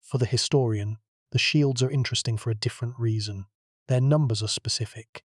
For the historian, the shields are interesting for a different reason. Their numbers are specific.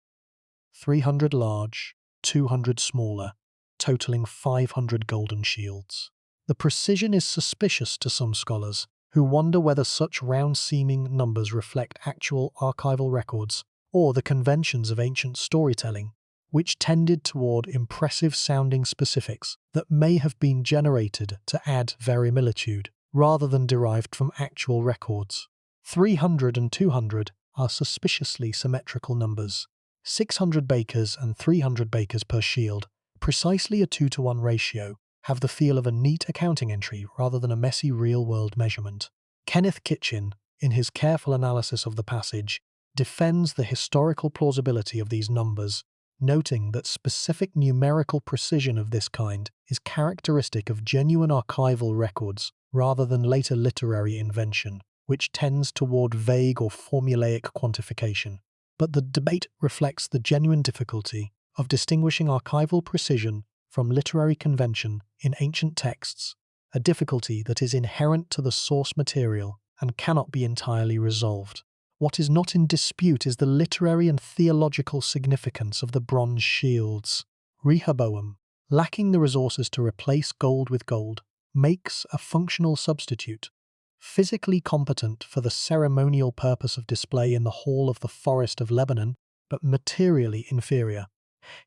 300 large, 200 smaller, totaling 500 golden shields. The precision is suspicious to some scholars, who wonder whether such round-seeming numbers reflect actual archival records or the conventions of ancient storytelling, which tended toward impressive-sounding specifics that may have been generated to add verisimilitude rather than derived from actual records. 300 and 200 are suspiciously symmetrical numbers. 600 bakers and 300 bakers per shield, precisely a 2-to-1 ratio, have the feel of a neat accounting entry rather than a messy real-world measurement. Kenneth Kitchen, in his careful analysis of the passage, defends the historical plausibility of these numbers, noting that specific numerical precision of this kind is characteristic of genuine archival records rather than later literary invention, which tends toward vague or formulaic quantification. But the debate reflects the genuine difficulty of distinguishing archival precision from literary convention in ancient texts, a difficulty that is inherent to the source material and cannot be entirely resolved. What is not in dispute is the literary and theological significance of the bronze shields. Rehoboam, lacking the resources to replace gold with gold, makes a functional substitute, physically competent for the ceremonial purpose of display in the hall of the Forest of Lebanon, but materially inferior.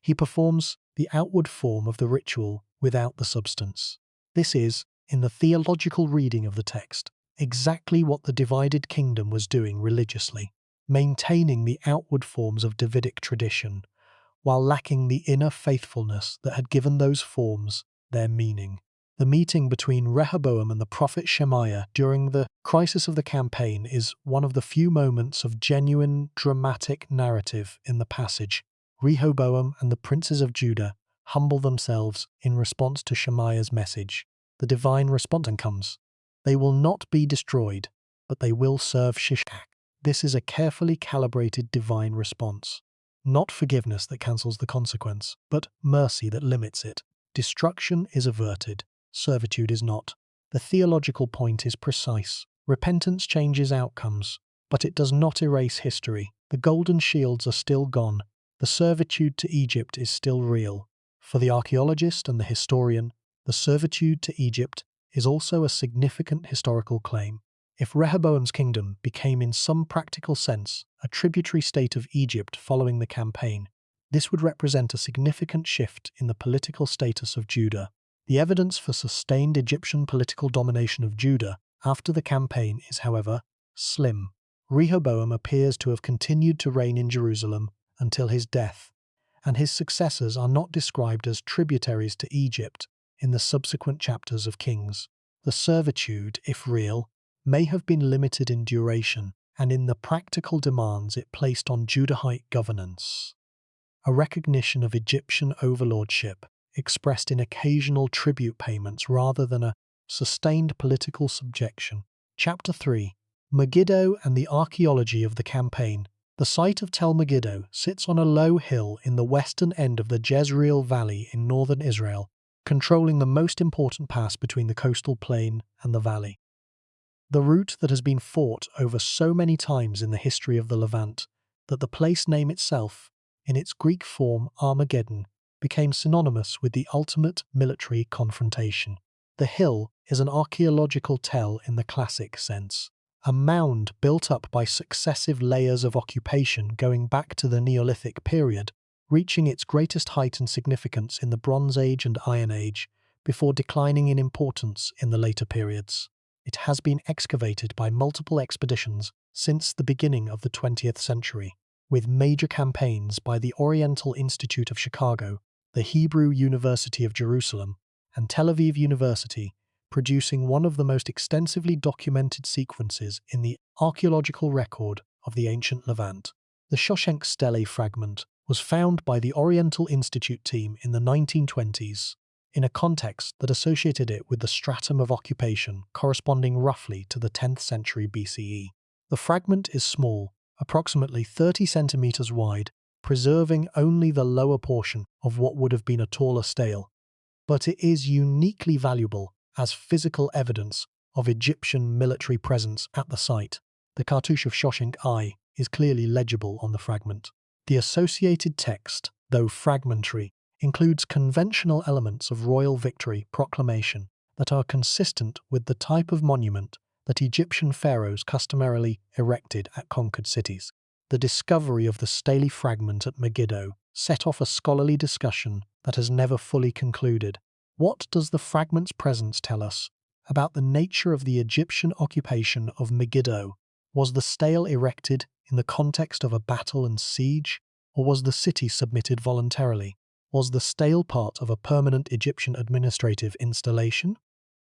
He performs the outward form of the ritual without the substance. This is, in the theological reading of the text, exactly what the divided kingdom was doing religiously, maintaining the outward forms of Davidic tradition, while lacking the inner faithfulness that had given those forms their meaning. The meeting between Rehoboam and the prophet Shemaiah during the crisis of the campaign is one of the few moments of genuine dramatic narrative in the passage. Rehoboam and the princes of Judah humble themselves in response to Shemaiah's message. The divine response comes. They will not be destroyed, but they will serve Shishak. This is a carefully calibrated divine response. Not forgiveness that cancels the consequence, but mercy that limits it. Destruction is averted. Servitude is not. The theological point is precise. Repentance changes outcomes, but it does not erase history. The golden shields are still gone. The servitude to Egypt is still real. For the archaeologist and the historian, the servitude to Egypt is also a significant historical claim. If Rehoboam's kingdom became in some practical sense a tributary state of Egypt following the campaign, this would represent a significant shift in the political status of Judah. The evidence for sustained Egyptian political domination of Judah after the campaign is, however, slim. Rehoboam appears to have continued to reign in Jerusalem until his death, and his successors are not described as tributaries to Egypt in the subsequent chapters of Kings. The servitude, if real, may have been limited in duration and in the practical demands it placed on Judahite governance. A recognition of Egyptian overlordship expressed in occasional tribute payments rather than a sustained political subjection. Chapter 3. Megiddo and the archaeology of the campaign. The site of Tel Megiddo sits on a low hill in the western end of the Jezreel Valley in northern Israel, controlling the most important pass between the coastal plain and the valley. The route that has been fought over so many times in the history of the Levant that the place name itself, in its Greek form Armageddon, became synonymous with the ultimate military confrontation. The hill is an archaeological tell in the classic sense, a mound built up by successive layers of occupation going back to the Neolithic period, reaching its greatest height and significance in the Bronze Age and Iron Age, before declining in importance in the later periods. It has been excavated by multiple expeditions since the beginning of the 20th century, with major campaigns by the Oriental Institute of Chicago, the Hebrew University of Jerusalem, and Tel Aviv University, producing one of the most extensively documented sequences in the archaeological record of the ancient Levant. The Shoshenq stele fragment was found by the Oriental Institute team in the 1920s, in a context that associated it with the stratum of occupation corresponding roughly to the 10th century BCE. The fragment is small, approximately 30 centimeters wide, preserving only the lower portion of what would have been a taller stele, but it is uniquely valuable as physical evidence of Egyptian military presence at the site. The cartouche of Shoshenq I is clearly legible on the fragment. The associated text, though fragmentary, includes conventional elements of royal victory proclamation that are consistent with the type of monument that Egyptian pharaohs customarily erected at conquered cities. The discovery of the stele fragment at Megiddo set off a scholarly discussion that has never fully concluded. What does the fragment's presence tell us about the nature of the Egyptian occupation of Megiddo? Was the stele erected in the context of a battle and siege, or was the city submitted voluntarily? Was the stele part of a permanent Egyptian administrative installation,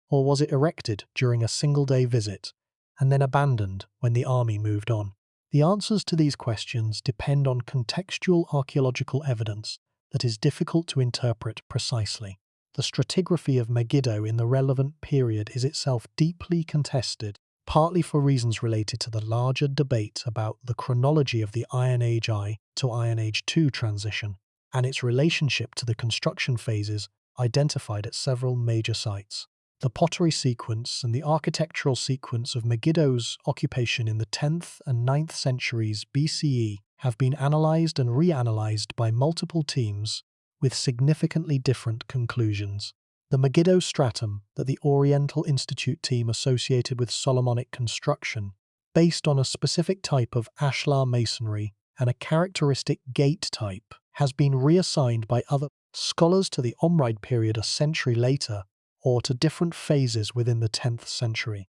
or was it erected during a single-day visit and then abandoned when the army moved on? The answers to these questions depend on contextual archaeological evidence that is difficult to interpret precisely. The stratigraphy of Megiddo in the relevant period is itself deeply contested, partly for reasons related to the larger debate about the chronology of the Iron Age I to Iron Age II transition and its relationship to the construction phases identified at several major sites. The pottery sequence and the architectural sequence of Megiddo's occupation in the 10th and 9th centuries BCE have been analysed and reanalyzed by multiple teams with significantly different conclusions. The Megiddo stratum that the Oriental Institute team associated with Solomonic construction, based on a specific type of ashlar masonry and a characteristic gate type, has been reassigned by other scholars to the Omride period a century later, or to different phases within the 10th century,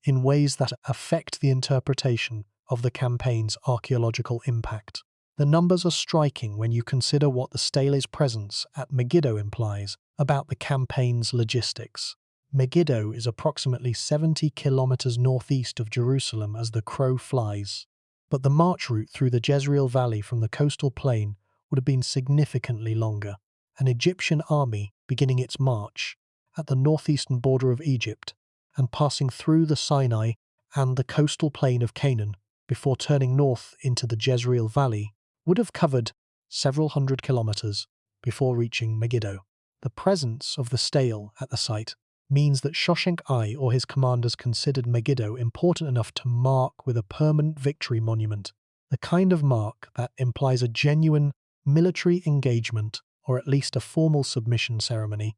in ways that affect the interpretation of the campaign's archaeological impact. The numbers are striking when you consider what the stele's presence at Megiddo implies about the campaign's logistics. Megiddo is approximately 70 kilometers northeast of Jerusalem as the crow flies, but the march route through the Jezreel Valley from the coastal plain would have been significantly longer. An Egyptian army beginning its march at the northeastern border of Egypt and passing through the Sinai and the coastal plain of Canaan before turning north into the Jezreel Valley would have covered several hundred kilometers before reaching Megiddo. The presence of the stele at the site means that Shoshenq I or his commanders considered Megiddo important enough to mark with a permanent victory monument, the kind of mark that implies a genuine military engagement or at least a formal submission ceremony,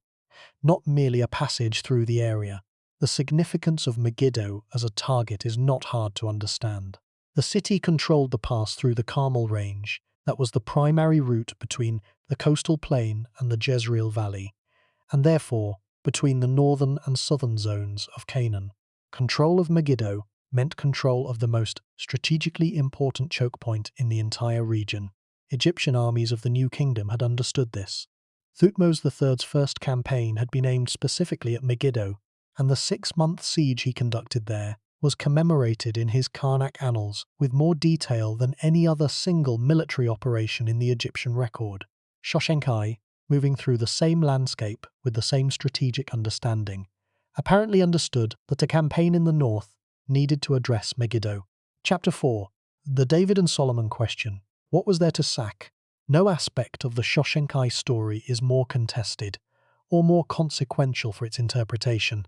not merely a passage through the area. The significance of Megiddo as a target is not hard to understand. The city controlled the pass through the Carmel Range that was the primary route between the coastal plain and the Jezreel Valley, and therefore between the northern and southern zones of Canaan. Control of Megiddo meant control of the most strategically important choke point in the entire region. Egyptian armies of the New Kingdom had understood this. Thutmose III's first campaign had been aimed specifically at Megiddo, and the 6-month siege he conducted there was commemorated in his Karnak annals with more detail than any other single military operation in the Egyptian record. Shoshenq I, moving through the same landscape with the same strategic understanding, apparently understood that a campaign in the north needed to address Megiddo. Chapter 4. The David and Solomon question. What was there to sack? No aspect of the Shoshenq I story is more contested, or more consequential for its interpretation,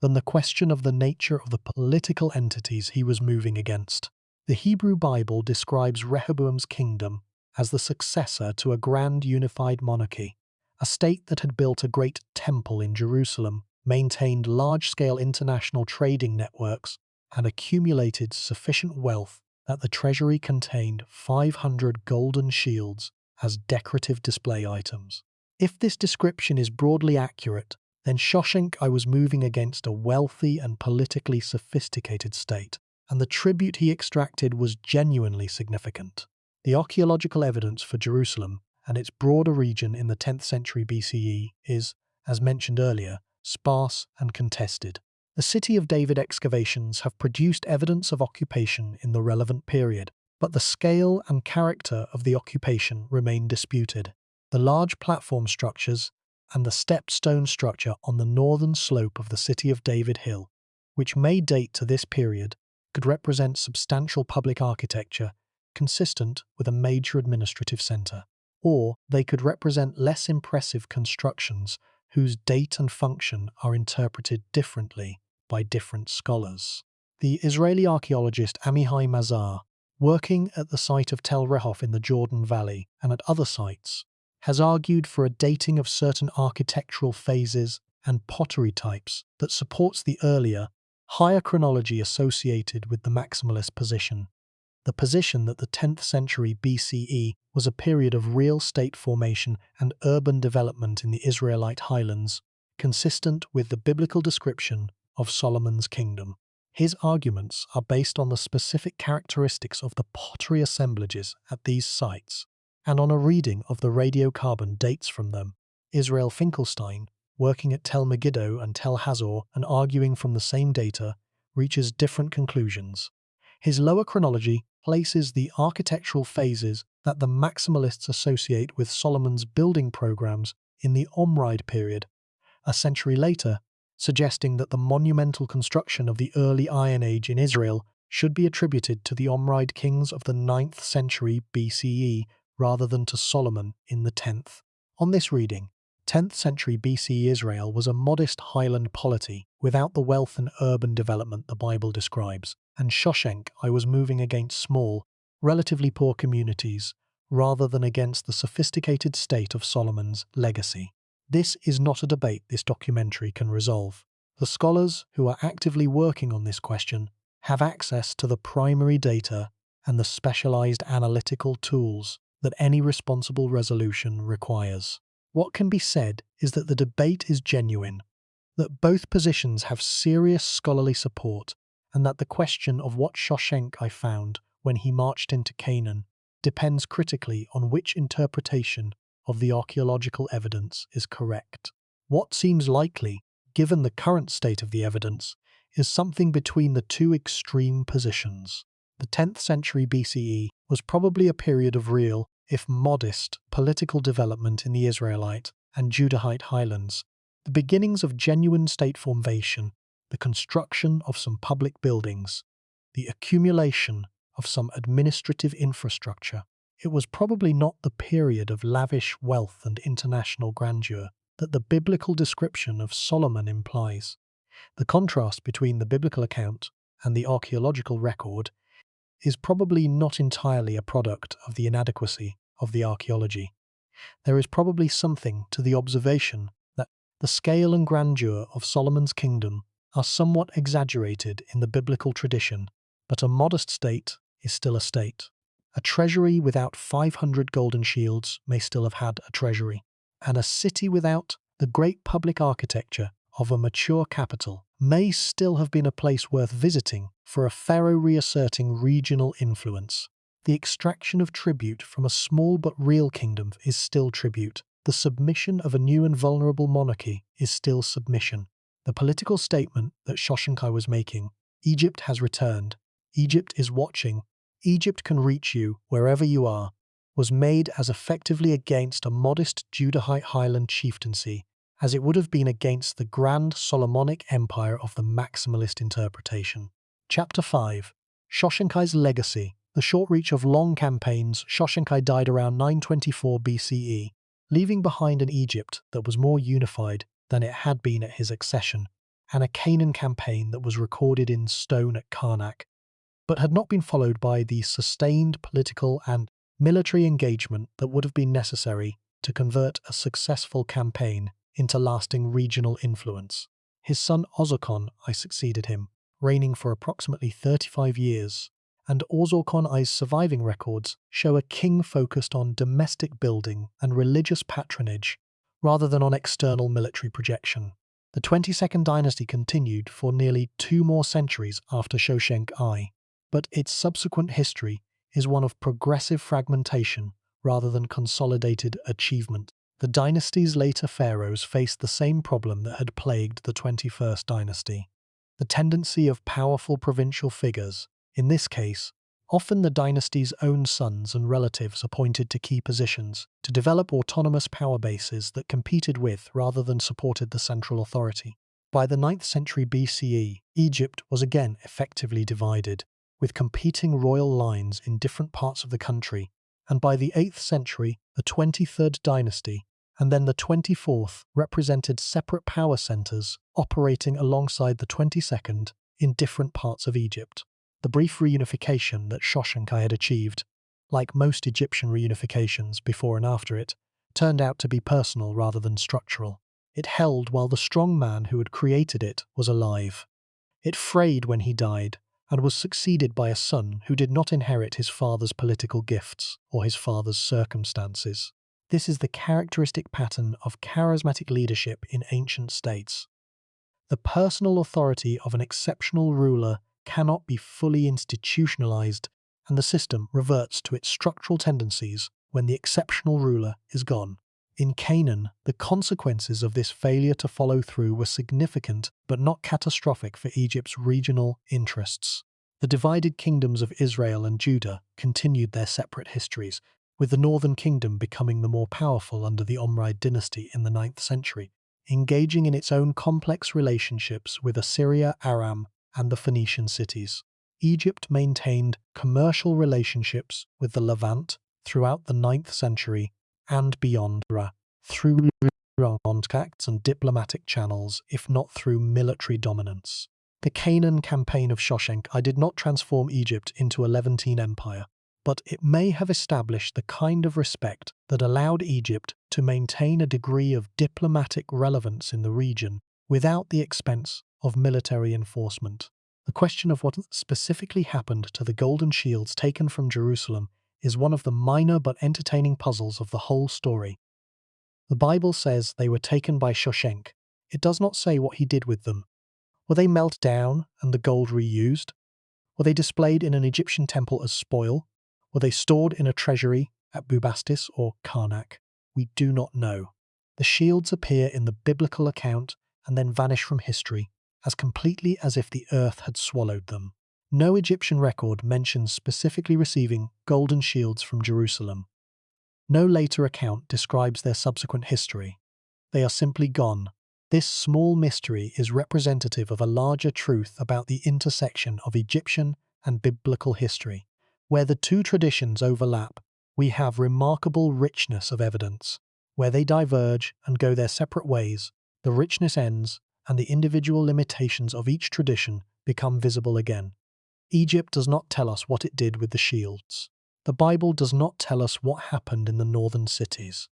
than the question of the nature of the political entities he was moving against. The Hebrew Bible describes Rehoboam's kingdom as the successor to a grand unified monarchy, a state that had built a great temple in Jerusalem, maintained large-scale international trading networks, and accumulated sufficient wealth that the treasury contained 500 golden shields as decorative display items. If this description is broadly accurate, then Shoshenq I was moving against a wealthy and politically sophisticated state, and the tribute he extracted was genuinely significant. The archaeological evidence for Jerusalem and its broader region in the 10th century BCE is, as mentioned earlier, sparse and contested. The City of David excavations have produced evidence of occupation in the relevant period, but the scale and character of the occupation remain disputed. The large platform structures and the stepped stone structure on the northern slope of the City of David Hill, which may date to this period, could represent substantial public architecture consistent with a major administrative centre, or they could represent less impressive constructions whose date and function are interpreted differently by different scholars. The Israeli archaeologist Amihai Mazar, working at the site of Tel Rehof in the Jordan Valley and at other sites, has argued for a dating of certain architectural phases and pottery types that supports the earlier, higher chronology associated with the maximalist position. The position that the 10th century BCE was a period of real state formation and urban development in the Israelite highlands, consistent with the biblical description of Solomon's kingdom. His arguments are based on the specific characteristics of the pottery assemblages at these sites, and on a reading of the radiocarbon dates from them. Israel Finkelstein, working at Tel Megiddo and Tel Hazor and arguing from the same data, reaches different conclusions. His lower chronology places the architectural phases that the maximalists associate with Solomon's building programs in the Omride period, a century later, suggesting that the monumental construction of the early Iron Age in Israel should be attributed to the Omride kings of the 9th century BCE rather than to Solomon in the 10th. On this reading, 10th century BCE Israel was a modest highland polity without the wealth and urban development the Bible describes, and Shoshenq I was moving against small, relatively poor communities rather than against the sophisticated state of Solomon's legacy. This is not a debate this documentary can resolve. The scholars who are actively working on this question have access to the primary data and the specialized analytical tools that any responsible resolution requires. What can be said is that the debate is genuine, that both positions have serious scholarly support, and that the question of what Shoshenq I found when he marched into Canaan depends critically on which interpretation of the archaeological evidence is correct. What seems likely, given the current state of the evidence, is something between the two extreme positions. The 10th century BCE was probably a period of real, if modest, political development in the Israelite and Judahite highlands, the beginnings of genuine state formation, the construction of some public buildings, the accumulation of some administrative infrastructure. It was probably not the period of lavish wealth and international grandeur that the biblical description of Solomon implies. The contrast between the biblical account and the archaeological record is probably not entirely a product of the inadequacy of the archaeology. There is probably something to the observation that the scale and grandeur of Solomon's kingdom are somewhat exaggerated in the biblical tradition, but a modest state is still a state. A treasury without 500 golden shields may still have had a treasury, and a city without the great public architecture of a mature capital may still have been a place worth visiting for a Pharaoh reasserting regional influence. The extraction of tribute from a small but real kingdom is still tribute. The submission of a new and vulnerable monarchy is still submission. The political statement that Shoshenq I was making, Egypt has returned, Egypt is watching, Egypt can reach you wherever you are, was made as effectively against a modest Judahite highland chieftaincy as it would have been against the grand Solomonic empire of the maximalist interpretation. Chapter 5. Shoshenq I's legacy. The short reach of long campaigns. Shoshenq I died around 924 BCE, leaving behind an Egypt that was more unified than it had been at his accession, and a Canaan campaign that was recorded in stone at Karnak, but had not been followed by the sustained political and military engagement that would have been necessary to convert a successful campaign into lasting regional influence. His son Ozorkon I succeeded him, reigning for approximately 35 years, and Ozorkon I's surviving records show a king focused on domestic building and religious patronage rather than on external military projection. The 22nd dynasty continued for nearly 2 more centuries after Shoshenq I, but its subsequent history is one of progressive fragmentation rather than consolidated achievement. The dynasty's later pharaohs faced the same problem that had plagued the 21st dynasty: the tendency of powerful provincial figures, in this case, often the dynasty's own sons and relatives appointed to key positions, to develop autonomous power bases that competed with rather than supported the central authority. By the 9th century BCE, Egypt was again effectively divided, with competing royal lines in different parts of the country, and by the 8th century, the 23rd dynasty and then the 24th represented separate power centers operating alongside the 22nd in different parts of Egypt. The brief reunification that Shoshenq had achieved, like most Egyptian reunifications before and after it, turned out to be personal rather than structural. It held while the strong man who had created it was alive. It frayed when he died, and was succeeded by a son who did not inherit his father's political gifts or his father's circumstances. This is the characteristic pattern of charismatic leadership in ancient states. The personal authority of an exceptional ruler cannot be fully institutionalized, and the system reverts to its structural tendencies when the exceptional ruler is gone. In Canaan, the consequences of this failure to follow through were significant but not catastrophic for Egypt's regional interests. The divided kingdoms of Israel and Judah continued their separate histories, with the northern kingdom becoming the more powerful under the Omride dynasty in the 9th century, engaging in its own complex relationships with Assyria, Aram, and the Phoenician cities. Egypt maintained commercial relationships with the Levant throughout the 9th century and beyond, through contacts and diplomatic channels, if not through military dominance. The Canaan campaign of Shoshenq did not transform Egypt into a Levantine empire, but it may have established the kind of respect that allowed Egypt to maintain a degree of diplomatic relevance in the region without the expense of military enforcement. The question of what specifically happened to the golden shields taken from Jerusalem is one of the minor but entertaining puzzles of the whole story. The Bible says they were taken by Shoshenq. It does not say what he did with them. Were they melted down and the gold reused? Were they displayed in an Egyptian temple as spoil? Were they stored in a treasury at Bubastis or Karnak? We do not know. The shields appear in the biblical account and then vanish from history, as completely as if the earth had swallowed them. No Egyptian record mentions specifically receiving golden shields from Jerusalem. No later account describes their subsequent history. They are simply gone. This small mystery is representative of a larger truth about the intersection of Egyptian and biblical history. Where the two traditions overlap, we have remarkable richness of evidence. Where they diverge and go their separate ways, the richness ends and the individual limitations of each tradition become visible again. Egypt does not tell us what it did with the shields. The Bible does not tell us what happened in the northern cities.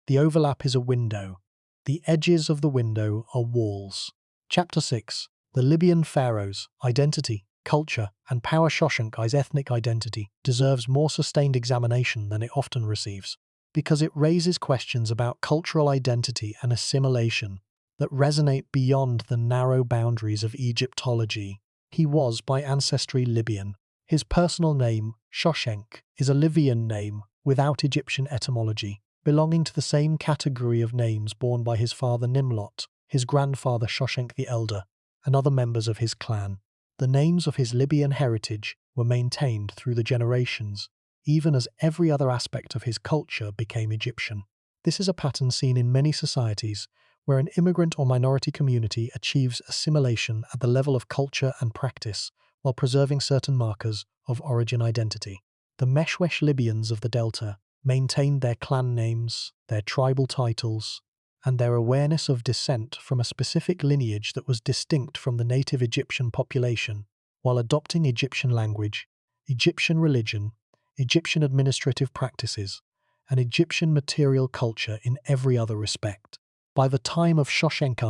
The overlap is a window. The edges of the window are walls. Chapter 6. The Libyan Pharaoh's identity, culture, and power. Shoshenq's ethnic identity deserves more sustained examination than it often receives, because it raises questions about cultural identity and assimilation that resonate beyond the narrow boundaries of Egyptology. He was by ancestry Libyan. His personal name, Shoshenq, is a Libyan name without Egyptian etymology, belonging to the same category of names borne by his father Nimlot, his grandfather Shoshenq the Elder, and other members of his clan. The names of his Libyan heritage were maintained through the generations, even as every other aspect of his culture became Egyptian. This is a pattern seen in many societies, where an immigrant or minority community achieves assimilation at the level of culture and practice, while preserving certain markers of origin identity. The Meshwesh Libyans of the Delta maintained their clan names, their tribal titles, and their awareness of descent from a specific lineage that was distinct from the native Egyptian population, while adopting Egyptian language, Egyptian religion, Egyptian administrative practices, and Egyptian material culture in every other respect. By the time of Shoshenq,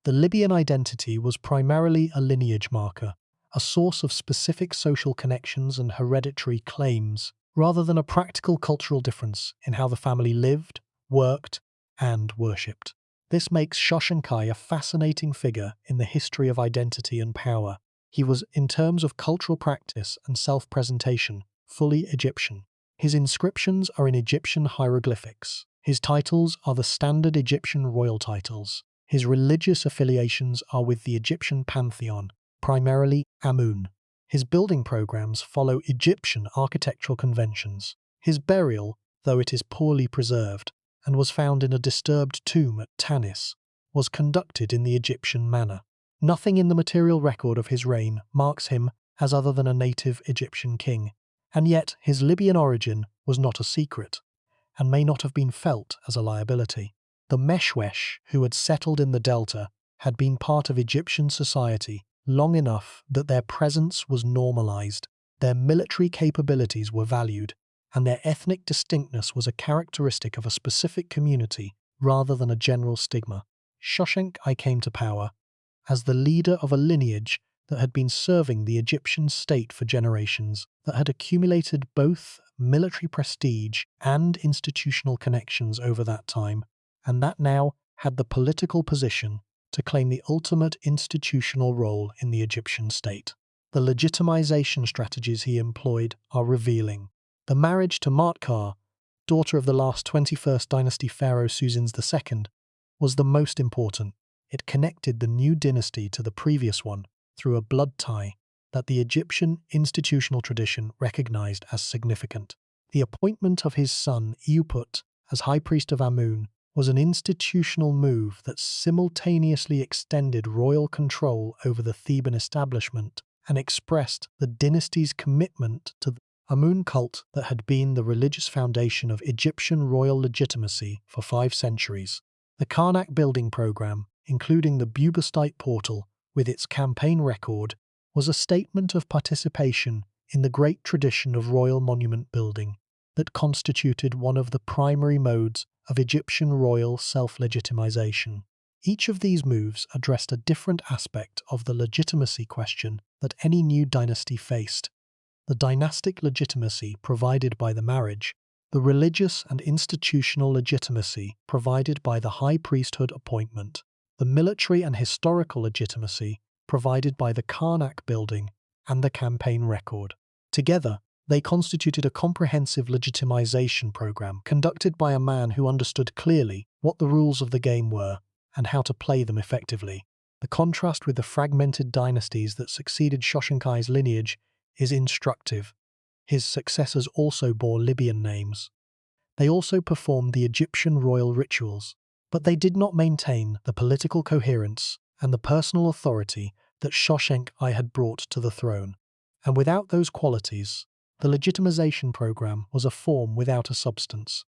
the Libyan identity was primarily a lineage marker, a source of specific social connections and hereditary claims, rather than a practical cultural difference in how the family lived, worked, and worshipped. This makes Shoshenq a fascinating figure in the history of identity and power. He was, in terms of cultural practice and self-presentation, fully Egyptian. His inscriptions are in Egyptian hieroglyphics. His titles are the standard Egyptian royal titles. His religious affiliations are with the Egyptian pantheon, primarily Amun. His building programs follow Egyptian architectural conventions. His burial, though it is poorly preserved, and was found in a disturbed tomb at Tanis, was conducted in the Egyptian manner. Nothing in the material record of his reign marks him as other than a native Egyptian king, and yet his Libyan origin was not a secret, and may not have been felt as a liability. The Meshwesh, who had settled in the delta, had been part of Egyptian society long enough that their presence was normalized, their military capabilities were valued, and their ethnic distinctness was a characteristic of a specific community rather than a general stigma. Shoshenq I came to power as the leader of a lineage that had been serving the Egyptian state for generations, that had accumulated both military prestige and institutional connections over that time, and that now had the political position to claim the ultimate institutional role in the Egyptian state. The legitimization strategies he employed are revealing. The marriage to Martkar, daughter of the last 21st dynasty pharaoh Susins II, was the most important. It connected the new dynasty to the previous one through a blood tie that the Egyptian institutional tradition recognized as significant. The appointment of his son Euput as high priest of Amun was an institutional move that simultaneously extended royal control over the Theban establishment and expressed the dynasty's commitment to the Amun cult that had been the religious foundation of Egyptian royal legitimacy for 5 centuries. The Karnak building program, including the Bubastite portal with its campaign record, was a statement of participation in the great tradition of royal monument building that constituted one of the primary modes of Egyptian royal self-legitimization. Each of these moves addressed a different aspect of the legitimacy question that any new dynasty faced: the dynastic legitimacy provided by the marriage, the religious and institutional legitimacy provided by the high priesthood appointment, the military and historical legitimacy provided by the Karnak building, and the campaign record. Together, they constituted a comprehensive legitimization program conducted by a man who understood clearly what the rules of the game were and how to play them effectively. The contrast with the fragmented dynasties that succeeded Shoshenq I's lineage is instructive. His successors also bore Libyan names. They also performed the Egyptian royal rituals, but they did not maintain the political coherence and the personal authority that Shoshenq I had brought to the throne. And without those qualities, the legitimization program was a form without a substance,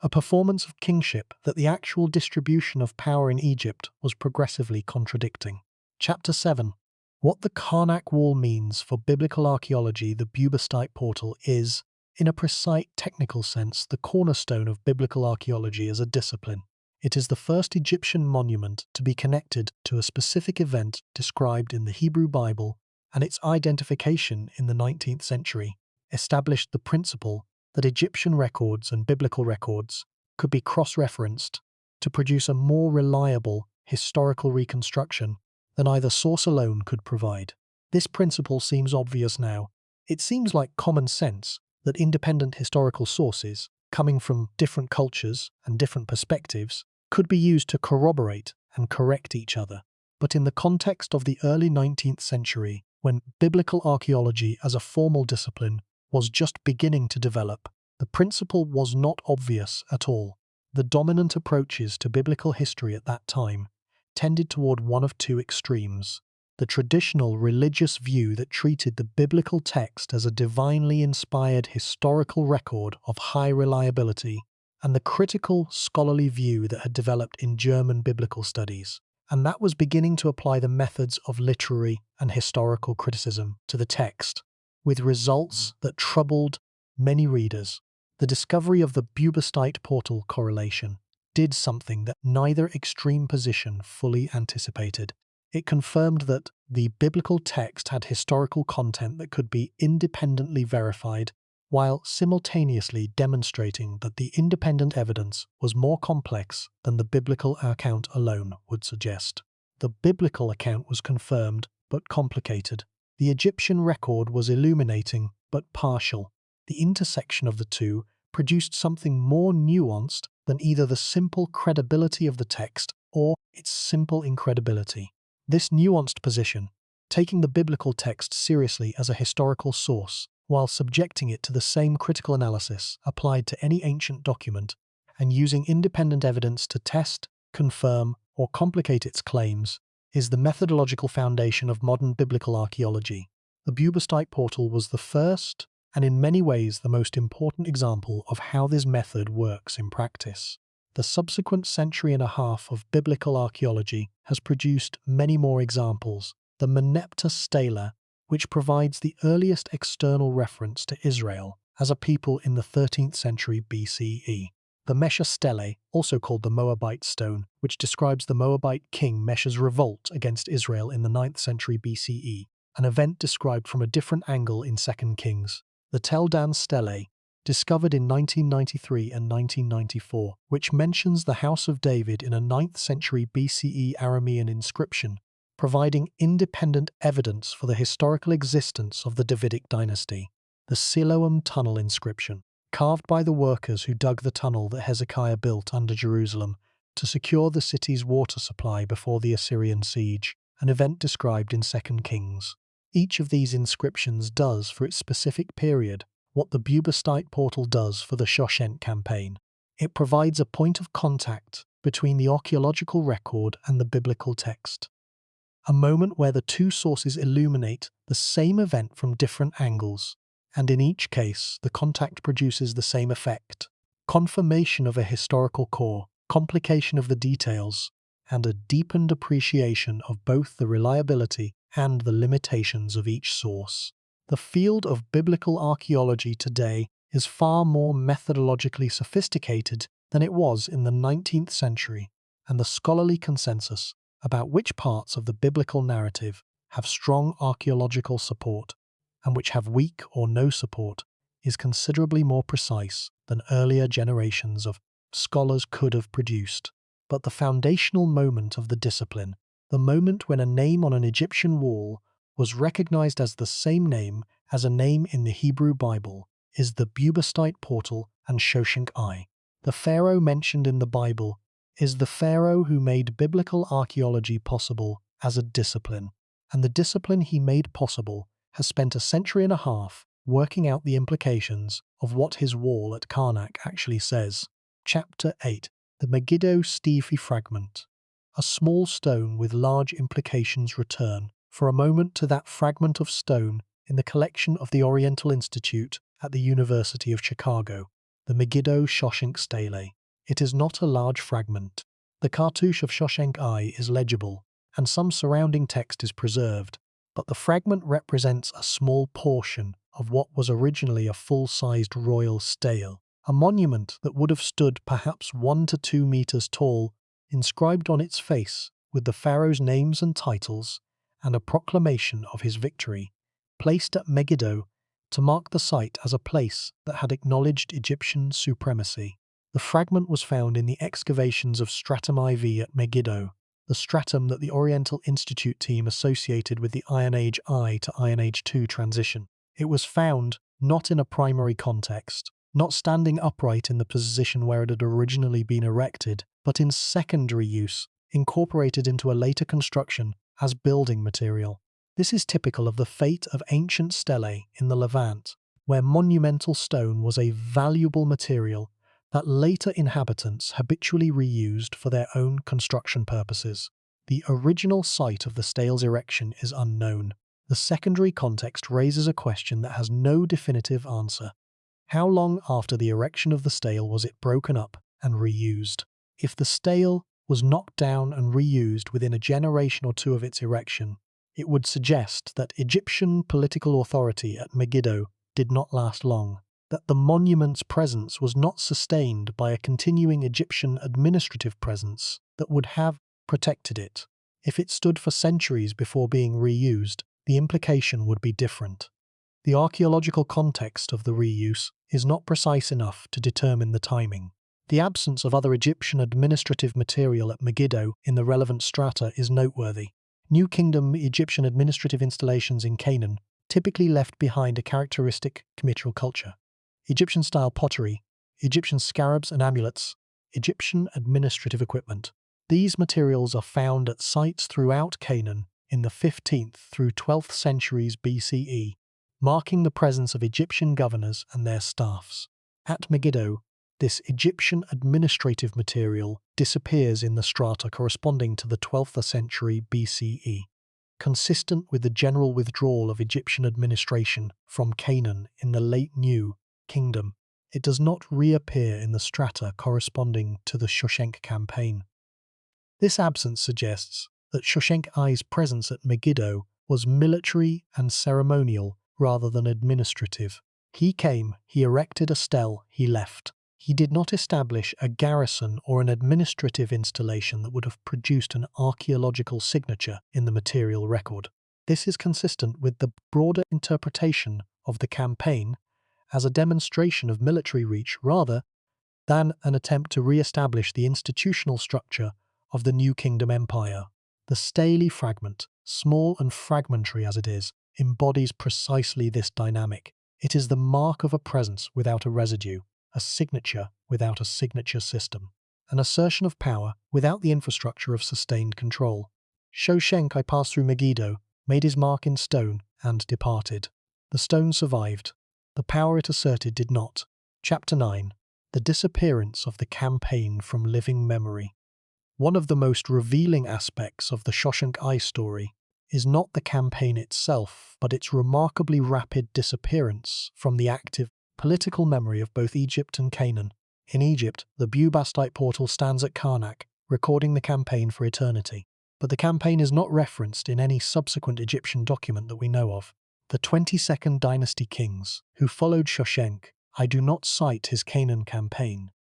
a performance of kingship that the actual distribution of power in Egypt was progressively contradicting. Chapter 7. What the Karnak wall means for biblical archaeology. The Bubastite portal is, in a precise technical sense, the cornerstone of biblical archaeology as a discipline. It is the first Egyptian monument to be connected to a specific event described in the Hebrew Bible, and its identification in the 19th century established the principle that Egyptian records and biblical records could be cross-referenced to produce a more reliable historical reconstruction than either source alone could provide. This principle seems obvious now. It seems like common sense that independent historical sources, coming from different cultures and different perspectives, could be used to corroborate and correct each other. But in the context of the early 19th century, when biblical archaeology as a formal discipline was just beginning to develop, the principle was not obvious at all. The dominant approaches to biblical history at that time tended toward one of two extremes: the traditional religious view that treated the biblical text as a divinely inspired historical record of high reliability, and the critical scholarly view that had developed in German biblical studies, and that was beginning to apply the methods of literary and historical criticism to the text, with results that troubled many readers. The discovery of the Bubastite portal correlation did something that neither extreme position fully anticipated. It confirmed that the biblical text had historical content that could be independently verified, while simultaneously demonstrating that the independent evidence was more complex than the biblical account alone would suggest. The biblical account was confirmed, but complicated. The Egyptian record was illuminating, but partial. The intersection of the two produced something more nuanced than either the simple credibility of the text or its simple incredibility. This nuanced position, taking the biblical text seriously as a historical source, while subjecting it to the same critical analysis applied to any ancient document, and using independent evidence to test, confirm, or complicate its claims, is the methodological foundation of modern biblical archaeology. The Bubastite portal was the first, and in many ways the most important example of how this method works in practice. The subsequent century and a half of biblical archaeology has produced many more examples. The Merneptah stela, which provides the earliest external reference to Israel as a people in the 13th century BCE. The Mesha stele, also called the Moabite stone, which describes the Moabite king Mesha's revolt against Israel in the 9th century BCE, an event described from a different angle in 2 Kings. The Tel Dan stele, discovered in 1993 and 1994, which mentions the House of David in a 9th century BCE Aramean inscription, providing independent evidence for the historical existence of the Davidic dynasty. The Siloam Tunnel inscription, carved by the workers who dug the tunnel that Hezekiah built under Jerusalem to secure the city's water supply before the Assyrian siege, an event described in 2 Kings. Each of these inscriptions does for its specific period what the Bubastite portal does for the Shoshenq campaign. It provides a point of contact between the archaeological record and the biblical text. A moment where the two sources illuminate the same event from different angles, and in each case the contact produces the same effect: confirmation of a historical core, complication of the details, and a deepened appreciation of both the reliability and the limitations of each source. The field of biblical archaeology today is far more methodologically sophisticated than it was in the 19th century, and the scholarly consensus about which parts of the biblical narrative have strong archaeological support and which have weak or no support is considerably more precise than earlier generations of scholars could have produced. But the foundational moment of the discipline, the moment when a name on an Egyptian wall was recognized as the same name as a name in the Hebrew Bible, is the Bubastite portal and Shoshenq I. The Pharaoh mentioned in the Bible is the Pharaoh who made biblical archaeology possible as a discipline, and the discipline he made possible has spent a century and a half working out the implications of what his wall at Karnak actually says. Chapter 8. The Megiddo-Stephi fragment. A small stone with large implications return for a moment to that fragment of stone in the collection of the Oriental Institute at the University of Chicago, the Megiddo-Shoshenq stele. It is not a large fragment. The cartouche of Shoshenq I is legible, and some surrounding text is preserved, but the fragment represents a small portion of what was originally a full-sized royal stele, a monument that would have stood perhaps 1 to 2 meters tall, inscribed on its face with the pharaoh's names and titles and a proclamation of his victory, placed at Megiddo to mark the site as a place that had acknowledged Egyptian supremacy. The fragment was found in the excavations of Stratum IV at Megiddo, the stratum that the Oriental Institute team associated with the Iron Age I to Iron Age II transition. It was found not in a primary context, not standing upright in the position where it had originally been erected, but in secondary use, incorporated into a later construction as building material. This is typical of the fate of ancient stelae in the Levant, where monumental stone was a valuable material that later inhabitants habitually reused for their own construction purposes. The original site of the stele's erection is unknown. The secondary context raises a question that has no definitive answer. How long after the erection of the stele was it broken up and reused? If the stele was knocked down and reused within a generation or two of its erection, it would suggest that Egyptian political authority at Megiddo did not last long, that the monument's presence was not sustained by a continuing Egyptian administrative presence that would have protected it. If it stood for centuries before being reused, the implication would be different. The archaeological context of the reuse is not precise enough to determine the timing. The absence of other Egyptian administrative material at Megiddo in the relevant strata is noteworthy. New Kingdom Egyptian administrative installations in Canaan typically left behind a characteristic communal culture. Egyptian-style pottery, Egyptian scarabs and amulets, Egyptian administrative equipment. These materials are found at sites throughout Canaan in the 15th through 12th centuries BCE, marking the presence of Egyptian governors and their staffs. At Megiddo, this Egyptian administrative material disappears in the strata corresponding to the 12th century BCE, consistent with the general withdrawal of Egyptian administration from Canaan in the late New Kingdom. It does not reappear in the strata corresponding to the Shoshenq campaign. This absence suggests that Shoshenq I's presence at Megiddo was military and ceremonial rather than administrative. He came, he erected a stele, he left. He did not establish a garrison or an administrative installation that would have produced an archaeological signature in the material record. This is consistent with the broader interpretation of the campaign as a demonstration of military reach rather than an attempt to re-establish the institutional structure of the New Kingdom Empire. The stele fragment, small and fragmentary as it is, embodies precisely this dynamic. It is the mark of a presence without a residue, a signature without a signature system, an assertion of power without the infrastructure of sustained control. Shoshenq I passed through Megiddo, made his mark in stone, and departed. The stone survived. The power it asserted did not. Chapter 9. The disappearance of the campaign from living memory. One of the most revealing aspects of the Shoshenq I story is not the campaign itself, but its remarkably rapid disappearance from the active political memory of both Egypt and Canaan. In Egypt, the Bubastite portal stands at Karnak, recording the campaign for eternity. But the campaign is not referenced in any subsequent Egyptian document that we know of. The 22nd dynasty kings, who followed Shoshenq, I do not cite his Canaan campaign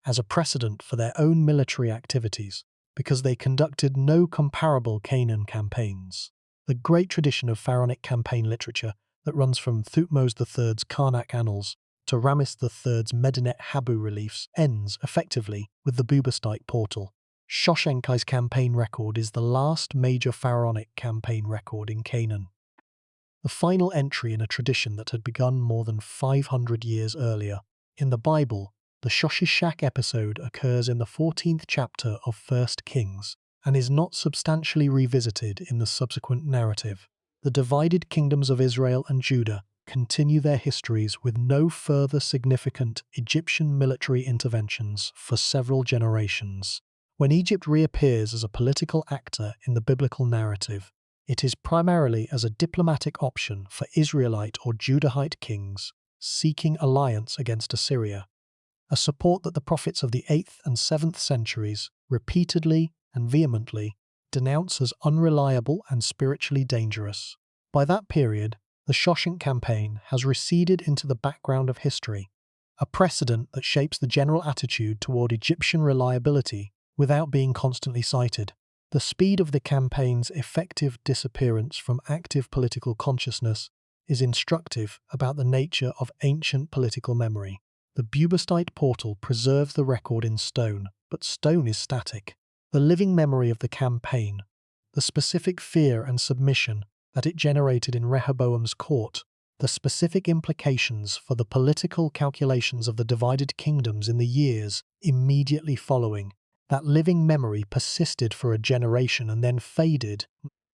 as a precedent for their own military activities, because they conducted no comparable Canaan campaigns. The great tradition of pharaonic campaign literature that runs from Thutmose III's Karnak Annals to Ramses III's Medinet Habu reliefs ends, effectively, with the Bubastite portal. Shoshenq I's campaign record is the last major pharaonic campaign record in Canaan. The final entry in a tradition that had begun more than 500 years earlier. In the Bible, the Shishak episode occurs in the 14th chapter of 1 Kings and is not substantially revisited in the subsequent narrative. The divided kingdoms of Israel and Judah continue their histories with no further significant Egyptian military interventions for several generations. When Egypt reappears as a political actor in the biblical narrative, it is primarily as a diplomatic option for Israelite or Judahite kings seeking alliance against Assyria, a support that the prophets of the 8th and 7th centuries repeatedly and vehemently denounce as unreliable and spiritually dangerous. By that period, the Shoshenq campaign has receded into the background of history, a precedent that shapes the general attitude toward Egyptian reliability without being constantly cited. The speed of the campaign's effective disappearance from active political consciousness is instructive about the nature of ancient political memory. The Bubastite portal preserves the record in stone, but stone is static. The living memory of the campaign, the specific fear and submission that it generated in Rehoboam's court, the specific implications for the political calculations of the divided kingdoms in the years immediately following, that living memory persisted for a generation and then faded,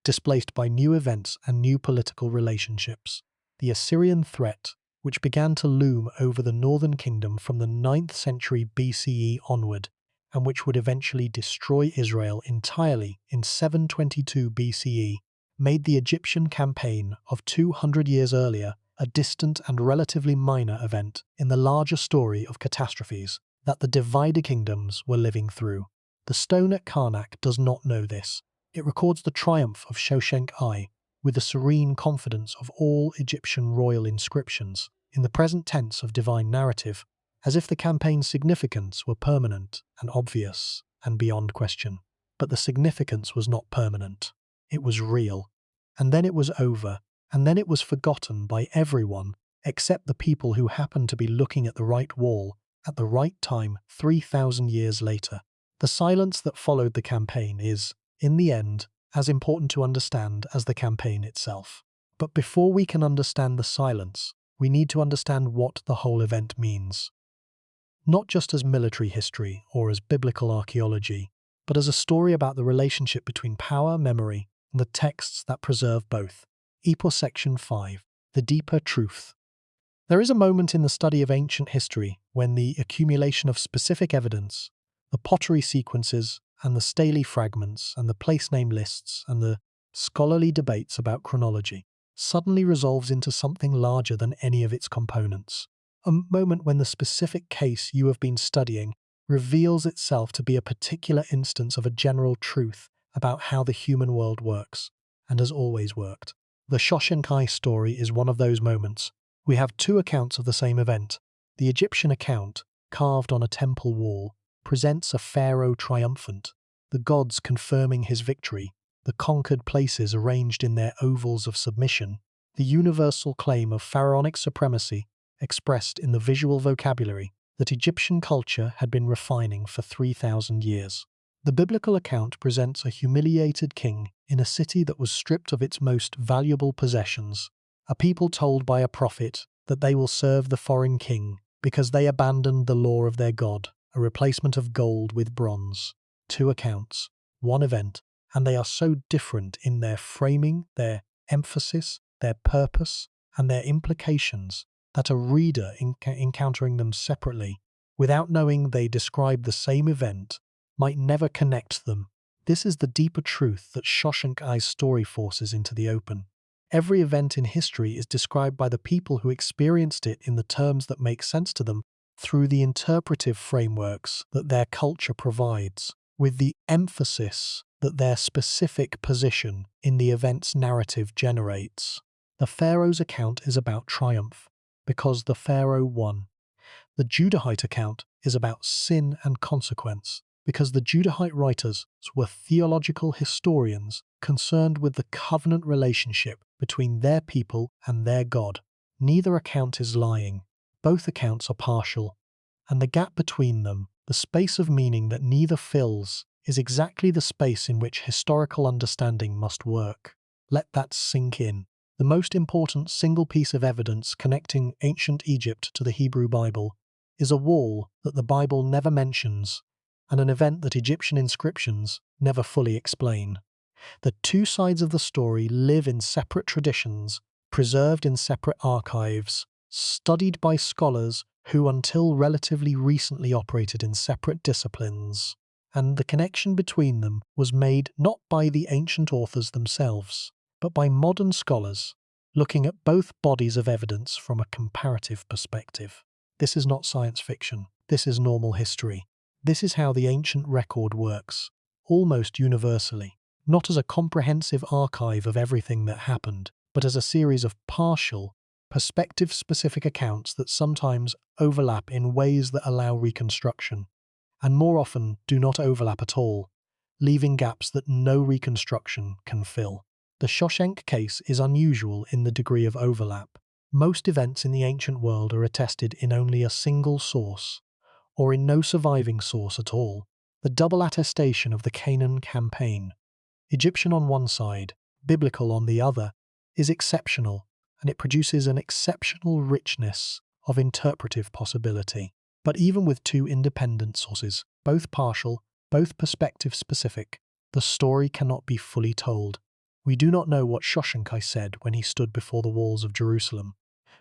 displaced by new events and new political relationships. The Assyrian threat, which began to loom over the northern kingdom from the 9th century BCE onward, and which would eventually destroy Israel entirely in 722 BCE, made the Egyptian campaign of 200 years earlier a distant and relatively minor event in the larger story of catastrophes that the divided kingdoms were living through. The stone at Karnak does not know this. It records the triumph of Shoshenq I with the serene confidence of all Egyptian royal inscriptions, in the present tense of divine narrative, as if the campaign's significance were permanent and obvious and beyond question. But the significance was not permanent. It was real. And then it was over, and then it was forgotten by everyone except the people who happened to be looking at the right wall at the right time 3,000 years later. The silence that followed the campaign is, in the end, as important to understand as the campaign itself. But before we can understand the silence, we need to understand what the whole event means. Not just as military history or as biblical archaeology, but as a story about the relationship between power, memory, and the texts that preserve both. Epos Section 5. The Deeper Truth. There is a moment in the study of ancient history when the accumulation of specific evidence, the pottery sequences, and the stele fragments, and the place name lists, and the scholarly debates about chronology, suddenly resolves into something larger than any of its components. a moment when the specific case you have been studying reveals itself to be a particular instance of a general truth about how the human world works, and has always worked. The Shoshenq story is one of those moments. We have two accounts of the same event. The Egyptian account, carved on a temple wall, presents a pharaoh triumphant, the gods confirming his victory, the conquered places arranged in their ovals of submission, the universal claim of pharaonic supremacy expressed in the visual vocabulary that Egyptian culture had been refining for 3,000 years. The biblical account presents a humiliated king in a city that was stripped of its most valuable possessions, a people told by a prophet that they will serve the foreign king because they abandoned the law of their God, a replacement of gold with bronze. Two accounts, one event, and they are so different in their framing, their emphasis, their purpose, and their implications that a reader encountering them separately, without knowing they describe the same event, might never connect them. This is the deeper truth that Shoshenq's story forces into the open. Every event in history is described by the people who experienced it in the terms that make sense to them through the interpretive frameworks that their culture provides, with the emphasis that their specific position in the event's narrative generates. The Pharaoh's account is about triumph, because the Pharaoh won. The Judahite account is about sin and consequence, because the Judahite writers were theological historians concerned with the covenant relationship between their people and their God. Neither account is lying. Both accounts are partial, and the gap between them, the space of meaning that neither fills, is exactly the space in which historical understanding must work. Let that sink in. The most important single piece of evidence connecting ancient Egypt to the Hebrew Bible is a wall that the Bible never mentions, and an event that Egyptian inscriptions never fully explain. The two sides of the story live in separate traditions, preserved in separate archives, studied by scholars who until relatively recently operated in separate disciplines, and the connection between them was made not by the ancient authors themselves, but by modern scholars, looking at both bodies of evidence from a comparative perspective. This is not science fiction. This is normal history. This is how the ancient record works, almost universally, not as a comprehensive archive of everything that happened, but as a series of partial, perspective-specific accounts that sometimes overlap in ways that allow reconstruction, and more often do not overlap at all, leaving gaps that no reconstruction can fill. The Shoshenq case is unusual in the degree of overlap. Most events in the ancient world are attested in only a single source, or in no surviving source at all. The double attestation of the Canaan campaign, Egyptian on one side, biblical on the other, is exceptional, and it produces an exceptional richness of interpretive possibility. But even with two independent sources, both partial, both perspective-specific, the story cannot be fully told. We do not know what Shoshenq said when he stood before the walls of Jerusalem.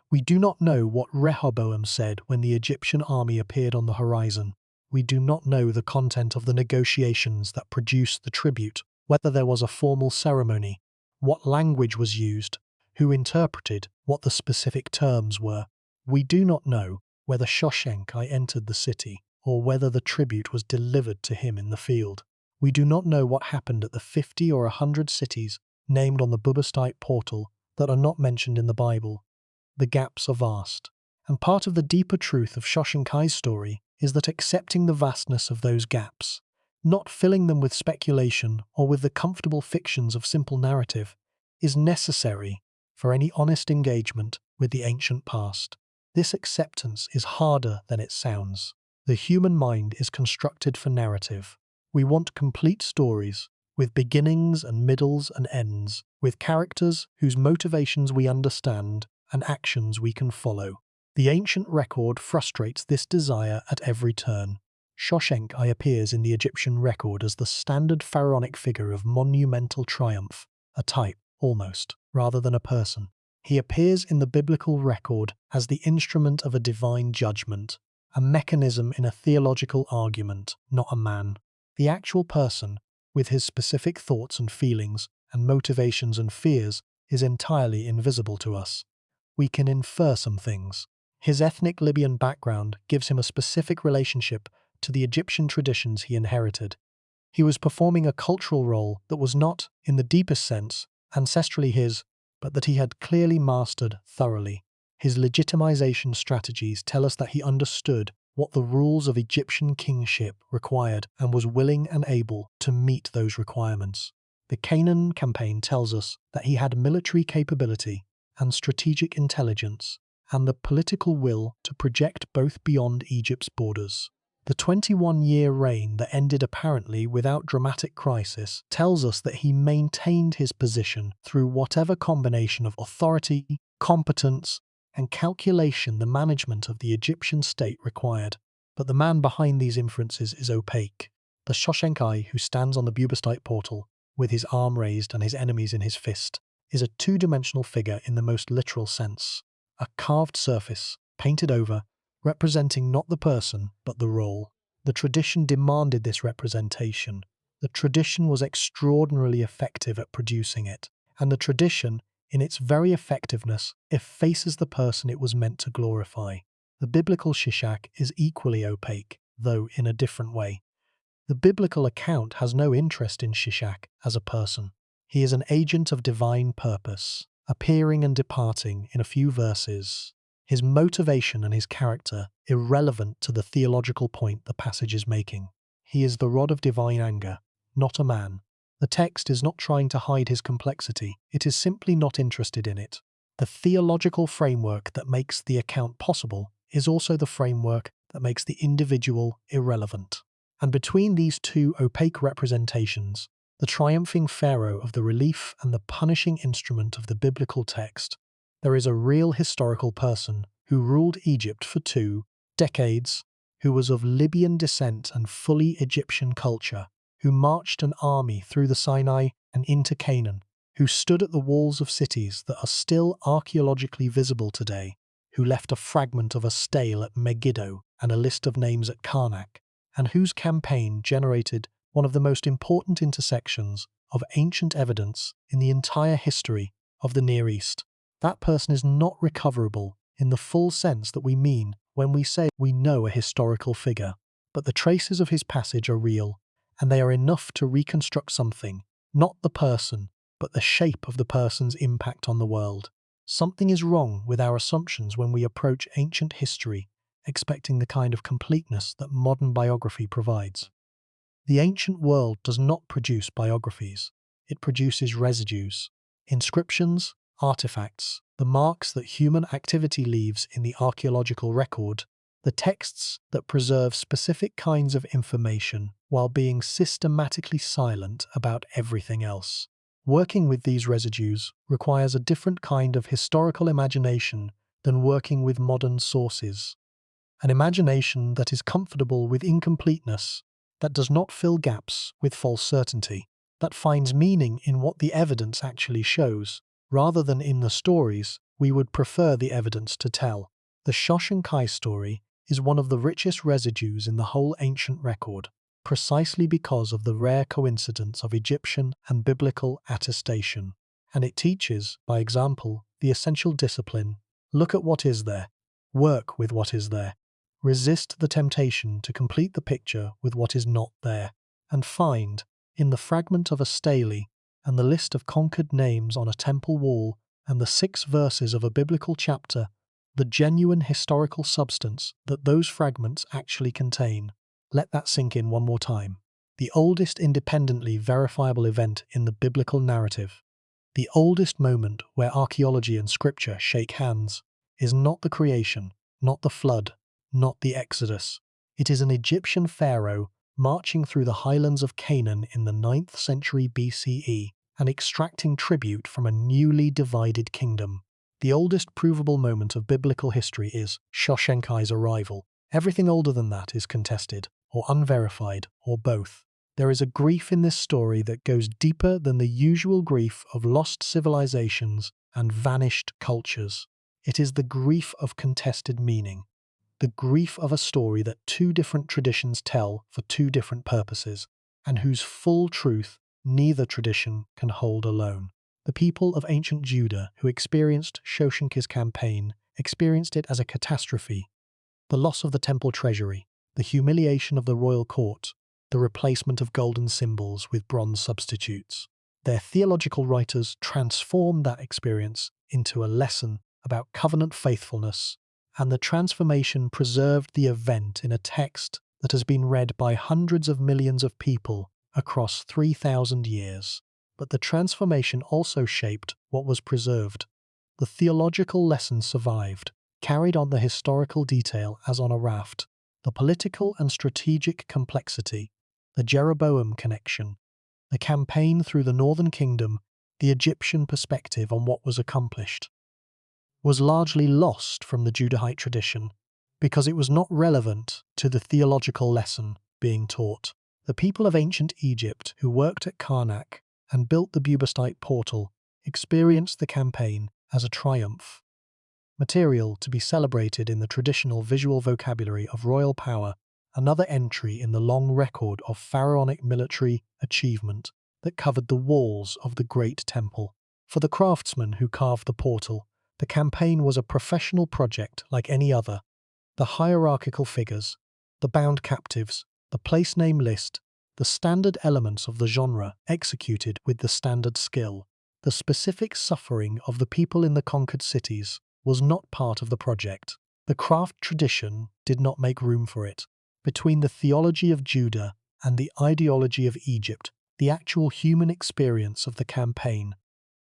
We do not know what Rehoboam said when the Egyptian army appeared on the horizon. We do not know the content of the negotiations that produced the tribute, whether there was a formal ceremony, what language was used, who interpreted, what the specific terms were. We do not know whether Shoshenq entered the city, or whether the tribute was delivered to him in the field. We do not know what happened at the 50 or 100 cities named on the Bubastite portal that are not mentioned in the Bible. The gaps are vast, and part of the deeper truth of Shoshenq's story is that accepting the vastness of those gaps, not filling them with speculation or with the comfortable fictions of simple narrative, is necessary for any honest engagement with the ancient past. This acceptance is harder than it sounds. The human mind is constructed for narrative. We want complete stories, with beginnings and middles and ends, with characters whose motivations we understand and actions we can follow. The ancient record frustrates this desire at every turn. Shoshenq appears in the Egyptian record as the standard pharaonic figure of monumental triumph, a type, almost, rather than a person. He appears in the biblical record as the instrument of a divine judgment, a mechanism in a theological argument, not a man. The actual person, with his specific thoughts and feelings and motivations and fears, is entirely invisible to us. We can infer some things. His ethnic Libyan background gives him a specific relationship to the Egyptian traditions he inherited. He was performing a cultural role that was not, in the deepest sense, ancestrally his, but that he had clearly mastered thoroughly. His legitimization strategies tell us that he understood what the rules of Egyptian kingship required and was willing and able to meet those requirements. The Canaan campaign tells us that he had military capability and strategic intelligence and the political will to project both beyond Egypt's borders. The 21-year reign that ended apparently without dramatic crisis tells us that he maintained his position through whatever combination of authority, competence, and calculation the management of the Egyptian state required. But the man behind these inferences is opaque. The Shoshenq who stands on the Bubastite portal, with his arm raised and his enemies in his fist, is a two-dimensional figure in the most literal sense. A carved surface, painted over, representing not the person, but the role. The tradition demanded this representation. The tradition was extraordinarily effective at producing it, and the tradition, in its very effectiveness, effaces the person it was meant to glorify. The biblical Shishak is equally opaque, though in a different way. The biblical account has no interest in Shishak as a person. He is an agent of divine purpose, appearing and departing in a few verses. His motivation and his character irrelevant to the theological point the passage is making. He is the rod of divine anger, not a man. The text is not trying to hide his complexity, it is simply not interested in it. The theological framework that makes the account possible is also the framework that makes the individual irrelevant. And between these two opaque representations, the triumphing Pharaoh of the relief and the punishing instrument of the biblical text, there is a real historical person who ruled Egypt for 2 decades, who was of Libyan descent and fully Egyptian culture, who marched an army through the Sinai and into Canaan, who stood at the walls of cities that are still archaeologically visible today, who left a fragment of a stele at Megiddo and a list of names at Karnak, and whose campaign generated one of the most important intersections of ancient evidence in the entire history of the Near East. That person is not recoverable in the full sense that we mean when we say we know a historical figure, but the traces of his passage are real, and they are enough to reconstruct something, not the person, but the shape of the person's impact on the world. Something is wrong with our assumptions when we approach ancient history expecting the kind of completeness that modern biography provides. The ancient world does not produce biographies, it produces residues, inscriptions, artifacts, the marks that human activity leaves in the archaeological record, the texts that preserve specific kinds of information while being systematically silent about everything else. Working with these residues requires a different kind of historical imagination than working with modern sources. An imagination that is comfortable with incompleteness, that does not fill gaps with false certainty, that finds meaning in what the evidence actually shows, rather than in the stories we would prefer the evidence to tell. The Shoshenq story is one of the richest residues in the whole ancient record, precisely because of the rare coincidence of Egyptian and biblical attestation, and it teaches, by example, the essential discipline: look at what is there, work with what is there, resist the temptation to complete the picture with what is not there, and find, in the fragment of a stele and the list of conquered names on a temple wall and the 6 verses of a biblical chapter, the genuine historical substance that those fragments actually contain. Let that sink in one more time. The oldest independently verifiable event in the biblical narrative, the oldest moment where archaeology and scripture shake hands, is not the creation, not the flood, not the Exodus. It is an Egyptian pharaoh marching through the highlands of Canaan in the 9th century BCE and extracting tribute from a newly divided kingdom. The oldest provable moment of biblical history is Shoshenq's arrival. Everything older than that is contested, or unverified, or both. There is a grief in this story that goes deeper than the usual grief of lost civilizations and vanished cultures. It is the grief of contested meaning, the grief of a story that 2 different traditions tell for 2 different purposes, and whose full truth neither tradition can hold alone. The people of ancient Judah who experienced Shoshenq's campaign experienced it as a catastrophe: the loss of the temple treasury, the humiliation of the royal court, the replacement of golden symbols with bronze substitutes. Their theological writers transformed that experience into a lesson about covenant faithfulness, and the transformation preserved the event in a text that has been read by hundreds of millions of people across 3,000 years. But the transformation also shaped what was preserved. The theological lesson survived, carried on the historical detail as on a raft, the political and strategic complexity, the Jeroboam connection, the campaign through the northern kingdom, the Egyptian perspective on what was accomplished, was largely lost from the Judahite tradition because it was not relevant to the theological lesson being taught. The people of ancient Egypt who worked at Karnak and built the Bubastite portal experienced the campaign as a triumph, material to be celebrated in the traditional visual vocabulary of royal power, another entry in the long record of pharaonic military achievement that covered the walls of the great temple. For the craftsmen who carved the portal, the campaign was a professional project like any other. The hierarchical figures, the bound captives, the place name list, the standard elements of the genre executed with the standard skill, the specific suffering of the people in the conquered cities was not part of the project. The craft tradition did not make room for it. Between the theology of Judah and the ideology of Egypt, the actual human experience of the campaign,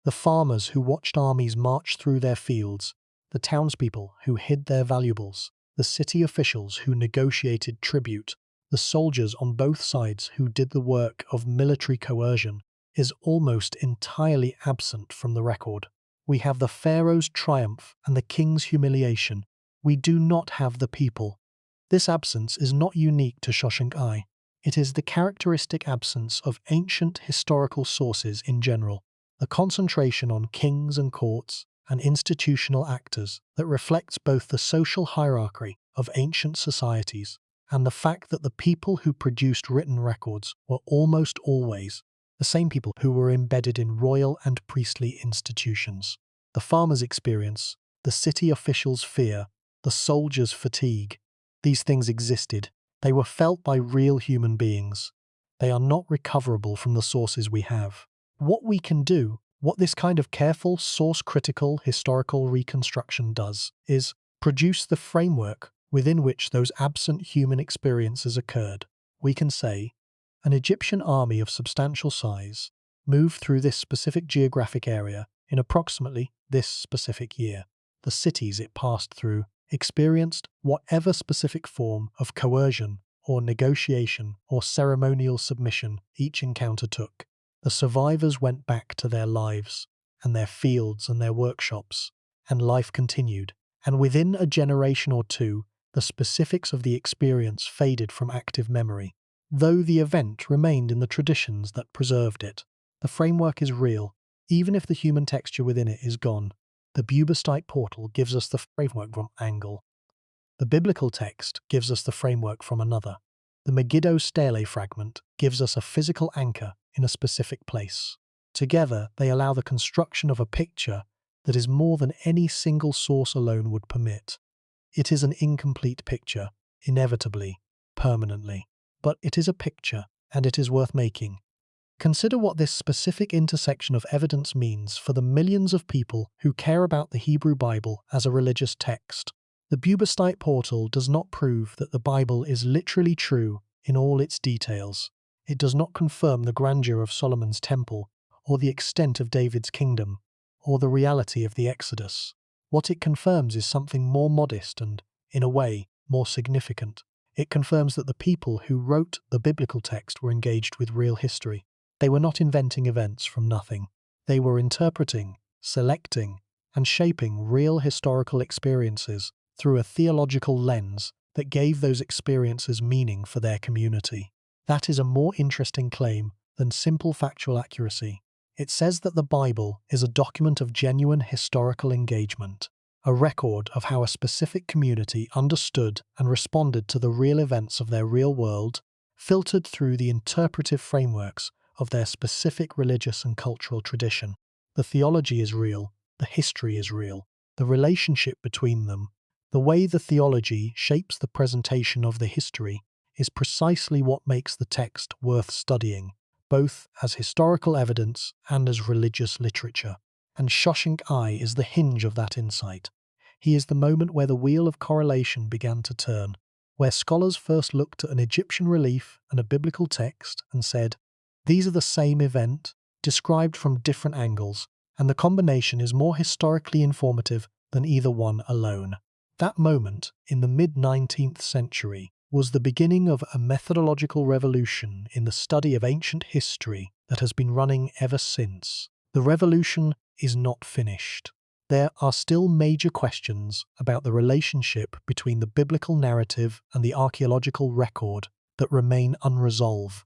the farmers who watched armies march through their fields, the townspeople who hid their valuables, the city officials who negotiated tribute, the soldiers on both sides who did the work of military coercion, is almost entirely absent from the record. We have the Pharaoh's triumph and the king's humiliation. We do not have the people. This absence is not unique to Shoshenq. It is the characteristic absence of ancient historical sources in general, the concentration on kings and courts and institutional actors that reflects both the social hierarchy of ancient societies and the fact that the people who produced written records were almost always the same people who were embedded in royal and priestly institutions. The farmer's experience, the city official's fear, the soldier's fatigue, these things existed. They were felt by real human beings. They are not recoverable from the sources we have. What we can do, what this kind of careful, source-critical historical reconstruction does, is produce the framework within which those absent human experiences occurred. We can say, an Egyptian army of substantial size moved through this specific geographic area in approximately this specific year. The cities it passed through experienced whatever specific form of coercion or negotiation or ceremonial submission each encounter took. The survivors went back to their lives and their fields and their workshops, and life continued. And within a generation or two, the specifics of the experience faded from active memory, though the event remained in the traditions that preserved it. The framework is real, even if the human texture within it is gone. The Bubastite portal gives us the framework from one angle. The biblical text gives us the framework from another. The Megiddo stele fragment gives us a physical anchor in a specific place. Together, they allow the construction of a picture that is more than any single source alone would permit. It is an incomplete picture, inevitably, permanently. But it is a picture, and it is worth making. Consider what this specific intersection of evidence means for the millions of people who care about the Hebrew Bible as a religious text. The Bubastite portal does not prove that the Bible is literally true in all its details. It does not confirm the grandeur of Solomon's temple, or the extent of David's kingdom, or the reality of the Exodus. What it confirms is something more modest and, in a way, more significant. It confirms that the people who wrote the biblical text were engaged with real history. They were not inventing events from nothing. They were interpreting, selecting, and shaping real historical experiences through a theological lens that gave those experiences meaning for their community. That is a more interesting claim than simple factual accuracy. It says that the Bible is a document of genuine historical engagement, a record of how a specific community understood and responded to the real events of their real world, filtered through the interpretive frameworks of their specific religious and cultural tradition. The theology is real, the history is real. the relationship between them, the way the theology shapes the presentation of the history, is precisely what makes the text worth studying, both as historical evidence and as religious literature. And Shoshenq I is the hinge of that insight. He is the moment where the wheel of correlation began to turn, where scholars first looked at an Egyptian relief and a biblical text and said, these are the same event, described from different angles, and the combination is more historically informative than either one alone. That moment, in the mid-19th century, was the beginning of a methodological revolution in the study of ancient history that has been running ever since. The revolution is not finished. There are still major questions about the relationship between the biblical narrative and the archaeological record that remain unresolved.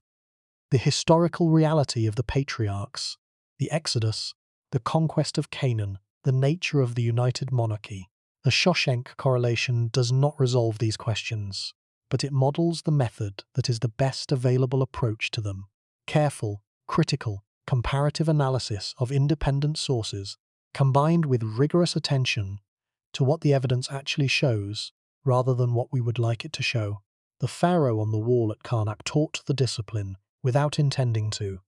The historical reality of the patriarchs, the Exodus, the conquest of Canaan, the nature of the united monarchy. The Shoshenq correlation does not resolve these questions, but it models the method that is the best available approach to them. Careful, critical, comparative analysis of independent sources, combined with rigorous attention to what the evidence actually shows, rather than what we would like it to show. The Pharaoh on the wall at Karnak taught the discipline without intending to.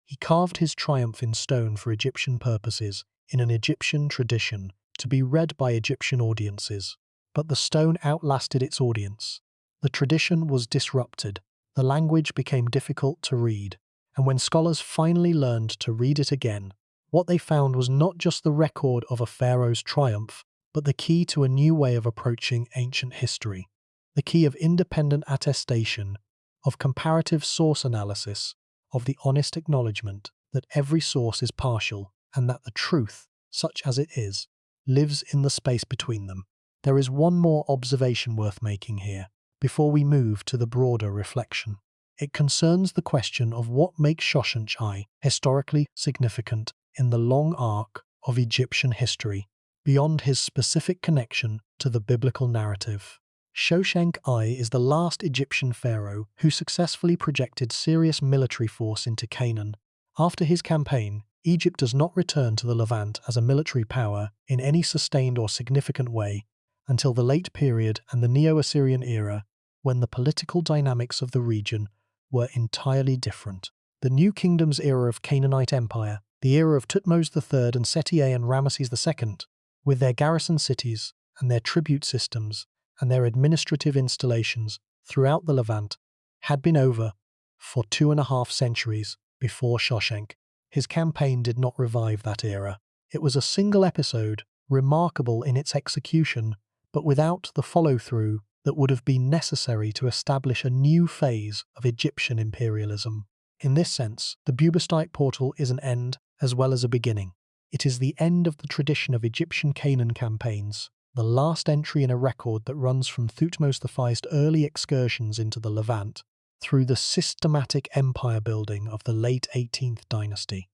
He carved his triumph in stone for Egyptian purposes, in an Egyptian tradition, to be read by Egyptian audiences. But the stone outlasted its audience. The tradition was disrupted, the language became difficult to read, and when scholars finally learned to read it again, what they found was not just the record of a pharaoh's triumph, but the key to a new way of approaching ancient history, the key of independent attestation, of comparative source analysis, of the honest acknowledgement that every source is partial and that the truth, such as it is, lives in the space between them. There is one more observation worth making here, before we move to the broader reflection. It concerns the question of what makes Shoshenq I historically significant in the long arc of Egyptian history, beyond his specific connection to the biblical narrative. Shoshenq I is the last Egyptian pharaoh who successfully projected serious military force into Canaan. After his campaign, Egypt does not return to the Levant as a military power in any sustained or significant way until the late period and the Neo-Assyrian era, when the political dynamics of the region were entirely different. The New Kingdom's era of Canaanite Empire, the era of Thutmose III and Seti I and Ramesses II, with their garrison cities and their tribute systems and their administrative installations throughout the Levant, had been over for 2.5 centuries before Shoshenq. His campaign did not revive that era. It was a single episode, remarkable in its execution, but without the follow-through that would have been necessary to establish a new phase of Egyptian imperialism. In this sense, the Bubastite portal is an end as well as a beginning. It is the end of the tradition of Egyptian Canaan campaigns, the last entry in a record that runs from Thutmose I's early excursions into the Levant through the systematic empire building of the late 18th dynasty,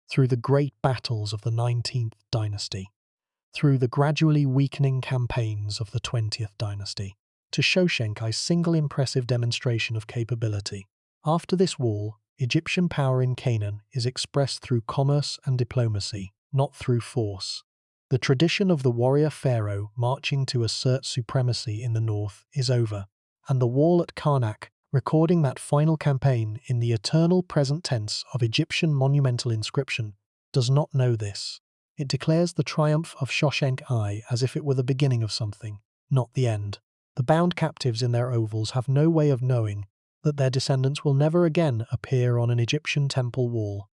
through the great battles of the 19th dynasty, through the gradually weakening campaigns of the 20th dynasty, to Shoshenq I's single impressive demonstration of capability. After this wall, Egyptian power in Canaan is expressed through commerce and diplomacy, not through force. The tradition of the warrior pharaoh marching to assert supremacy in the north is over, and the wall at Karnak, recording that final campaign in the eternal present tense of Egyptian monumental inscription, does not know this. It declares the triumph of Shoshenq I as if it were the beginning of something, not the end. The bound captives in their ovals have no way of knowing that their descendants will never again appear on an Egyptian temple wall.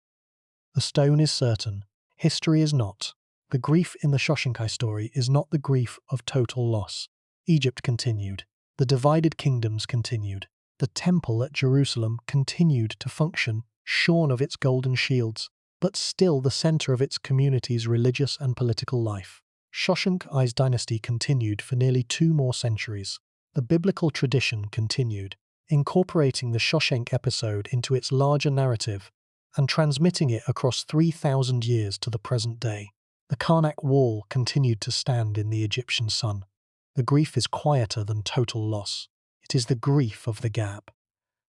The stone is certain, history is not. The grief in the Shoshenq I story is not the grief of total loss. Egypt continued. The divided kingdoms continued. The temple at Jerusalem continued to function, shorn of its golden shields, but still the center of its community's religious and political life. Shoshenq I's dynasty continued for nearly 2 more centuries. The biblical tradition continued, incorporating the Shoshenq episode into its larger narrative and transmitting it across 3,000 years to the present day. The Karnak wall continued to stand in the Egyptian sun. The grief is quieter than total loss. It is the grief of the gap,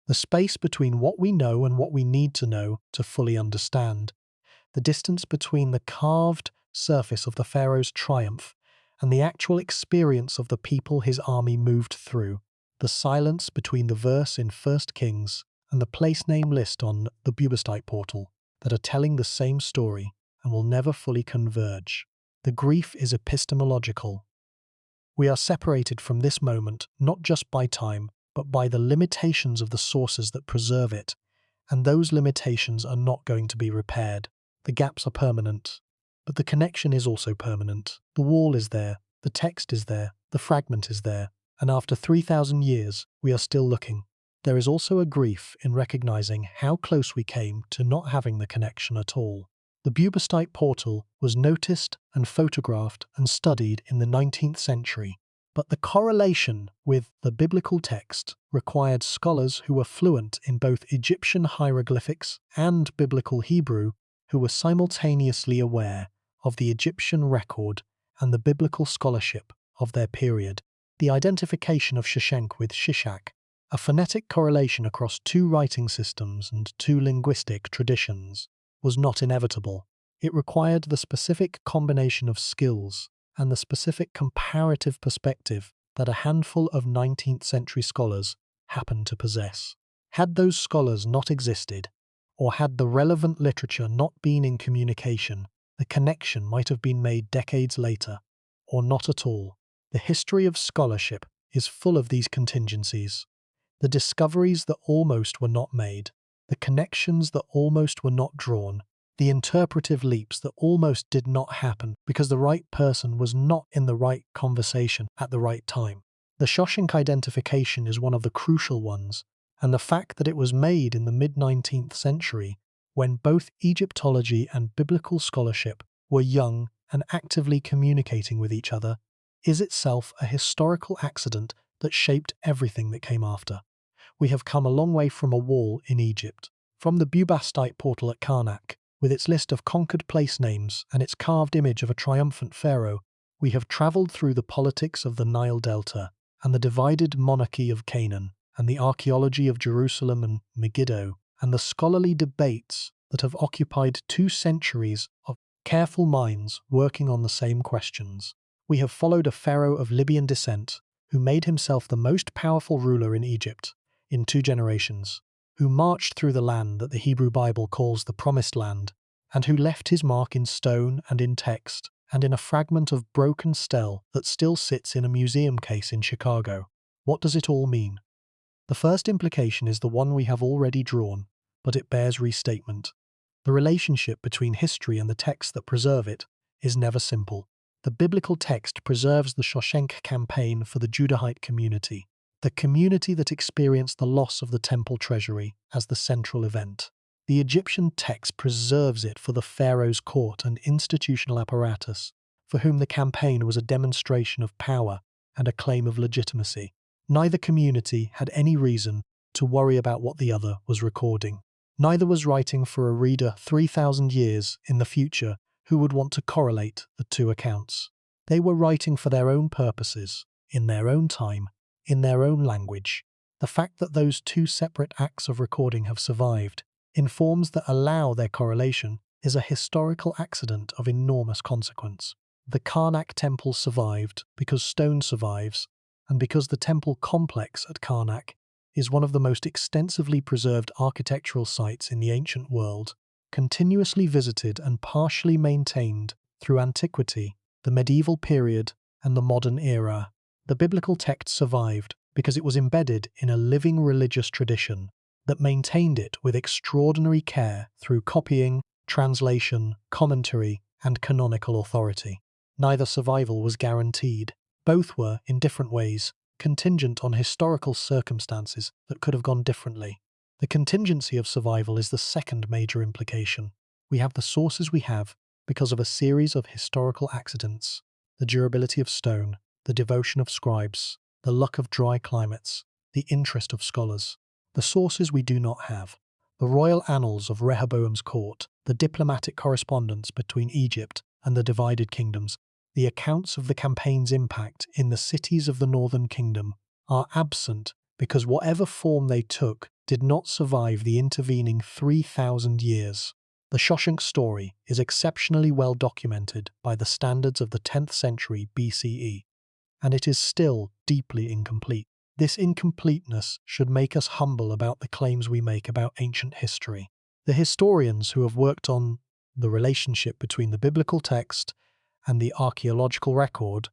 the space between what we know and what we need to know to fully understand, the distance between the carved, surface of the Pharaoh's triumph and the actual experience of the people his army moved through, the silence between the verse in 1 Kings and the place name list on the Bubastite portal that are telling the same story and will never fully converge. The grief is epistemological. We are separated from this moment not just by time, but by the limitations of the sources that preserve it, and those limitations are not going to be repaired. The gaps are permanent, but the connection is also permanent. The wall is there, the text is there, the fragment is there, and after 3,000 years, we are still looking. There is also a grief in recognizing how close we came to not having the connection at all. The Bubastite portal was noticed and photographed and studied in the 19th century, but the correlation with the biblical text required scholars who were fluent in both Egyptian hieroglyphics and biblical Hebrew, who were simultaneously aware of the Egyptian record and the biblical scholarship of their period. The identification of Shoshenq with Shishak, a phonetic correlation across two writing systems and two linguistic traditions, was not inevitable. It required the specific combination of skills and the specific comparative perspective that a handful of 19th century scholars happened to possess. Had those scholars not existed, or had the relevant literature not been in communication, the connection might have been made decades later, or not at all. The history of scholarship is full of these contingencies. The discoveries that almost were not made, the connections that almost were not drawn, the interpretive leaps that almost did not happen because the right person was not in the right conversation at the right time. The Shoshenq identification is one of the crucial ones, and the fact that it was made in the mid-19th century, when both Egyptology and biblical scholarship were young and actively communicating with each other, is itself a historical accident that shaped everything that came after. We have come a long way from a wall in Egypt, from the Bubastite portal at Karnak, with its list of conquered place names and its carved image of a triumphant pharaoh. We have travelled through the politics of the Nile Delta and the divided monarchy of Canaan, and the archaeology of Jerusalem and Megiddo, and the scholarly debates that have occupied 2 centuries of careful minds working on the same questions. We have followed a pharaoh of Libyan descent who made himself the most powerful ruler in Egypt in 2 generations, who marched through the land that the Hebrew Bible calls the Promised Land, and who left his mark in stone and in text, and in a fragment of broken stele that still sits in a museum case in Chicago. What does it all mean? The first implication is the one we have already drawn, but it bears restatement. The relationship between history and the texts that preserve it is never simple. The biblical text preserves the Shoshenq campaign for the Judahite community, the community that experienced the loss of the temple treasury as the central event. The Egyptian text preserves it for the pharaoh's court and institutional apparatus, for whom the campaign was a demonstration of power and a claim of legitimacy. Neither community had any reason to worry about what the other was recording. Neither was writing for a reader 3,000 years in the future who would want to correlate the 2 accounts. They were writing for their own purposes, in their own time, in their own language. The fact that those 2 separate acts of recording have survived in forms that allow their correlation is a historical accident of enormous consequence. The Karnak temple survived because stone survives, and because the temple complex at Karnak is one of the most extensively preserved architectural sites in the ancient world, continuously visited and partially maintained through antiquity, the medieval period, and the modern era. The biblical text survived because it was embedded in a living religious tradition that maintained it with extraordinary care through copying, translation, commentary, and canonical authority. Neither survival was guaranteed. Both were, in different ways, contingent on historical circumstances that could have gone differently. The contingency of survival is the second major implication. We have the sources we have because of a series of historical accidents: the durability of stone, the devotion of scribes, the luck of dry climates, the interest of scholars. The sources we do not have: the royal annals of Rehoboam's court, the diplomatic correspondence between Egypt and the divided kingdoms, the accounts of the campaign's impact in the cities of the northern kingdom are absent because whatever form they took did not survive the intervening 3,000 years. The Shoshenq story is exceptionally well documented by the standards of the 10th century BCE, and it is still deeply incomplete. This incompleteness should make us humble about the claims we make about ancient history. The historians who have worked on the relationship between the biblical text and the archaeological record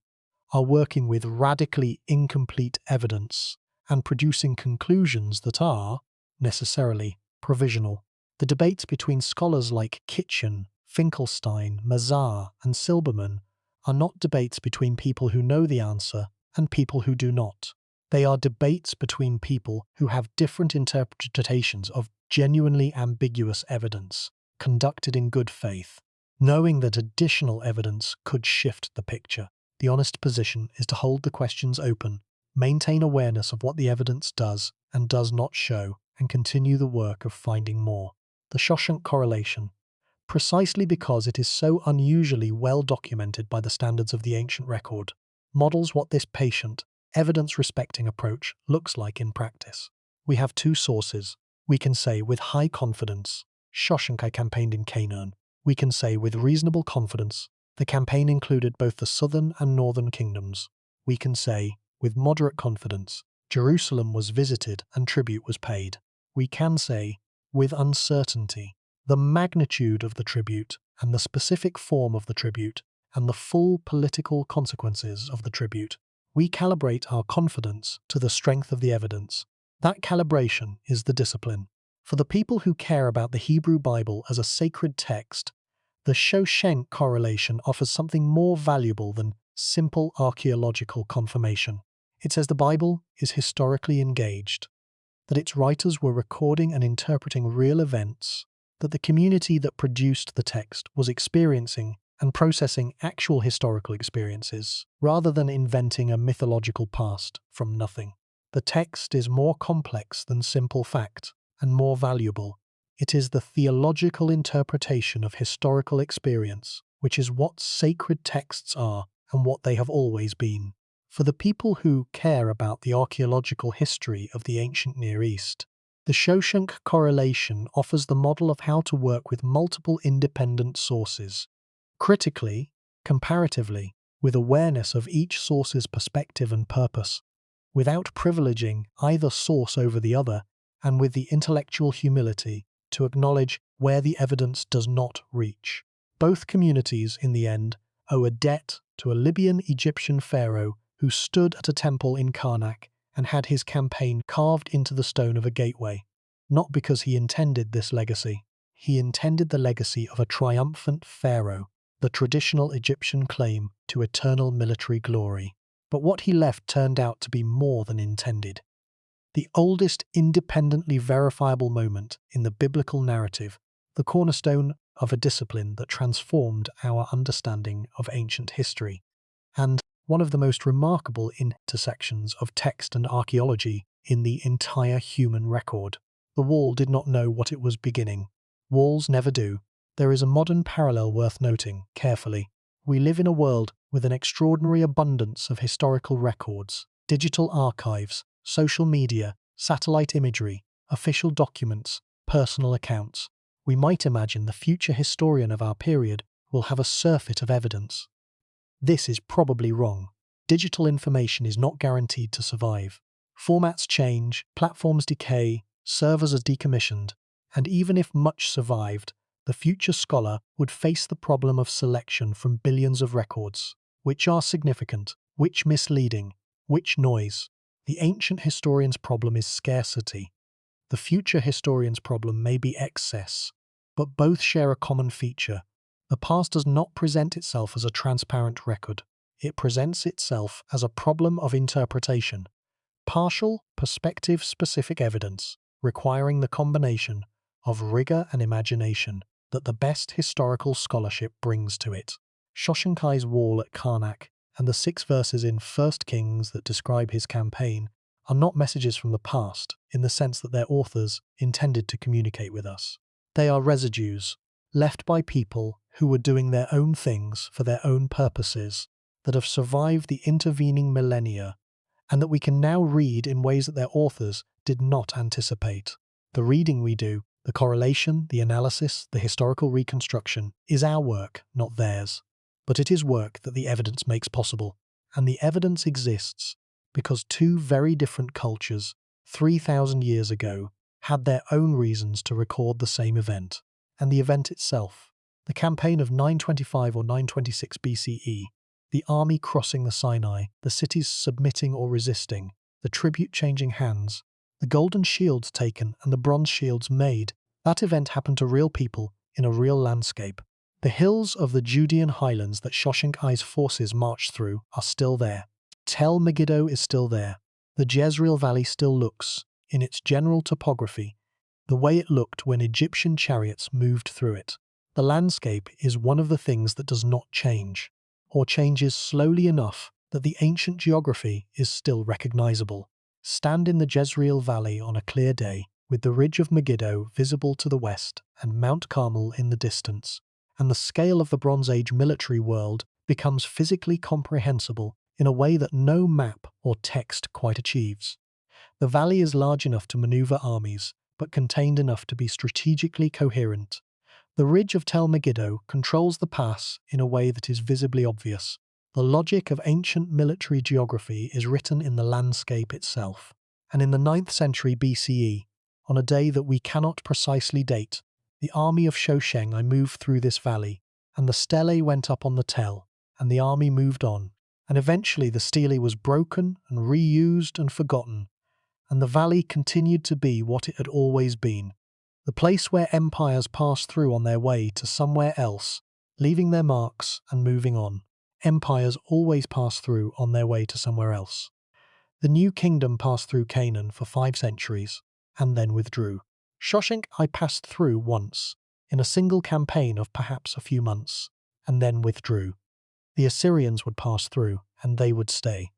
are working with radically incomplete evidence and producing conclusions that are, necessarily, provisional. The debates between scholars like Kitchen, Finkelstein, Mazar, and Silberman are not debates between people who know the answer and people who do not. They are debates between people who have different interpretations of genuinely ambiguous evidence, conducted in good faith, knowing that additional evidence could shift the picture. The honest position is to hold the questions open, maintain awareness of what the evidence does and does not show, and continue the work of finding more. The Shoshenq correlation. Precisely because it is so unusually well documented by the standards of the ancient record, models what this patient, evidence-respecting approach looks like in practice. We have two sources. We can say with high confidence, Shoshenq campaigned in Canaan. We can say with reasonable confidence, the campaign included both the southern and northern kingdoms. We can say, with moderate confidence, Jerusalem was visited and tribute was paid. We can say, with uncertainty, the magnitude of the tribute and the specific form of the tribute and the full political consequences of the tribute. We calibrate our confidence to the strength of the evidence. That calibration is the discipline. For the people who care about the Hebrew Bible as a sacred text, the Shoshenq correlation offers something more valuable than simple archaeological confirmation. It says the Bible is historically engaged, that its writers were recording and interpreting real events, that the community that produced the text was experiencing and processing actual historical experiences, rather than inventing a mythological past from nothing. The text is more complex than simple fact, and more valuable. It is the theological interpretation of historical experience, which is what sacred texts are and what they have always been. For the people who care about the archaeological history of the ancient Near East, the Shoshenq correlation offers the model of how to work with multiple independent sources, critically, comparatively, with awareness of each source's perspective and purpose, without privileging either source over the other, and with the intellectual humility to acknowledge where the evidence does not reach. Both communities, in the end, owe a debt to a Libyan Egyptian pharaoh who stood at a temple in Karnak and had his campaign carved into the stone of a gateway, not because he intended this legacy. He intended the legacy of a triumphant pharaoh, the traditional Egyptian claim to eternal military glory. But what he left turned out to be more than intended. The oldest independently verifiable moment in the biblical narrative, the cornerstone of a discipline that transformed our understanding of ancient history, and one of the most remarkable intersections of text and archaeology in the entire human record. The wall did not know what it was beginning. Walls never do. There is a modern parallel worth noting carefully. We live in a world with an extraordinary abundance of historical records, digital archives, social media, satellite imagery, official documents, personal accounts. We might imagine the future historian of our period will have a surfeit of evidence. This is probably wrong. Digital information is not guaranteed to survive. Formats change, platforms decay, servers are decommissioned, and even if much survived, the future scholar would face the problem of selection from billions of records. Which are significant, which misleading, which noise. The ancient historian's problem is scarcity. The future historian's problem may be excess, but both share a common feature. The past does not present itself as a transparent record. It presents itself as a problem of interpretation. Partial, perspective-specific evidence, requiring the combination of rigor and imagination that the best historical scholarship brings to it. Shoshenq's wall at Karnak and the 6 verses in 1 Kings that describe his campaign are not messages from the past in the sense that their authors intended to communicate with us. They are residues, left by people who were doing their own things for their own purposes, that have survived the intervening millennia, and that we can now read in ways that their authors did not anticipate. The reading we do The correlation, the analysis, the historical reconstruction is our work, not theirs. But it is work that the evidence makes possible. And the evidence exists because two very different cultures, 3,000 years ago, had their own reasons to record the same event. And the event itself, the campaign of 925 or 926 BCE, the army crossing the Sinai, the cities submitting or resisting, the tribute changing hands, the golden shields taken and the bronze shields made, that event happened to real people in a real landscape. The hills of the Judean highlands that Shoshenq's forces marched through are still there. Tel Megiddo is still there. The Jezreel Valley still looks, in its general topography, the way it looked when Egyptian chariots moved through it. The landscape is one of the things that does not change, or changes slowly enough that the ancient geography is still recognizable. Stand in the Jezreel Valley on a clear day, with the ridge of Megiddo visible to the west and Mount Carmel in the distance, and the scale of the Bronze Age military world becomes physically comprehensible in a way that no map or text quite achieves. The valley is large enough to maneuver armies, but contained enough to be strategically coherent. The ridge of Tel Megiddo controls the pass in a way that is visibly obvious. The logic of ancient military geography is written in the landscape itself. And in the 9th century BCE, on a day that we cannot precisely date, the army of Shoshenq moved through this valley, and the stele went up on the Tel, and the army moved on, and eventually the stele was broken and reused and forgotten, and the valley continued to be what it had always been, the place where empires passed through on their way to somewhere else, leaving their marks and moving on. Empires always pass through on their way to somewhere else. The new kingdom passed through Canaan for 5 centuries, and then withdrew. Shoshenq passed through once, in a single campaign of perhaps a few months, and then withdrew. The Assyrians would pass through, and they would stay.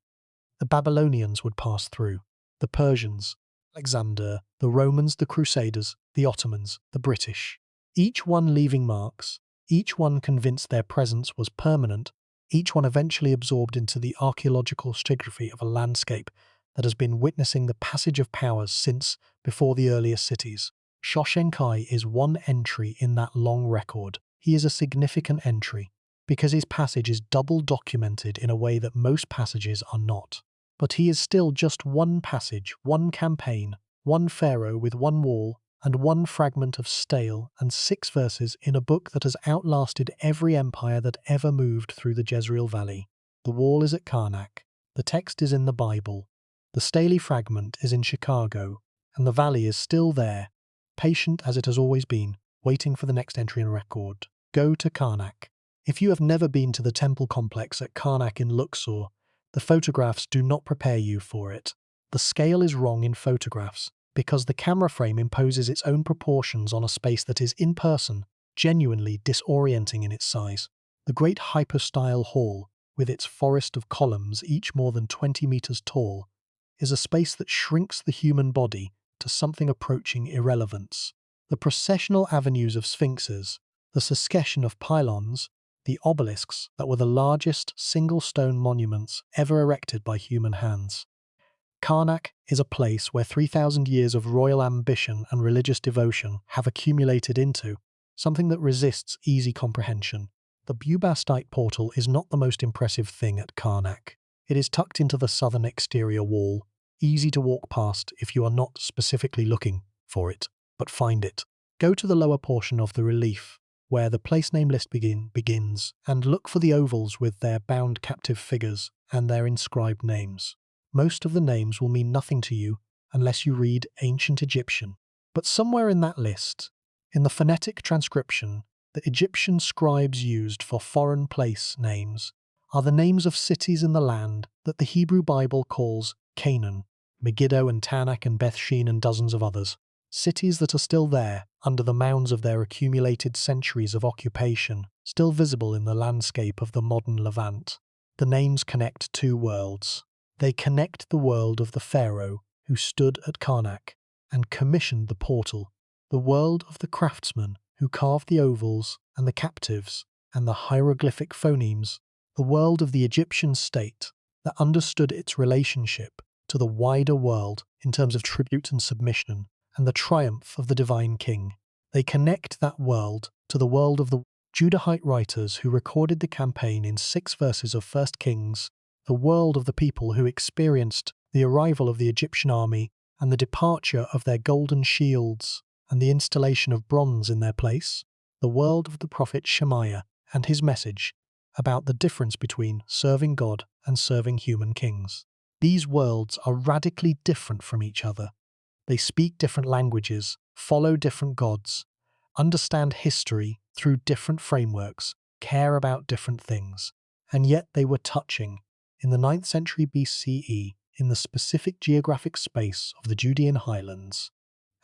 The Babylonians would pass through. The Persians, Alexander, the Romans, the Crusaders, the Ottomans, the British. Each one leaving marks, each one convinced their presence was permanent, each one eventually absorbed into the archaeological stratigraphy of a landscape that has been witnessing the passage of powers since before the earliest cities. Shoshenq is one entry in that long record. He is a significant entry, because his passage is double documented in a way that most passages are not. But he is still just one passage, one campaign, one pharaoh with one wall, and one fragment of stele and 6 verses in a book that has outlasted every empire that ever moved through the Jezreel Valley. The wall is at Karnak, the text is in the Bible, the stele fragment is in Chicago, and the valley is still there, patient as it has always been, waiting for the next entry in record. Go to Karnak. If you have never been to the temple complex at Karnak in Luxor, the photographs do not prepare you for it. The scale is wrong in photographs, because the camera frame imposes its own proportions on a space that is, in person, genuinely disorienting in its size. The great hypostyle hall, with its forest of columns each more than 20 meters tall, is a space that shrinks the human body to something approaching irrelevance. The processional avenues of sphinxes, the succession of pylons, the obelisks that were the largest single stone monuments ever erected by human hands. Karnak is a place where 3,000 years of royal ambition and religious devotion have accumulated into something that resists easy comprehension. The Bubastite portal is not the most impressive thing at Karnak. It is tucked into the southern exterior wall, easy to walk past if you are not specifically looking for it, but find it. Go to the lower portion of the relief, where the place name list begins, and look for the ovals with their bound captive figures and their inscribed names. Most of the names will mean nothing to you unless you read ancient Egyptian. But somewhere in that list, in the phonetic transcription that Egyptian scribes used for foreign place names, are the names of cities in the land that the Hebrew Bible calls Canaan, Megiddo and Tanak and Bethshean and dozens of others. Cities that are still there, under the mounds of their accumulated centuries of occupation, still visible in the landscape of the modern Levant. The names connect 2 worlds. They connect the world of the pharaoh who stood at Karnak and commissioned the portal, the world of the craftsman who carved the ovals and the captives and the hieroglyphic phonemes, the world of the Egyptian state that understood its relationship to the wider world in terms of tribute and submission, and the triumph of the divine king. They connect that world to the world of the Judahite writers who recorded the campaign in 6 verses of 1 Kings, the world of the people who experienced the arrival of the Egyptian army and the departure of their golden shields and the installation of bronze in their place, the world of the prophet Shemaiah and his message about the difference between serving God and serving human kings. These worlds are radically different from each other. They speak different languages, follow different gods, understand history through different frameworks, care about different things, and yet they were touching, in the 9th century BCE, in the specific geographic space of the Judean highlands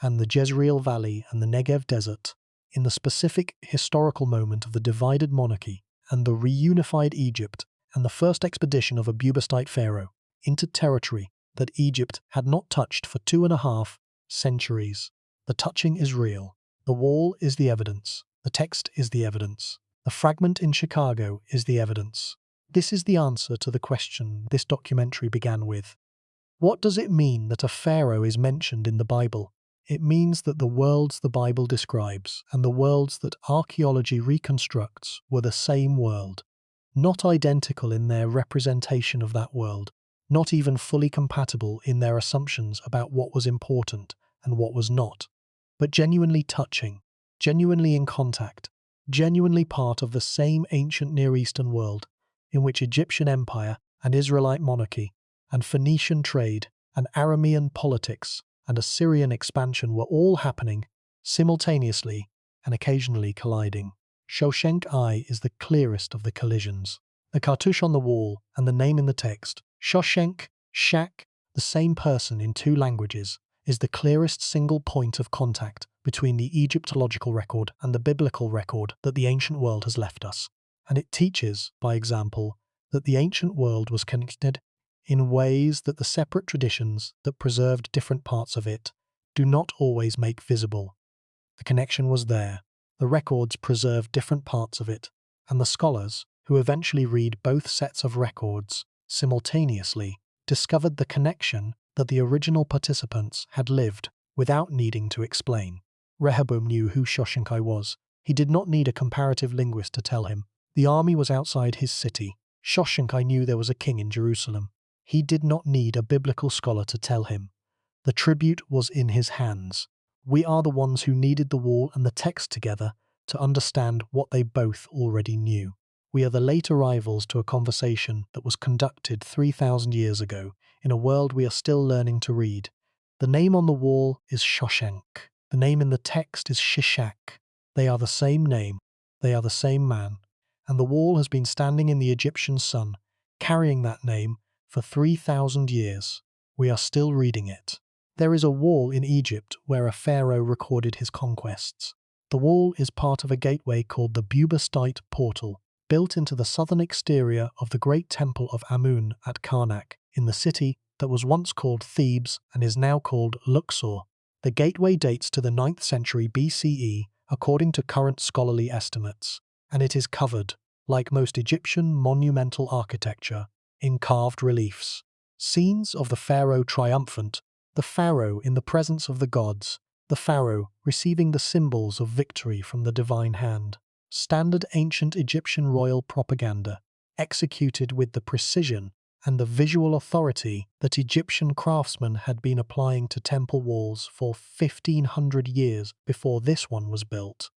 and the Jezreel Valley and the Negev Desert, in the specific historical moment of the divided monarchy and the reunified Egypt and the first expedition of a Bubastite pharaoh into territory that Egypt had not touched for 2.5 centuries. The touching is real. The wall is the evidence. The text is the evidence. The fragment in Chicago is the evidence. This is the answer to the question this documentary began with. What does it mean that a pharaoh is mentioned in the Bible? It means that the worlds the Bible describes and the worlds that archaeology reconstructs were the same world, not identical in their representation of that world, not even fully compatible in their assumptions about what was important and what was not, but genuinely touching, genuinely in contact, genuinely part of the same ancient Near Eastern world in which Egyptian empire and Israelite monarchy and Phoenician trade and Aramean politics and Assyrian expansion were all happening simultaneously and occasionally colliding. Shoshenq I is the clearest of the collisions. The cartouche on the wall and the name in the text, Shoshenq, Shak, the same person in 2 languages, is the clearest single point of contact between the Egyptological record and the biblical record that the ancient world has left us. And it teaches, by example, that the ancient world was connected in ways that the separate traditions that preserved different parts of it do not always make visible. The connection was there. The records preserved different parts of it, and the scholars, who eventually read both sets of records simultaneously, discovered the connection that the original participants had lived without needing to explain. Rehoboam knew who Shoshenq I was. He did not need a comparative linguist to tell him. The army was outside his city. Shoshenq I knew there was a king in Jerusalem. He did not need a biblical scholar to tell him. The tribute was in his hands. We are the ones who needed the wall and the text together to understand what they both already knew. We are the late arrivals to a conversation that was conducted 3,000 years ago in a world we are still learning to read. The name on the wall is Shoshenq. The name in the text is Shishak. They are the same name. They are the same man. And the wall has been standing in the Egyptian sun, carrying that name for 3,000 years. We are still reading it. There is a wall in Egypt where a pharaoh recorded his conquests. The wall is part of a gateway called the Bubastite Portal, built into the southern exterior of the great temple of Amun at Karnak, in the city that was once called Thebes and is now called Luxor. The gateway dates to the 9th century BCE according to current scholarly estimates, and it is covered, like most Egyptian monumental architecture, in carved reliefs. Scenes of the pharaoh triumphant, the pharaoh in the presence of the gods, the pharaoh receiving the symbols of victory from the divine hand. Standard ancient Egyptian royal propaganda, executed with the precision and the visual authority that Egyptian craftsmen had been applying to temple walls for 1,500 years before this one was built.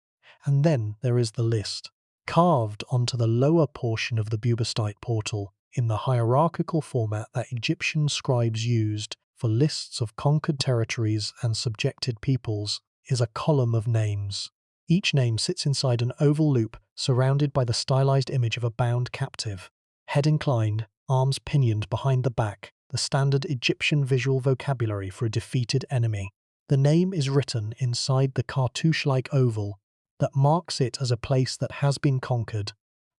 And then there is the list, carved onto the lower portion of the Bubastite portal in the hierarchical format that Egyptian scribes used for lists of conquered territories and subjected peoples, is a column of names. Each name sits inside an oval loop surrounded by the stylized image of a bound captive. Head inclined, arms pinioned behind the back, the standard Egyptian visual vocabulary for a defeated enemy. The name is written inside the cartouche-like oval that marks it as a place that has been conquered,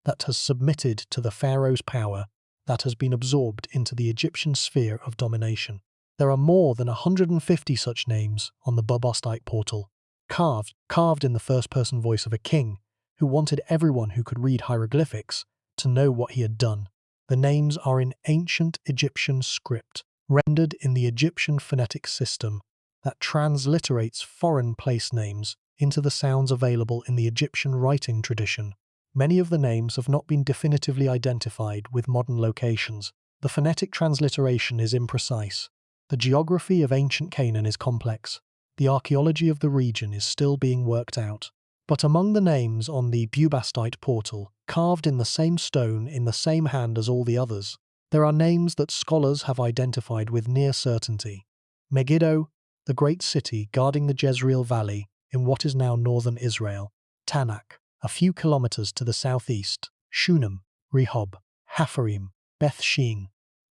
that has submitted to the pharaoh's power, that has been absorbed into the Egyptian sphere of domination. There are more than 150 such names on the Bubastite portal, carved in the first-person voice of a king who wanted everyone who could read hieroglyphics to know what he had done. The names are in ancient Egyptian script, rendered in the Egyptian phonetic system that transliterates foreign place names into the sounds available in the Egyptian writing tradition. Many of the names have not been definitively identified with modern locations. The phonetic transliteration is imprecise. The geography of ancient Canaan is complex. The archaeology of the region is still being worked out. But among the names on the Bubastite portal, carved in the same stone in the same hand as all the others, there are names that scholars have identified with near certainty. Megiddo, the great city guarding the Jezreel Valley in what is now northern Israel. Tanakh, a few kilometers to the southeast. Shunem, Rehob, Hapharim, Beth Shean.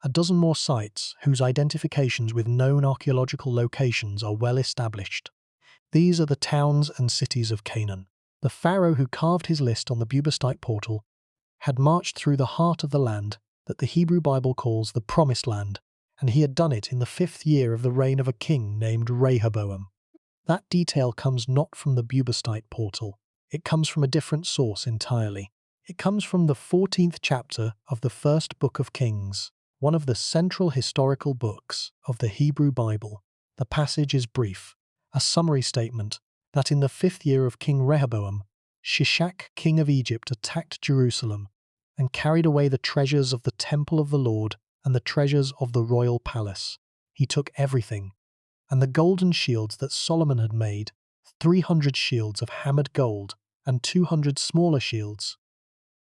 A dozen more sites whose identifications with known archaeological locations are well established. These are the towns and cities of Canaan. The Pharaoh who carved his list on the Bubastite portal had marched through the heart of the land that the Hebrew Bible calls the Promised Land, and he had done it in the 5th year of the reign of a king named Rehoboam. That detail comes not from the Bubastite portal. It comes from a different source entirely. It comes from the 14th chapter of the first book of Kings, one of the central historical books of the Hebrew Bible. The passage is brief, a summary statement that in the 5th year of King Rehoboam, Shishak, king of Egypt, attacked Jerusalem and carried away the treasures of the temple of the Lord and the treasures of the royal palace. He took everything, and the golden shields that Solomon had made, 300 shields of hammered gold and 200 smaller shields.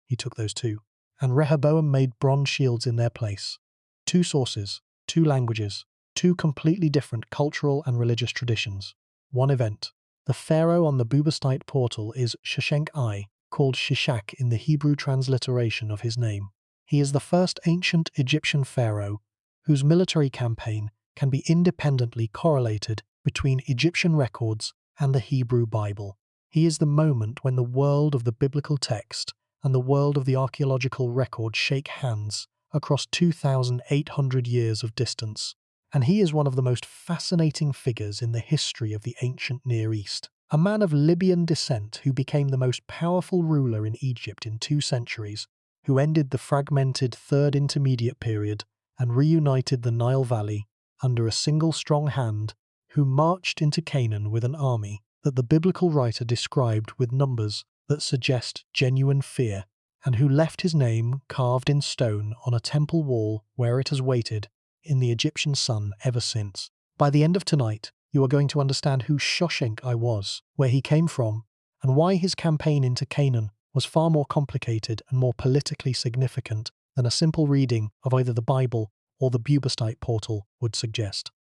He took those too, and Rehoboam made bronze shields in their place. 2 sources, 2 languages, 2 completely different cultural and religious traditions. 1 event. The pharaoh on the Bubastite portal is Shoshenq I, called Shishak in the Hebrew transliteration of his name. He is the first ancient Egyptian pharaoh whose military campaign can be independently correlated between Egyptian records and the Hebrew Bible. He is the moment when the world of the biblical text and the world of the archaeological record shake hands across 2,800 years of distance. And he is one of the most fascinating figures in the history of the ancient Near East. A man of Libyan descent who became the most powerful ruler in Egypt in 2 centuries, who ended the fragmented Third Intermediate Period and reunited the Nile Valley under a single strong hand, who marched into Canaan with an army that the biblical writer described with numbers that suggest genuine fear, and who left his name carved in stone on a temple wall where it has waited in the Egyptian sun ever since. By the end of tonight, you are going to understand who Shoshenq I was, where he came from, and why his campaign into Canaan was far more complicated and more politically significant than a simple reading of either the Bible or the Bubastite portal would suggest.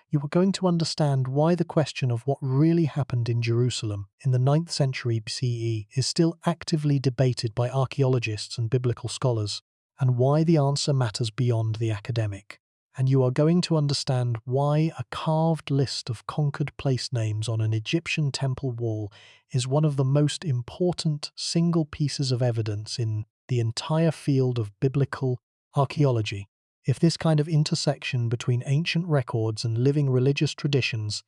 You are going to understand why the question of what really happened in Jerusalem in the 9th century CE is still actively debated by archaeologists and biblical scholars, and why the answer matters beyond the academic. And you are going to understand why a carved list of conquered place names on an Egyptian temple wall is one of the most important single pieces of evidence in the entire field of biblical archaeology. If this kind of intersection between ancient records and living religious traditions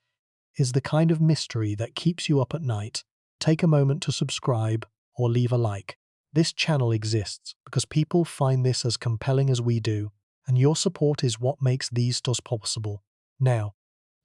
is the kind of mystery that keeps you up at night, take a moment to subscribe or leave a like. This channel exists because people find this as compelling as we do, and your support is what makes these stores possible. Now,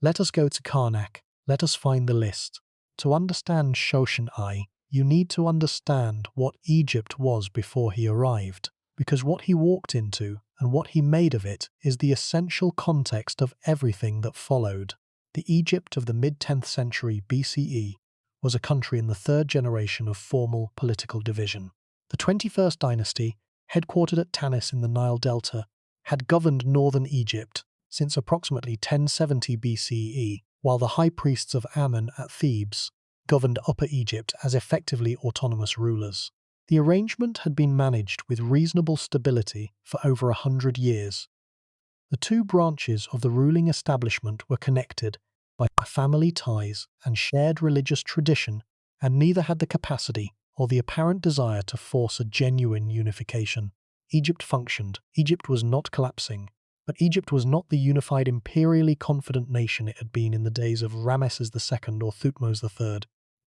let us go to Karnak. Let us find the list. To understand Shoshenq I, you need to understand what Egypt was before he arrived, because what he walked into and what he made of it is the essential context of everything that followed. The Egypt of the mid-10th century BCE was a country in the 3rd generation of formal political division. The 21st dynasty, headquartered at Tanis in the Nile Delta, had governed northern Egypt since approximately 1070 BCE, while the high priests of Ammon at Thebes governed Upper Egypt as effectively autonomous rulers. The arrangement had been managed with reasonable stability for over 100 years. The 2 branches of the ruling establishment were connected by family ties and shared religious tradition, and neither had the capacity or the apparent desire to force a genuine unification. Egypt functioned. Egypt was not collapsing, but Egypt was not the unified imperially confident nation it had been in the days of Ramesses II or Thutmose III,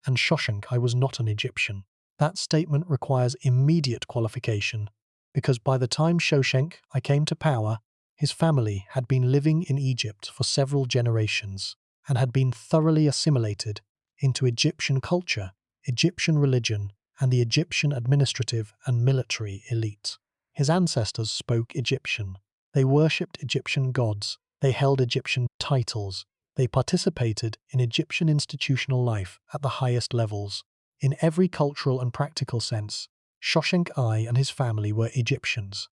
and Shoshenq I was not an Egyptian. That statement requires immediate qualification, because by the time Shoshenq I came to power, his family had been living in Egypt for several generations, and had been thoroughly assimilated into Egyptian culture, Egyptian religion, and the Egyptian administrative and military elite. His ancestors spoke Egyptian. They worshipped Egyptian gods. They held Egyptian titles. They participated in Egyptian institutional life at the highest levels. In every cultural and practical sense, Shoshenq I and his family were Egyptians.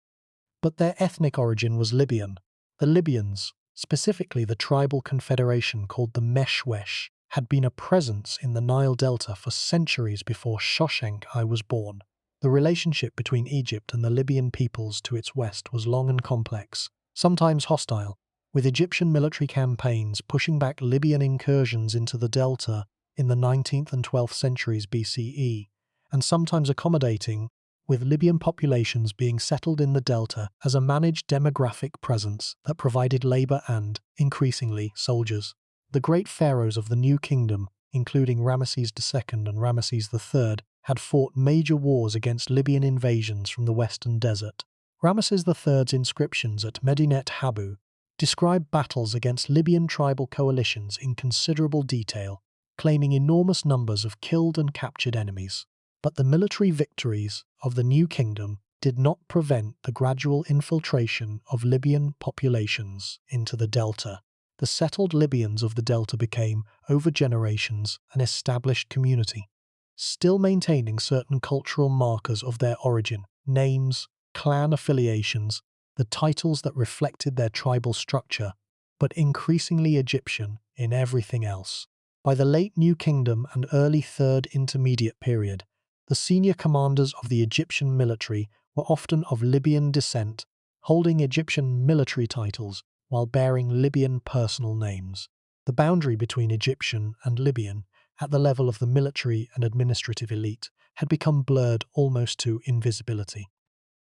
But their ethnic origin was Libyan. The Libyans, specifically the tribal confederation called the Meshwesh, had been a presence in the Nile Delta for centuries before Shoshenq I was born. The relationship between Egypt and the Libyan peoples to its west was long and complex, sometimes hostile, with Egyptian military campaigns pushing back Libyan incursions into the Delta in the 19th and 12th centuries BCE, and sometimes accommodating, with Libyan populations being settled in the Delta as a managed demographic presence that provided labour and, increasingly, soldiers. The great pharaohs of the New Kingdom, including Ramesses II and Ramesses III, had fought major wars against Libyan invasions from the western desert. Ramesses III's inscriptions at Medinet Habu describe battles against Libyan tribal coalitions in considerable detail, claiming enormous numbers of killed and captured enemies. But the military victories of the New Kingdom did not prevent the gradual infiltration of Libyan populations into the Delta. The settled Libyans of the Delta became, over generations, an established community, still maintaining certain cultural markers of their origin, names, clan affiliations, the titles that reflected their tribal structure, but increasingly Egyptian in everything else. By the late New Kingdom and early Third Intermediate period, the senior commanders of the Egyptian military were often of Libyan descent, holding Egyptian military titles while bearing Libyan personal names. The boundary between Egyptian and Libyan, at the level of the military and administrative elite, had become blurred almost to invisibility.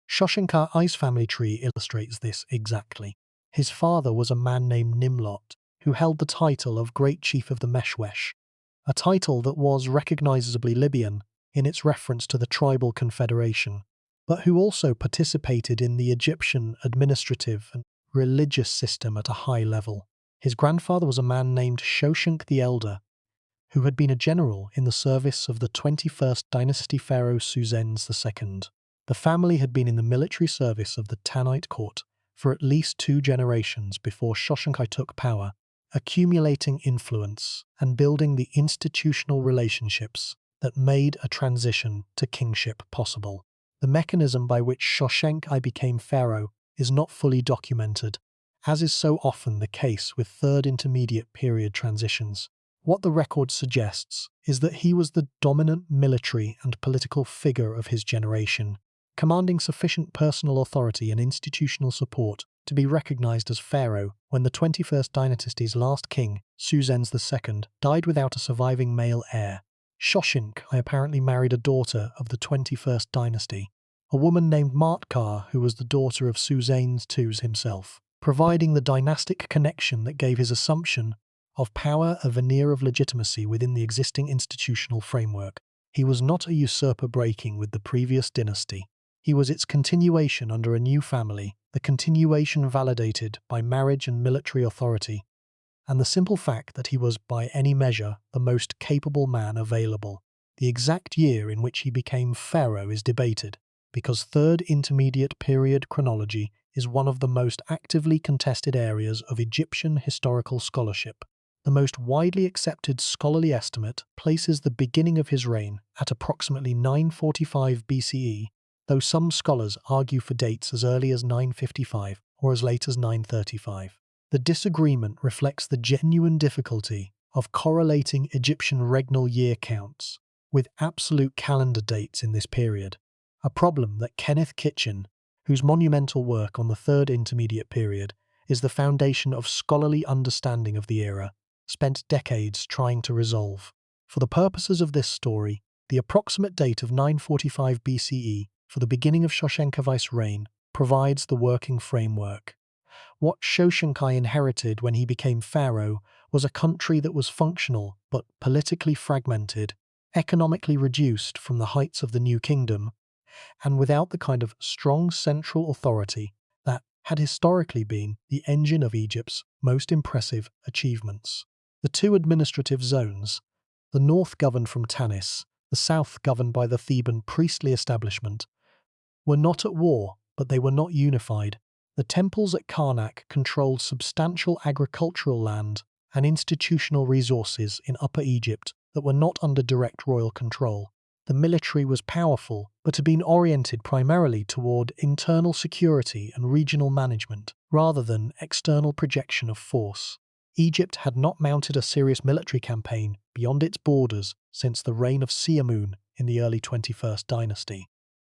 Shoshenq I's family tree illustrates this exactly. His father was a man named Nimlot, who held the title of Great Chief of the Meshwesh, a title that was recognizably Libyan in its reference to the tribal confederation, but who also participated in the Egyptian administrative and religious system at a high level. His grandfather was a man named Shoshenq the Elder, who had been a general in the service of the 21st dynasty pharaoh Susennes II. The family had been in the military service of the Tanite court for at least 2 generations before Shoshenq I took power, accumulating influence and building the institutional relationships that made a transition to kingship possible. The mechanism by which Shoshenq I became pharaoh is not fully documented, as is so often the case with Third Intermediate period transitions. What the record suggests is that he was the dominant military and political figure of his generation, commanding sufficient personal authority and institutional support to be recognized as pharaoh when the 21st dynasty's last king, Susennes II, died without a surviving male heir. Shoshenq I apparently married a daughter of the 21st dynasty, a woman named Martkar who was the daughter of Susennes II himself, providing the dynastic connection that gave his assumption of power a veneer of legitimacy within the existing institutional framework. He was not a usurper breaking with the previous dynasty. He was its continuation under a new family, the continuation validated by marriage and military authority, and the simple fact that he was, by any measure, the most capable man available. The exact year in which he became pharaoh is debated, because Third Intermediate period chronology is one of the most actively contested areas of Egyptian historical scholarship. The most widely accepted scholarly estimate places the beginning of his reign at approximately 945 BCE, though some scholars argue for dates as early as 955 or as late as 935. The disagreement reflects the genuine difficulty of correlating Egyptian regnal year counts with absolute calendar dates in this period, a problem that Kenneth Kitchen, whose monumental work on the Third Intermediate period is the foundation of scholarly understanding of the era, spent decades trying to resolve. For the purposes of this story, the approximate date of 945 BCE for the beginning of Shoshenq I's reign provides the working framework. What Shoshenq I inherited when he became pharaoh was a country that was functional but politically fragmented, economically reduced from the heights of the New Kingdom, and without the kind of strong central authority that had historically been the engine of Egypt's most impressive achievements. The two administrative zones, the north governed from Tanis, the south governed by the Theban priestly establishment, were not at war, but they were not unified. The temples at Karnak controlled substantial agricultural land and institutional resources in Upper Egypt that were not under direct royal control. The military was powerful, but had been oriented primarily toward internal security and regional management, rather than external projection of force. Egypt had not mounted a serious military campaign beyond its borders since the reign of Siamun in the early 21st dynasty,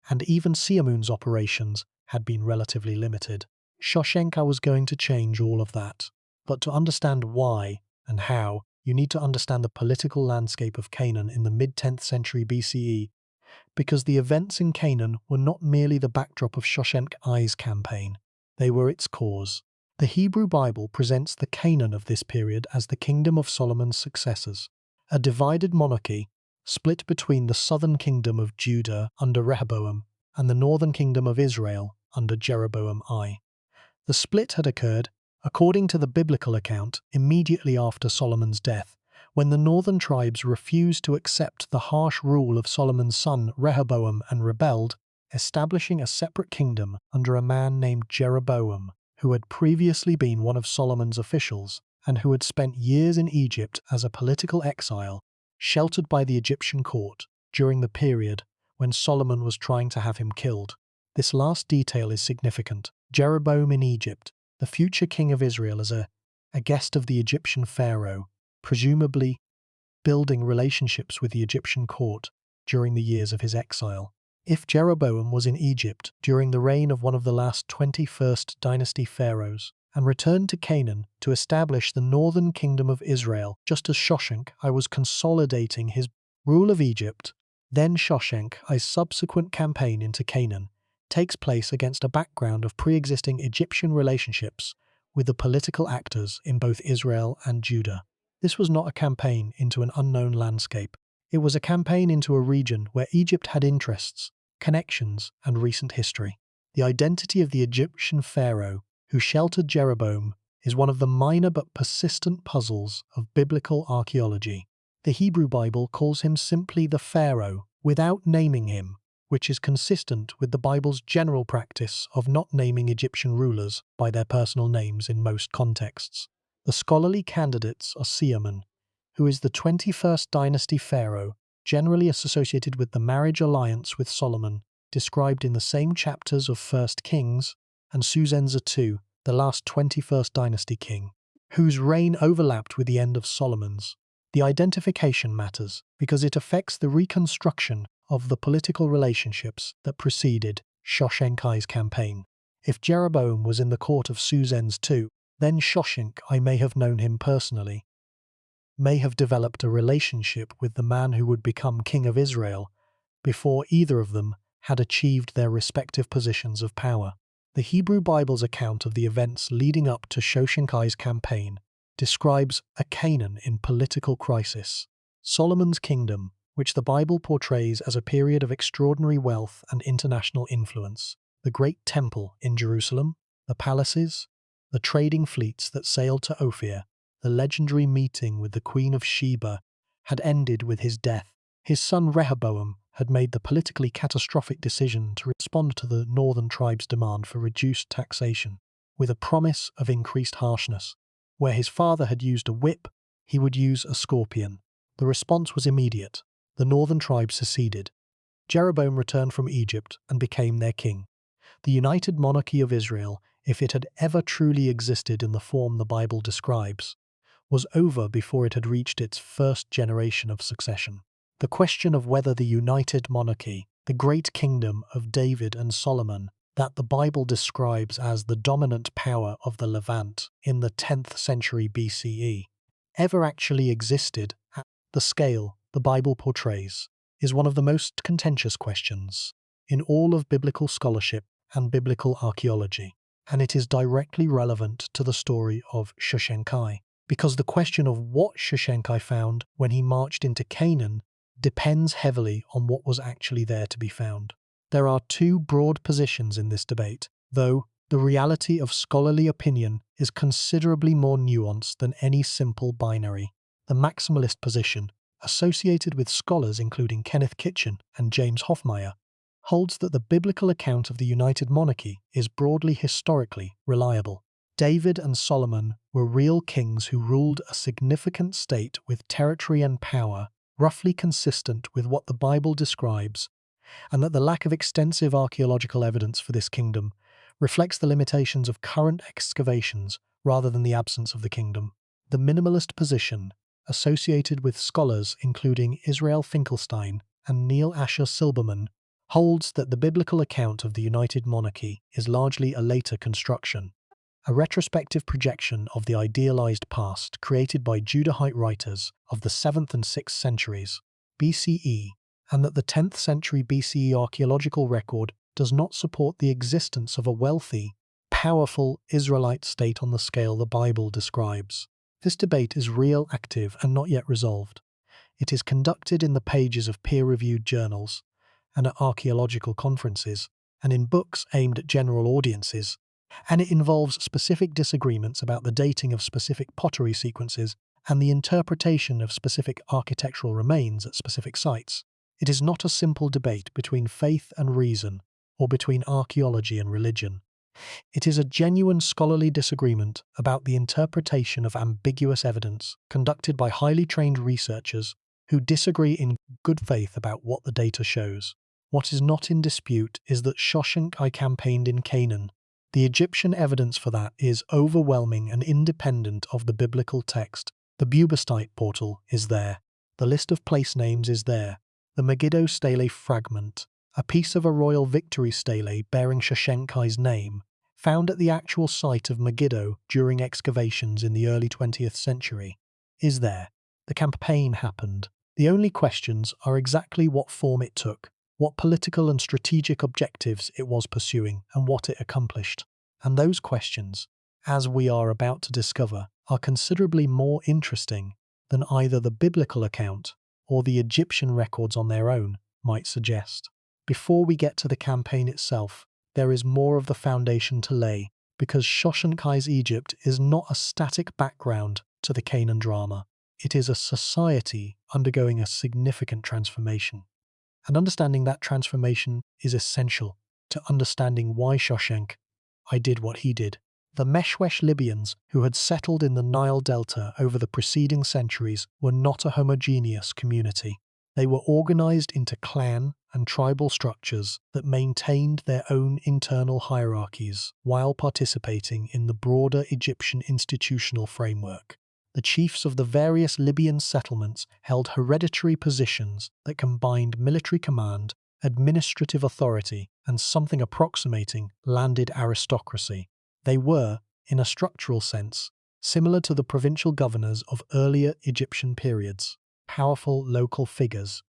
and even Siamun's operations had been relatively limited. Shoshenq was going to change all of that. But to understand why and how, you need to understand the political landscape of Canaan in the mid-10th century BCE, because the events in Canaan were not merely the backdrop of Shoshenq I's campaign, they were its cause. The Hebrew Bible presents the Canaan of this period as the kingdom of Solomon's successors, a divided monarchy split between the southern kingdom of Judah under Rehoboam and the northern kingdom of Israel under Jeroboam I. The split had occurred, according to the biblical account, immediately after Solomon's death, when the northern tribes refused to accept the harsh rule of Solomon's son Rehoboam and rebelled, establishing a separate kingdom under a man named Jeroboam, who had previously been one of Solomon's officials and who had spent years in Egypt as a political exile, sheltered by the Egyptian court during the period when Solomon was trying to have him killed. This last detail is significant. Jeroboam in Egypt, the future king of Israel, as a guest of the Egyptian Pharaoh, presumably building relationships with the Egyptian court during the years of his exile. If Jeroboam was in Egypt during the reign of one of the last 21st dynasty pharaohs and returned to Canaan to establish the northern kingdom of Israel, just as Shoshenq was consolidating his rule of Egypt, then Shoshenq I's subsequent campaign into Canaan takes place against a background of pre-existing Egyptian relationships with the political actors in both Israel and Judah. This was not a campaign into an unknown landscape. It was a campaign into a region where Egypt had interests, connections, and recent history. The identity of the Egyptian pharaoh who sheltered Jeroboam is one of the minor but persistent puzzles of biblical archaeology. The Hebrew Bible calls him simply the Pharaoh without naming him, which is consistent with the Bible's general practice of not naming Egyptian rulers by their personal names in most contexts. The scholarly candidates are Siamun, who is the 21st dynasty pharaoh, generally associated with the marriage alliance with Solomon, described in the same chapters of 1 Kings, and Shushenq II, the last 21st dynasty king, whose reign overlapped with the end of Solomon's. The identification matters because it affects the reconstruction of the political relationships that preceded Shoshenq I's campaign. If Jeroboam was in the court of Shushenq II, then Shoshenq I may have known him personally, may have developed a relationship with the man who would become king of Israel before either of them had achieved their respective positions of power. The Hebrew Bible's account of the events leading up to Shoshenq I's campaign describes a Canaan in political crisis. Solomon's kingdom, which the Bible portrays as a period of extraordinary wealth and international influence, the great temple in Jerusalem, the palaces, the trading fleets that sailed to Ophir, the legendary meeting with the Queen of Sheba, had ended with his death. His son Rehoboam had made the politically catastrophic decision to respond to the northern tribes' demand for reduced taxation, with a promise of increased harshness. Where his father had used a whip, he would use a scorpion. The response was immediate. The northern tribes seceded. Jeroboam returned from Egypt and became their king. The united monarchy of Israel, if it had ever truly existed in the form the Bible describes, was over before it had reached its first generation of succession. The question of whether the united monarchy, the great kingdom of David and Solomon, that the Bible describes as the dominant power of the Levant in the 10th century BCE, ever actually existed at the scale the Bible portrays, is one of the most contentious questions in all of biblical scholarship and biblical archaeology, and it is directly relevant to the story of Shoshenq I, because the question of what Shoshenq I found when he marched into Canaan depends heavily on what was actually there to be found. There are two broad positions in this debate, though the reality of scholarly opinion is considerably more nuanced than any simple binary. The maximalist position, associated with scholars including Kenneth Kitchen and James Hoffmeyer, holds that the biblical account of the United Monarchy is broadly historically reliable. David and Solomon were real kings who ruled a significant state with territory and power roughly consistent with what the Bible describes, and that the lack of extensive archaeological evidence for this kingdom reflects the limitations of current excavations rather than the absence of the kingdom. The minimalist position, associated with scholars including Israel Finkelstein and Neil Asher Silberman, holds that the biblical account of the United Monarchy is largely a later construction, a retrospective projection of the idealized past created by Judahite writers of the 7th and 6th centuries BCE, and that the 10th century BCE archaeological record does not support the existence of a wealthy, powerful Israelite state on the scale the Bible describes. This debate is real, active, and not yet resolved. It is conducted in the pages of peer-reviewed journals, and at archaeological conferences, and in books aimed at general audiences, and it involves specific disagreements about the dating of specific pottery sequences and the interpretation of specific architectural remains at specific sites. It is not a simple debate between faith and reason, or between archaeology and religion. It is a genuine scholarly disagreement about the interpretation of ambiguous evidence conducted by highly trained researchers who disagree in good faith about what the data shows. What is not in dispute is that Shoshenq I campaigned in Canaan. The Egyptian evidence for that is overwhelming and independent of the biblical text. The Bubastite portal is there. The list of place names is there. The Megiddo stele fragment, a piece of a royal victory stele bearing Shoshenq I's name, found at the actual site of Megiddo during excavations in the early 20th century, is there. The campaign happened. The only questions are exactly what form it took, what political and strategic objectives it was pursuing, and what it accomplished. And those questions, as we are about to discover, are considerably more interesting than either the biblical account or the Egyptian records on their own might suggest. Before we get to the campaign itself, there is more of the foundation to lay, because Shoshenq I's Egypt is not a static background to the Canaan drama. It is a society undergoing a significant transformation. And understanding that transformation is essential to understanding why Shoshenq I did what he did. The Meshwesh Libyans, who had settled in the Nile Delta over the preceding centuries, were not a homogeneous community. They were organized into clan and tribal structures that maintained their own internal hierarchies while participating in the broader Egyptian institutional framework. The chiefs of the various Libyan settlements held hereditary positions that combined military command, administrative authority, and something approximating landed aristocracy. They were, in a structural sense, similar to the provincial governors of earlier Egyptian periods, powerful local figures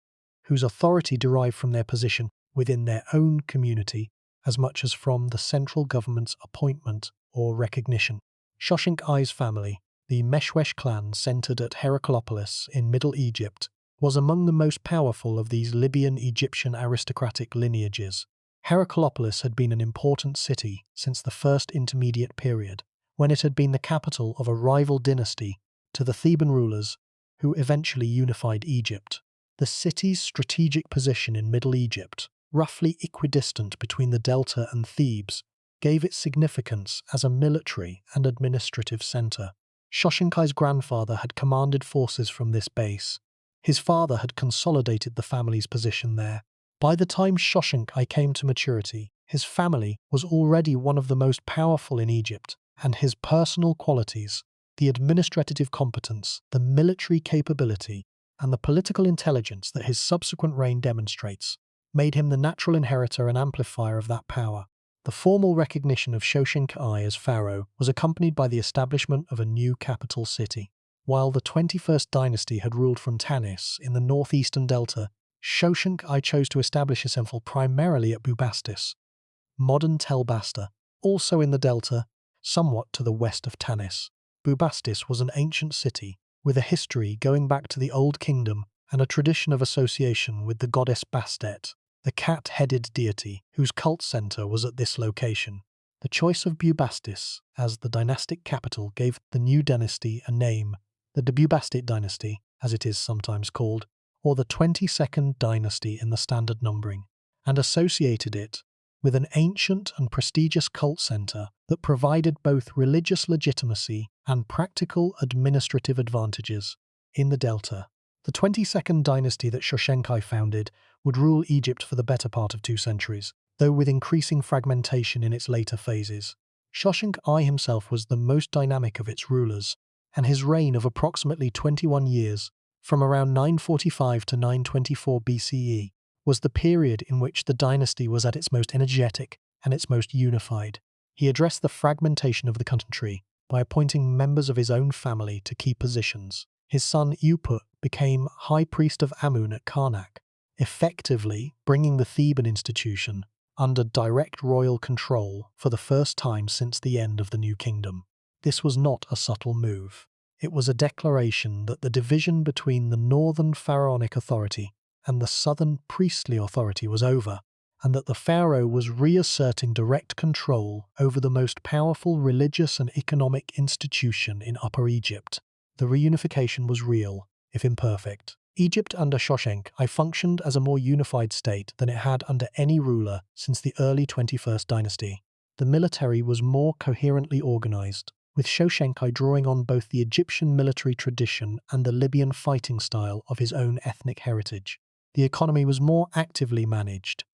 whose authority derived from their position within their own community as much as from the central government's appointment or recognition. Shoshenq I's family, the Meshwesh clan centered at Heracleopolis in Middle Egypt, was among the most powerful of these Libyan Egyptian aristocratic lineages. Heracleopolis had been an important city since the First Intermediate Period, when it had been the capital of a rival dynasty to the Theban rulers who eventually unified Egypt. The city's strategic position in Middle Egypt, roughly equidistant between the Delta and Thebes, gave it significance as a military and administrative center. Shoshenq I's grandfather had commanded forces from this base. His father had consolidated the family's position there. By the time Shoshenq I came to maturity, his family was already one of the most powerful in Egypt, and his personal qualities, the administrative competence, the military capability, and the political intelligence that his subsequent reign demonstrates, made him the natural inheritor and amplifier of that power. The formal recognition of Shoshenq I as pharaoh was accompanied by the establishment of a new capital city. While the 21st dynasty had ruled from Tanis in the northeastern delta, Shoshenq I chose to establish himself primarily at Bubastis, modern Tel Basta, also in the delta, somewhat to the west of Tanis. Bubastis was an ancient city, with a history going back to the Old Kingdom and a tradition of association with the goddess Bastet, the cat-headed deity whose cult center was at this location. The choice of Bubastis as the dynastic capital gave the new dynasty a name the Bubastic dynasty, as it is sometimes called, or the 22nd dynasty in the standard numbering, and associated it with an ancient and prestigious cult center that provided both religious legitimacy and practical administrative advantages in the Delta. The 22nd dynasty that Shoshenq founded would rule Egypt for the better part of 2 centuries, though with increasing fragmentation in its later phases. Shoshenq himself was the most dynamic of its rulers, and his reign of approximately 21 years, from around 945 to 924 BCE, was the period in which the dynasty was at its most energetic and its most unified. He addressed the fragmentation of the country by appointing members of his own family to key positions. His son Uput became high priest of Amun at Karnak, effectively bringing the Theban institution under direct royal control for the first time since the end of the New Kingdom. This was not a subtle move. It was a declaration that the division between the northern pharaonic authority and the southern priestly authority was over, and that the pharaoh was reasserting direct control over the most powerful religious and economic institution in Upper Egypt. The reunification was real, if imperfect. Egypt under Shoshenq functioned as a more unified state than it had under any ruler since the early 21st dynasty. The military was more coherently organized, with Shoshenq drawing on both the Egyptian military tradition and the Libyan fighting style of his own ethnic heritage. The economy was more actively managed,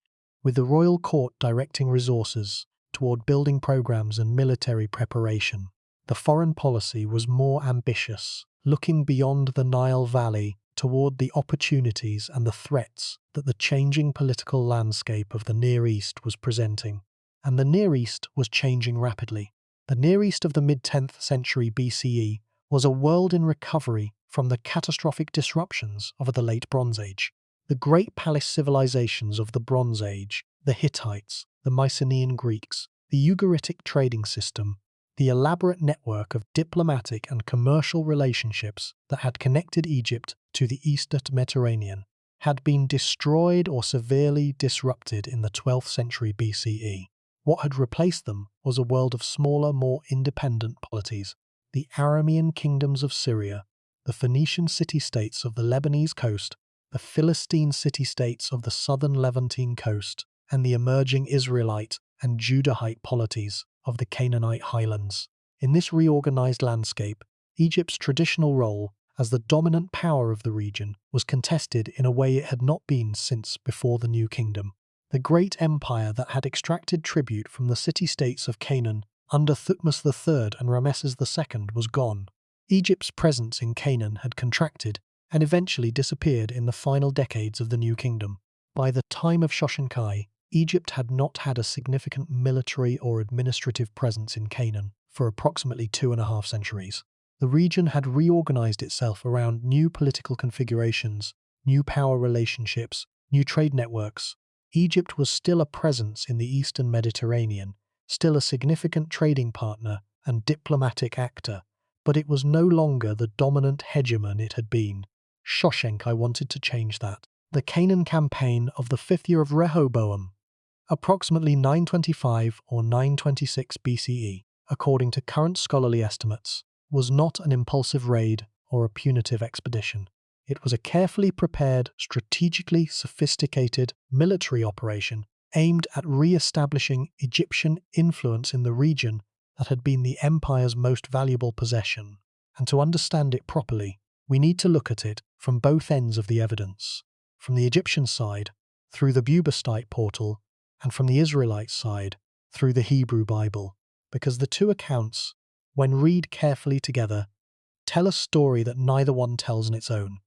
with the royal court directing resources toward building programs and military preparation. The foreign policy was more ambitious, looking beyond the Nile Valley toward the opportunities and the threats that the changing political landscape of the Near East was presenting. And the Near East was changing rapidly. The Near East of the mid-10th century BCE was a world in recovery from the catastrophic disruptions of the Late Bronze Age. The great palace civilizations of the Bronze Age, the Hittites, the Mycenaean Greeks, the Ugaritic trading system, the elaborate network of diplomatic and commercial relationships that had connected Egypt to the Eastern Mediterranean, had been destroyed or severely disrupted in the 12th century BCE. What had replaced them was a world of smaller, more independent polities, the Aramean kingdoms of Syria, the Phoenician city-states of the Lebanese coast, the Philistine city-states of the southern Levantine coast, and the emerging Israelite and Judahite polities of the Canaanite highlands. In this reorganized landscape, Egypt's traditional role as the dominant power of the region was contested in a way it had not been since before the New Kingdom. The great empire that had extracted tribute from the city-states of Canaan under Thutmose III and Ramesses II was gone. Egypt's presence in Canaan had contracted and eventually disappeared in the final decades of the New Kingdom. By the time of Shoshenq, Egypt had not had a significant military or administrative presence in Canaan for approximately 2.5 centuries. The region had reorganized itself around new political configurations, new power relationships, new trade networks. Egypt was still a presence in the Eastern Mediterranean, still a significant trading partner and diplomatic actor, but it was no longer the dominant hegemon it had been. Shoshenq wanted to change that. The Canaan campaign of the 5th year of Rehoboam, approximately 925 or 926 BCE, according to current scholarly estimates, was not an impulsive raid or a punitive expedition. It was a carefully prepared, strategically sophisticated military operation aimed at re-establishing Egyptian influence in the region that had been the empire's most valuable possession. And to understand it properly, we need to look at it from both ends of the evidence, from the Egyptian side, through the Bubastite portal, and from the Israelite side, through the Hebrew Bible, because the two accounts, when read carefully together, tell a story that neither one tells on its own.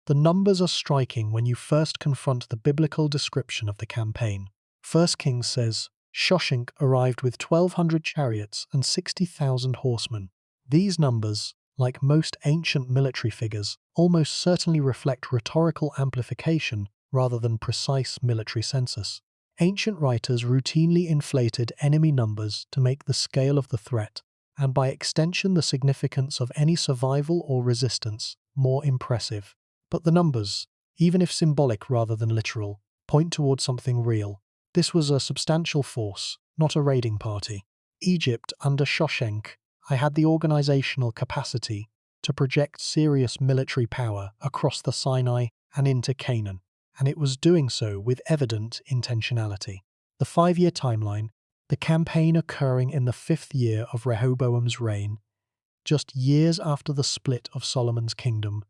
The numbers are striking when you first confront the biblical description of the campaign. 1 Kings says, Shoshenq arrived with 1,200 chariots and 60,000 horsemen. These numbers, like most ancient military figures, almost certainly reflect rhetorical amplification rather than precise military census. Ancient writers routinely inflated enemy numbers to make the scale of the threat, and by extension the significance of any survival or resistance, more impressive. But the numbers, even if symbolic rather than literal, point towards something real. This was a substantial force, not a raiding party. Egypt, under Shoshenq, had the organizational capacity to project serious military power across the Sinai and into Canaan, and it was doing so with evident intentionality. The 5-year timeline, the campaign occurring in the 5th year of Rehoboam's reign, just years after the split of Solomon's kingdom,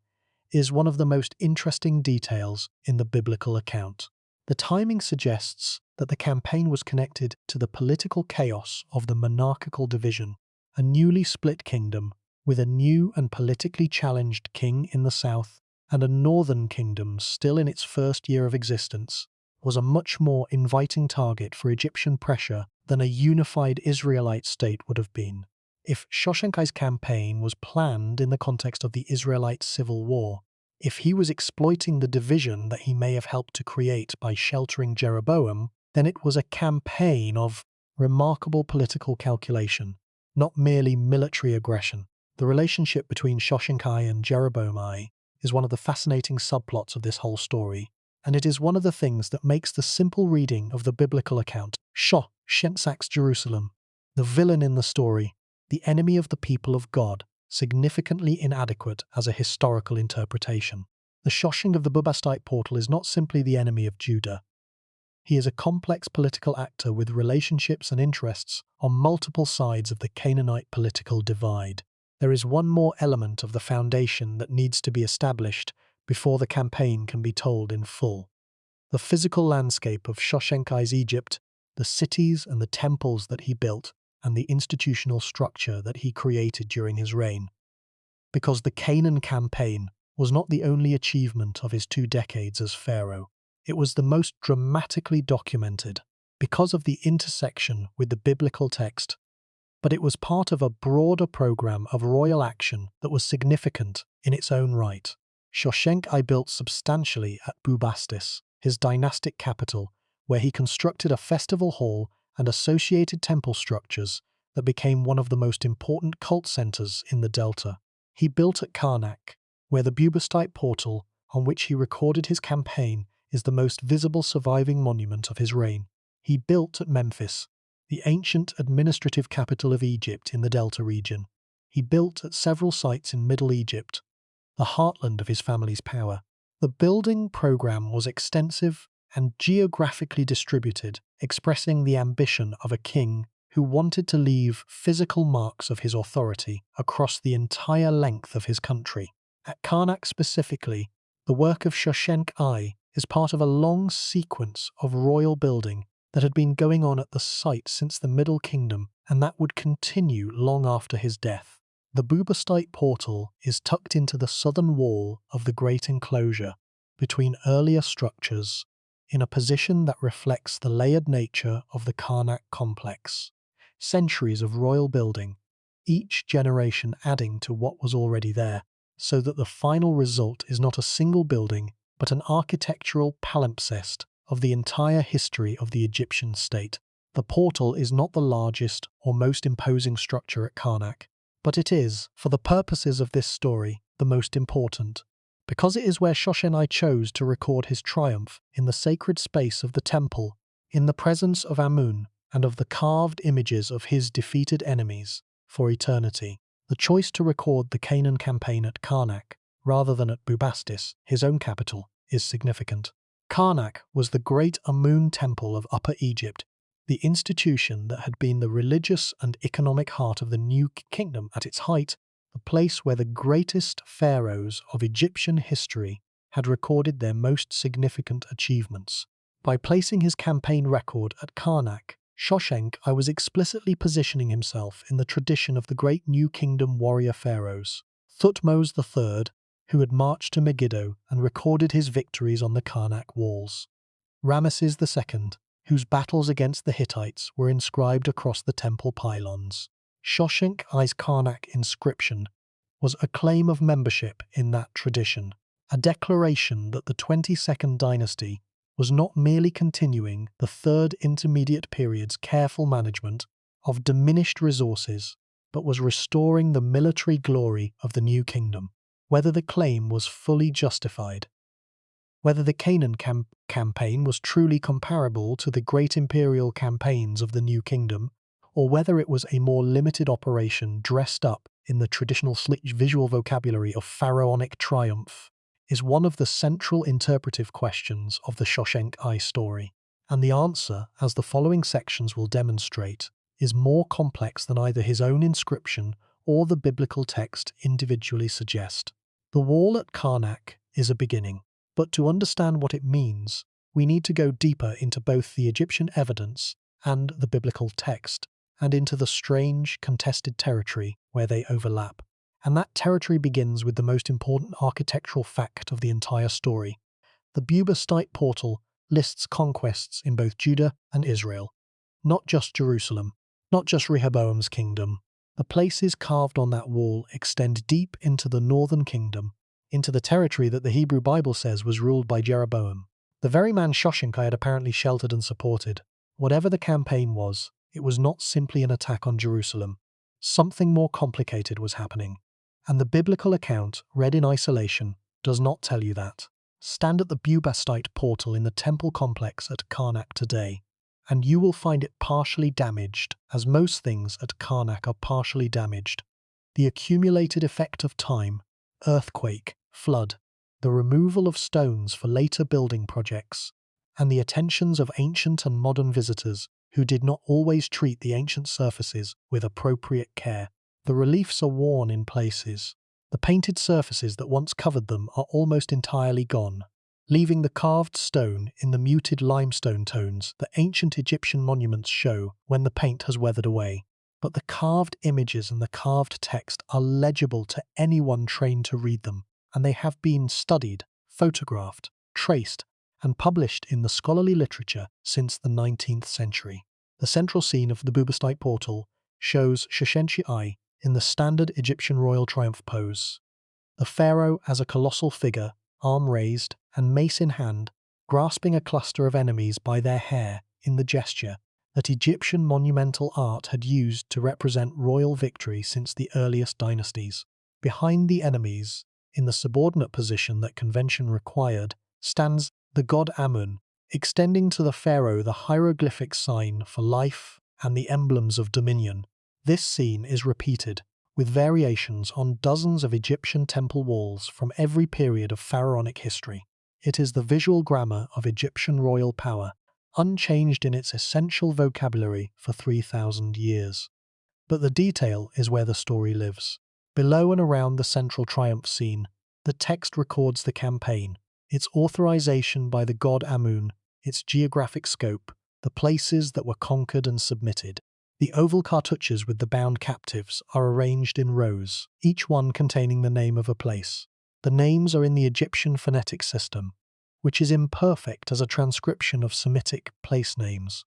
is one of the most interesting details in the biblical account. The timing suggests that the campaign was connected to the political chaos of the monarchical division. A newly split kingdom, with a new and politically challenged king in the south and a northern kingdom still in its first year of existence, was a much more inviting target for Egyptian pressure than a unified Israelite state would have been. If Shoshenq's campaign was planned in the context of the Israelite civil war, if he was exploiting the division that he may have helped to create by sheltering Jeroboam, then it was a campaign of remarkable political calculation, not merely military aggression. The relationship between Shoshenq and Jeroboam is one of the fascinating subplots of this whole story, and it is one of the things that makes the simple reading of the biblical account, Shoshenq's Jerusalem, the villain in the story, the enemy of the people of God, significantly inadequate as a historical interpretation. The Shoshenq of the Bubastite portal is not simply the enemy of Judah. He is a complex political actor with relationships and interests on multiple sides of the Canaanite political divide. There is one more element of the foundation that needs to be established before the campaign can be told in full. The physical landscape of Shoshenq's Egypt, the cities and the temples that he built, and the institutional structure that he created during his reign. Because the Canaan campaign was not the only achievement of his 2 decades as pharaoh, it was the most dramatically documented because of the intersection with the biblical text, but it was part of a broader program of royal action that was significant in its own right. Shoshenq built substantially at Bubastis, his dynastic capital, where he constructed a festival hall and associated temple structures that became one of the most important cult centers in the Delta. He built at Karnak, where the Bubastite portal, on which he recorded his campaign, is the most visible surviving monument of his reign. He built at Memphis, the ancient administrative capital of Egypt in the Delta region. He built at several sites in Middle Egypt, the heartland of his family's power. The building program was extensive and geographically distributed, expressing the ambition of a king who wanted to leave physical marks of his authority across the entire length of his country. At Karnak specifically, the work of Shoshenq is part of a long sequence of royal building that had been going on at the site since the Middle Kingdom, and that would continue long after his death. The Bubastite portal is tucked into the southern wall of the great enclosure, between earlier structures, in a position that reflects the layered nature of the Karnak complex. Centuries of royal building, each generation adding to what was already there, so that the final result is not a single building, but an architectural palimpsest of the entire history of the Egyptian state. The portal is not the largest or most imposing structure at Karnak, but it is, for the purposes of this story, the most important, because it is where Shoshenq chose to record his triumph in the sacred space of the temple, in the presence of Amun and of the carved images of his defeated enemies, for eternity. The choice to record the Canaan campaign at Karnak, rather than at Bubastis, his own capital, is significant. Karnak was the great Amun temple of Upper Egypt, the institution that had been the religious and economic heart of the new kingdom at its height, the place where the greatest pharaohs of Egyptian history had recorded their most significant achievements. By placing his campaign record at Karnak, Shoshenq was explicitly positioning himself in the tradition of the great New Kingdom warrior pharaohs. Thutmose III, who had marched to Megiddo and recorded his victories on the Karnak walls. Ramesses II, whose battles against the Hittites were inscribed across the temple pylons. Shoshenq's Karnak inscription was a claim of membership in that tradition, a declaration that the 22nd dynasty was not merely continuing the third intermediate period's careful management of diminished resources, but was restoring the military glory of the new kingdom. Whether the claim was fully justified, whether the Canaan campaign was truly comparable to the great imperial campaigns of the New Kingdom, or whether it was a more limited operation dressed up in the traditional visual vocabulary of pharaonic triumph, is one of the central interpretive questions of the Shoshenq story. And the answer, as the following sections will demonstrate, is more complex than either his own inscription or the biblical text individually suggest. The wall at Karnak is a beginning, but to understand what it means, we need to go deeper into both the Egyptian evidence and the biblical text, and into the strange, contested territory where they overlap. And that territory begins with the most important architectural fact of the entire story. The Bubastite portal lists conquests in both Judah and Israel, not just Jerusalem, not just Rehoboam's kingdom. The places carved on that wall extend deep into the northern kingdom, into the territory that the Hebrew Bible says was ruled by Jeroboam, the very man Shoshenq had apparently sheltered and supported. Whatever the campaign was, it was not simply an attack on Jerusalem. Something more complicated was happening. And the biblical account, read in isolation, does not tell you that. Stand at the Bubastite portal in the temple complex at Karnak today, and you will find it partially damaged, as most things at Karnak are partially damaged. The accumulated effect of time, earthquake, flood, the removal of stones for later building projects, and the attentions of ancient and modern visitors who did not always treat the ancient surfaces with appropriate care. The reliefs are worn in places. The painted surfaces that once covered them are almost entirely gone, leaving the carved stone in the muted limestone tones that ancient Egyptian monuments show when the paint has weathered away. But the carved images and the carved text are legible to anyone trained to read them, and they have been studied, photographed, traced, and published in the scholarly literature since the 19th century. The central scene of the Bubastite portal shows Shoshenq in the standard Egyptian royal triumph pose. The pharaoh as a colossal figure, arm raised and mace in hand, grasping a cluster of enemies by their hair in the gesture that Egyptian monumental art had used to represent royal victory since the earliest dynasties. Behind the enemies, in the subordinate position that convention required, stands the god Amun, extending to the pharaoh the hieroglyphic sign for life and the emblems of dominion. This scene is repeated, with variations on dozens of Egyptian temple walls from every period of pharaonic history. It is the visual grammar of Egyptian royal power, unchanged in its essential vocabulary for 3,000 years. But the detail is where the story lives. Below and around the central triumph scene, the text records the campaign, its authorization by the god Amun, its geographic scope, the places that were conquered and submitted. The oval cartouches with the bound captives are arranged in rows, each one containing the name of a place. The names are in the Egyptian phonetic system, which is imperfect as a transcription of Semitic place names.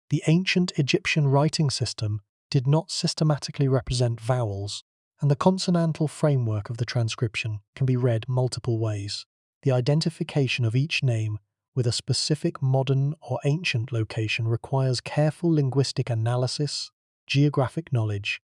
The ancient Egyptian writing system did not systematically represent vowels, and the consonantal framework of the transcription can be read multiple ways. The identification of each name with a specific modern or ancient location requires careful linguistic analysis, geographic knowledge,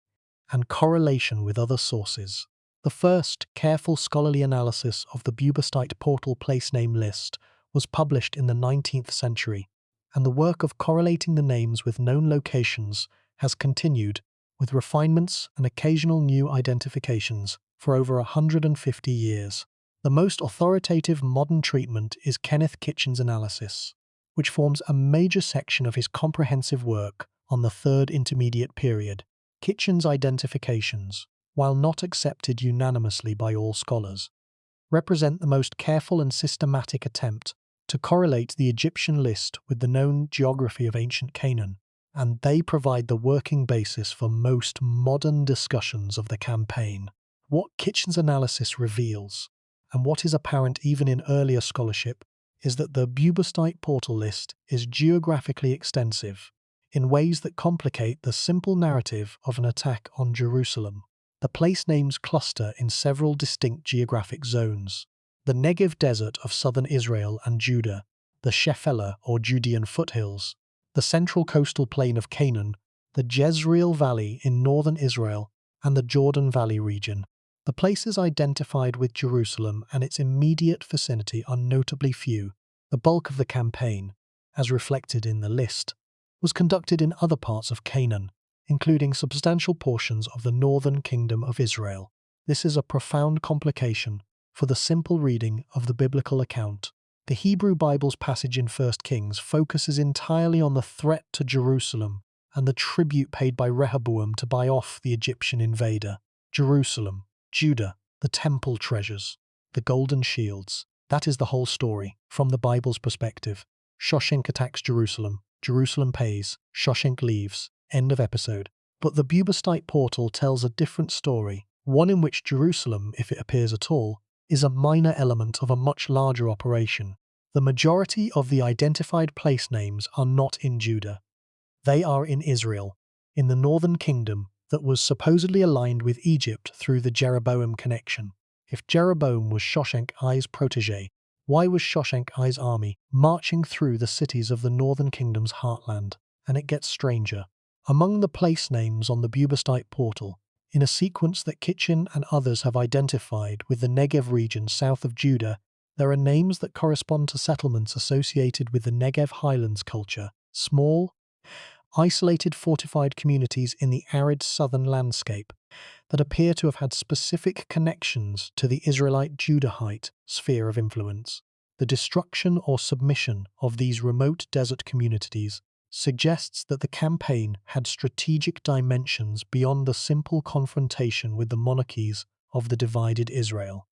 and correlation with other sources. The first careful scholarly analysis of the Bubastite portal place name list was published in the 19th century, and the work of correlating the names with known locations has continued, with refinements and occasional new identifications, for over 150 years. The most authoritative modern treatment is Kenneth Kitchen's analysis, which forms a major section of his comprehensive work on the Third Intermediate Period. Kitchen's identifications, while not accepted unanimously by all scholars, represent the most careful and systematic attempt to correlate the Egyptian list with the known geography of ancient Canaan, and they provide the working basis for most modern discussions of the campaign. What Kitchen's analysis reveals, and what is apparent even in earlier scholarship, is that the Bubastite portal list is geographically extensive, in ways that complicate the simple narrative of an attack on Jerusalem. The place names cluster in several distinct geographic zones: the Negev desert of southern Israel and Judah, the Shephelah or Judean foothills, the central coastal plain of Canaan, the Jezreel Valley in northern Israel, and the Jordan Valley region. The places identified with Jerusalem and its immediate vicinity are notably few. The bulk of the campaign, as reflected in the list, was conducted in other parts of Canaan, including substantial portions of the northern kingdom of Israel. This is a profound complication for the simple reading of the biblical account. The Hebrew Bible's passage in 1 Kings focuses entirely on the threat to Jerusalem and the tribute paid by Rehoboam to buy off the Egyptian invader. Jerusalem, Judah, the temple treasures, the golden shields. That is the whole story, from the Bible's perspective. Shoshenq attacks Jerusalem. Jerusalem pays. Shoshenq leaves. End of episode. But the Bubastite portal tells a different story, one in which Jerusalem, if it appears at all, is a minor element of a much larger operation. The majority of the identified place names are not in Judah. They are in Israel, in the northern kingdom that was supposedly aligned with Egypt through the Jeroboam connection. If Jeroboam was Shoshenq I's protege, why was Shoshenq I's army marching through the cities of the northern kingdom's heartland? And it gets stranger. Among the place names on the Bubastite portal, in a sequence that Kitchen and others have identified with the Negev region south of Judah, there are names that correspond to settlements associated with the Negev highlands culture, small, isolated fortified communities in the arid southern landscape that appear to have had specific connections to the Israelite Judahite sphere of influence. The destruction or submission of these remote desert communities suggests that the campaign had strategic dimensions beyond the simple confrontation with the monarchies of the divided Israel.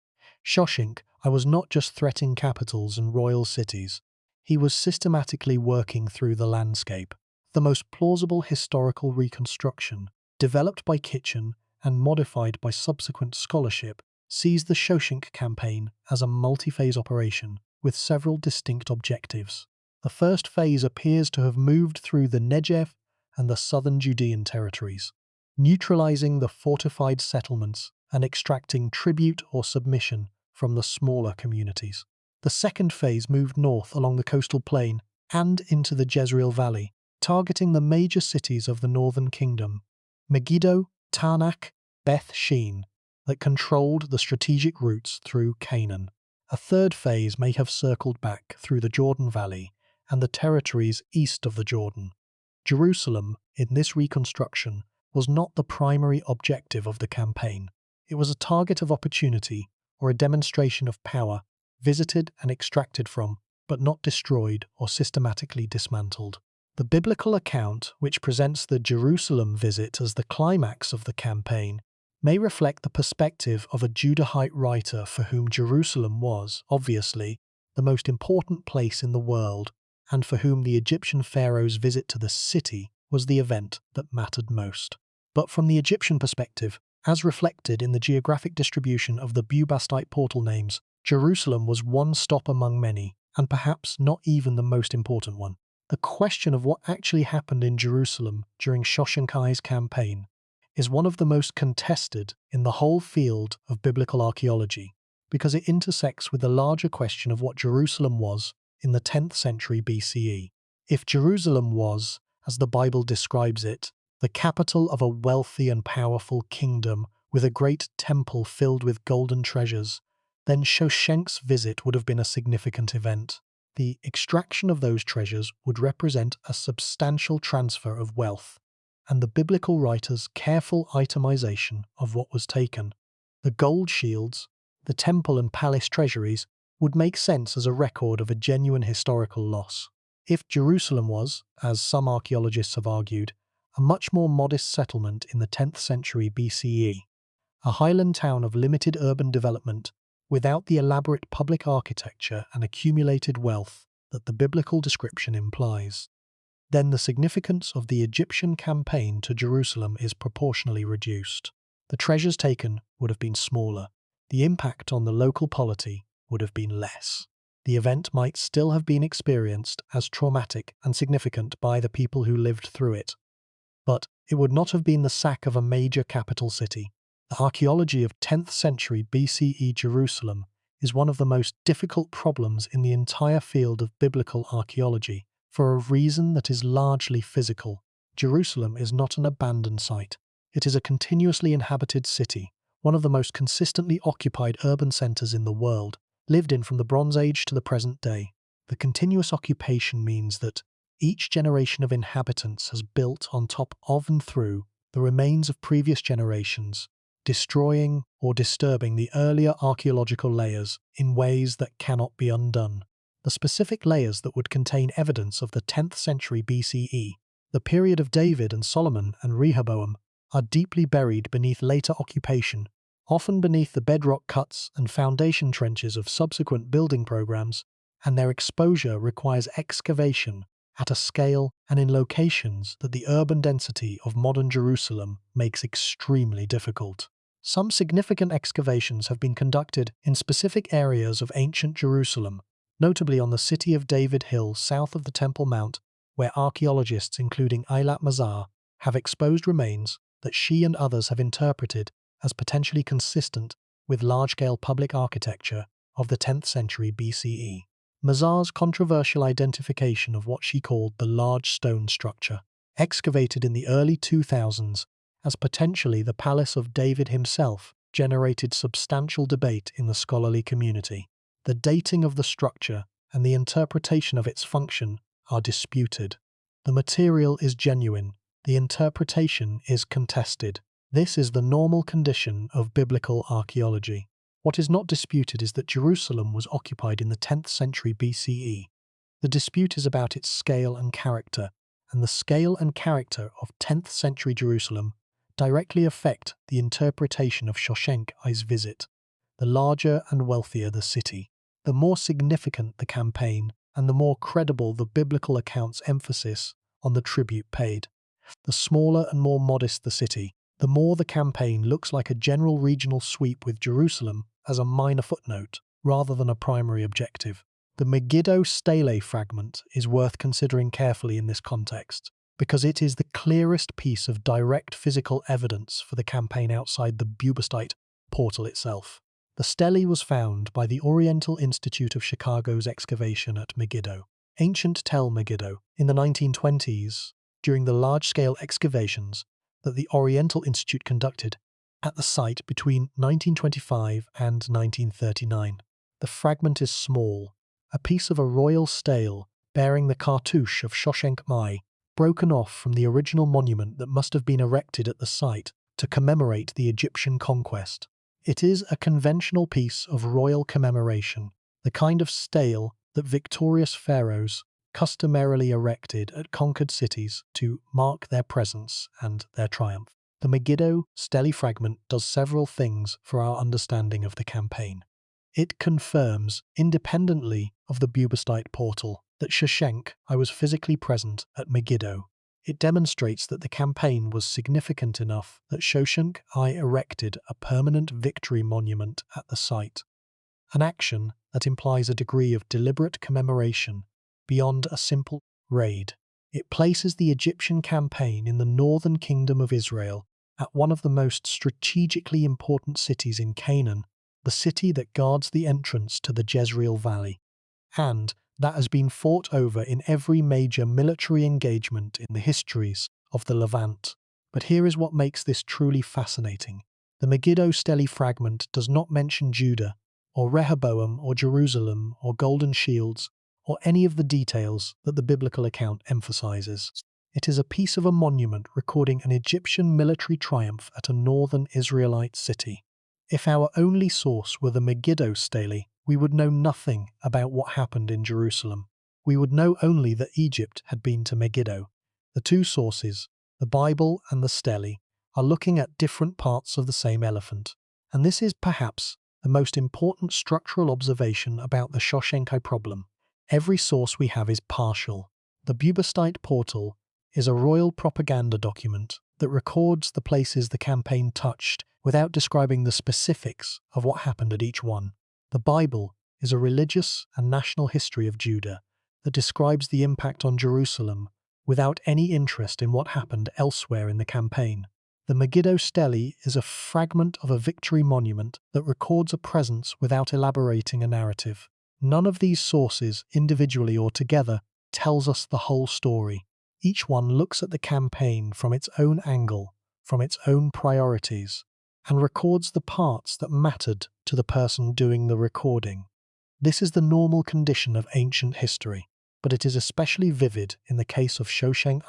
Shoshenq I was not just threatening capitals and royal cities. He was systematically working through the landscape. The most plausible historical reconstruction, developed by Kitchen and modified by subsequent scholarship, sees the Shoshenq campaign as a multi-phase operation with several distinct objectives. The first phase appears to have moved through the Negev and the southern Judean territories, neutralizing the fortified settlements and extracting tribute or submission from the smaller communities. The second phase moved north along the coastal plain and into the Jezreel Valley, targeting the major cities of the northern kingdom, Megiddo, Taanach, Beth Shean, that controlled the strategic routes through Canaan. A third phase may have circled back through the Jordan Valley and the territories east of the Jordan. Jerusalem, in this reconstruction, was not the primary objective of the campaign. It was a target of opportunity or a demonstration of power, visited and extracted from, but not destroyed or systematically dismantled. The biblical account, which presents the Jerusalem visit as the climax of the campaign, may reflect the perspective of a Judahite writer for whom Jerusalem was, obviously, the most important place in the world, and for whom the Egyptian pharaoh's visit to the city was the event that mattered most. But from the Egyptian perspective, as reflected in the geographic distribution of the Bubastite portal names, Jerusalem was one stop among many, and perhaps not even the most important one. The question of what actually happened in Jerusalem during Shoshenq I's campaign is one of the most contested in the whole field of biblical archaeology, because it intersects with the larger question of what Jerusalem was in the 10th century BCE. If Jerusalem was, as the Bible describes it, the capital of a wealthy and powerful kingdom with a great temple filled with golden treasures, then Shoshenq's visit would have been a significant event. The extraction of those treasures would represent a substantial transfer of wealth, and the biblical writer's careful itemization of what was taken, the gold shields, the temple and palace treasuries, would make sense as a record of a genuine historical loss. If Jerusalem was, as some archaeologists have argued, a much more modest settlement in the 10th century BCE, a highland town of limited urban development without the elaborate public architecture and accumulated wealth that the biblical description implies, then the significance of the Egyptian campaign to Jerusalem is proportionally reduced. The treasures taken would have been smaller. The impact on the local polity would have been less. The event might still have been experienced as traumatic and significant by the people who lived through it, but it would not have been the sack of a major capital city. The archaeology of 10th century BCE Jerusalem is one of the most difficult problems in the entire field of biblical archaeology, for a reason that is largely physical. Jerusalem is not an abandoned site. It is a continuously inhabited city, one of the most consistently occupied urban centers in the world, lived in from the Bronze Age to the present day. The continuous occupation means that, Each generation of inhabitants has built on top of and through the remains of previous generations, destroying or disturbing the earlier archaeological layers in ways that cannot be undone. The specific layers that would contain evidence of the 10th century BCE, the period of David and Solomon and Rehoboam, are deeply buried beneath later occupation, often beneath the bedrock cuts and foundation trenches of subsequent building programs, and their exposure requires excavation at a scale and in locations that the urban density of modern Jerusalem makes extremely difficult. Some significant excavations have been conducted in specific areas of ancient Jerusalem, notably on the City of David Hill south of the Temple Mount, where archaeologists including Eilat Mazar have exposed remains that she and others have interpreted as potentially consistent with large-scale public architecture of the 10th century BCE. Mazar's controversial identification of what she called the large stone structure, excavated in the early 2000s as potentially the palace of David himself, generated substantial debate in the scholarly community. The dating of the structure and the interpretation of its function are disputed. The material is genuine, the interpretation is contested. This is the normal condition of biblical archaeology. What is not disputed is that Jerusalem was occupied in the 10th century BCE. The dispute is about its scale and character, and the scale and character of 10th century Jerusalem directly affect the interpretation of Shoshenq's visit. The larger and wealthier the city, the more significant the campaign, and the more credible the biblical account's emphasis on the tribute paid. The smaller and more modest the city, the more the campaign looks like a general regional sweep with Jerusalem as a minor footnote rather than a primary objective. The Megiddo stele fragment is worth considering carefully in this context, because it is the clearest piece of direct physical evidence for the campaign outside the Bubastite portal itself. The stele was found by the Oriental Institute of Chicago's excavation at Megiddo, ancient Tel Megiddo, in the 1920s during the large-scale excavations that the Oriental Institute conducted at the site between 1925 and 1939. The fragment is small, a piece of a royal stele bearing the cartouche of Shoshenq Mai, broken off from the original monument that must have been erected at the site to commemorate the Egyptian conquest. It is a conventional piece of royal commemoration, the kind of stele that victorious pharaohs customarily erected at conquered cities to mark their presence and their triumph. The Megiddo stele fragment does several things for our understanding of the campaign. It confirms, independently of the Bubastite portal, that Shoshenq was physically present at Megiddo. It demonstrates that the campaign was significant enough that Shoshenq erected a permanent victory monument at the site, an action that implies a degree of deliberate commemoration beyond a simple raid. It places the Egyptian campaign in the northern kingdom of Israel at one of the most strategically important cities in Canaan, the city that guards the entrance to the Jezreel Valley, and that has been fought over in every major military engagement in the histories of the Levant. But here is what makes this truly fascinating. The Megiddo stele fragment does not mention Judah, or Rehoboam, or Jerusalem, or golden shields, or any of the details that the biblical account emphasizes. It is a piece of a monument recording an Egyptian military triumph at a northern Israelite city. If our only source were the Megiddo stele, we would know nothing about what happened in Jerusalem. We would know only that Egypt had been to Megiddo. The two sources, the Bible and the stele, are looking at different parts of the same elephant. And this is perhaps the most important structural observation about the Shoshenq problem. Every source we have is partial. The Bubastite portal is a royal propaganda document that records the places the campaign touched without describing the specifics of what happened at each one. The Bible is a religious and national history of Judah that describes the impact on Jerusalem without any interest in what happened elsewhere in the campaign. The Megiddo stele is a fragment of a victory monument that records a presence without elaborating a narrative. None of these sources, individually or together, tells us the whole story. Each one looks at the campaign from its own angle, from its own priorities, and records the parts that mattered to the person doing the recording. This is the normal condition of ancient history. but it is especially vivid in the case of Shoshenq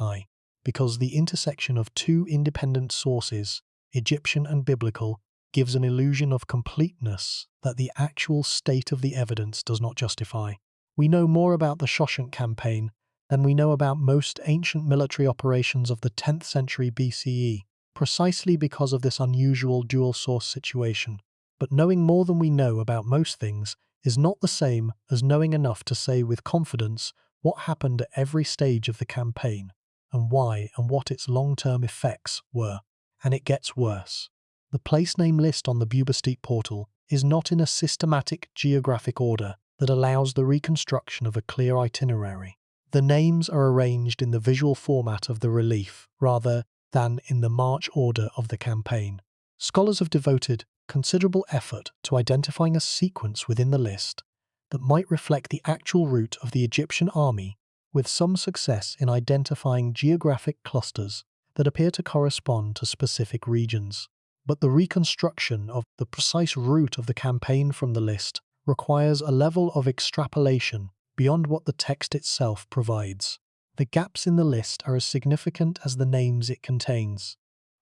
because the intersection of two independent sources, Egyptian and biblical, gives an illusion of completeness that the actual state of the evidence does not justify. We know more about the Shoshenq campaign than we know about most ancient military operations of the 10th century BCE, precisely because of this unusual dual-source situation. But knowing more than we know about most things is not the same as knowing enough to say with confidence what happened at every stage of the campaign, and why and what its long-term effects were. And it gets worse. The place name list on the Bubastic portal is not in a systematic geographic order that allows the reconstruction of a clear itinerary. The names are arranged in the visual format of the relief rather than in the march order of the campaign. Scholars have devoted considerable effort to identifying a sequence within the list that might reflect the actual route of the Egyptian army, with some success in identifying geographic clusters that appear to correspond to specific regions. But the reconstruction of the precise route of the campaign from the list requires a level of extrapolation beyond what the text itself provides. The gaps in the list are as significant as the names it contains.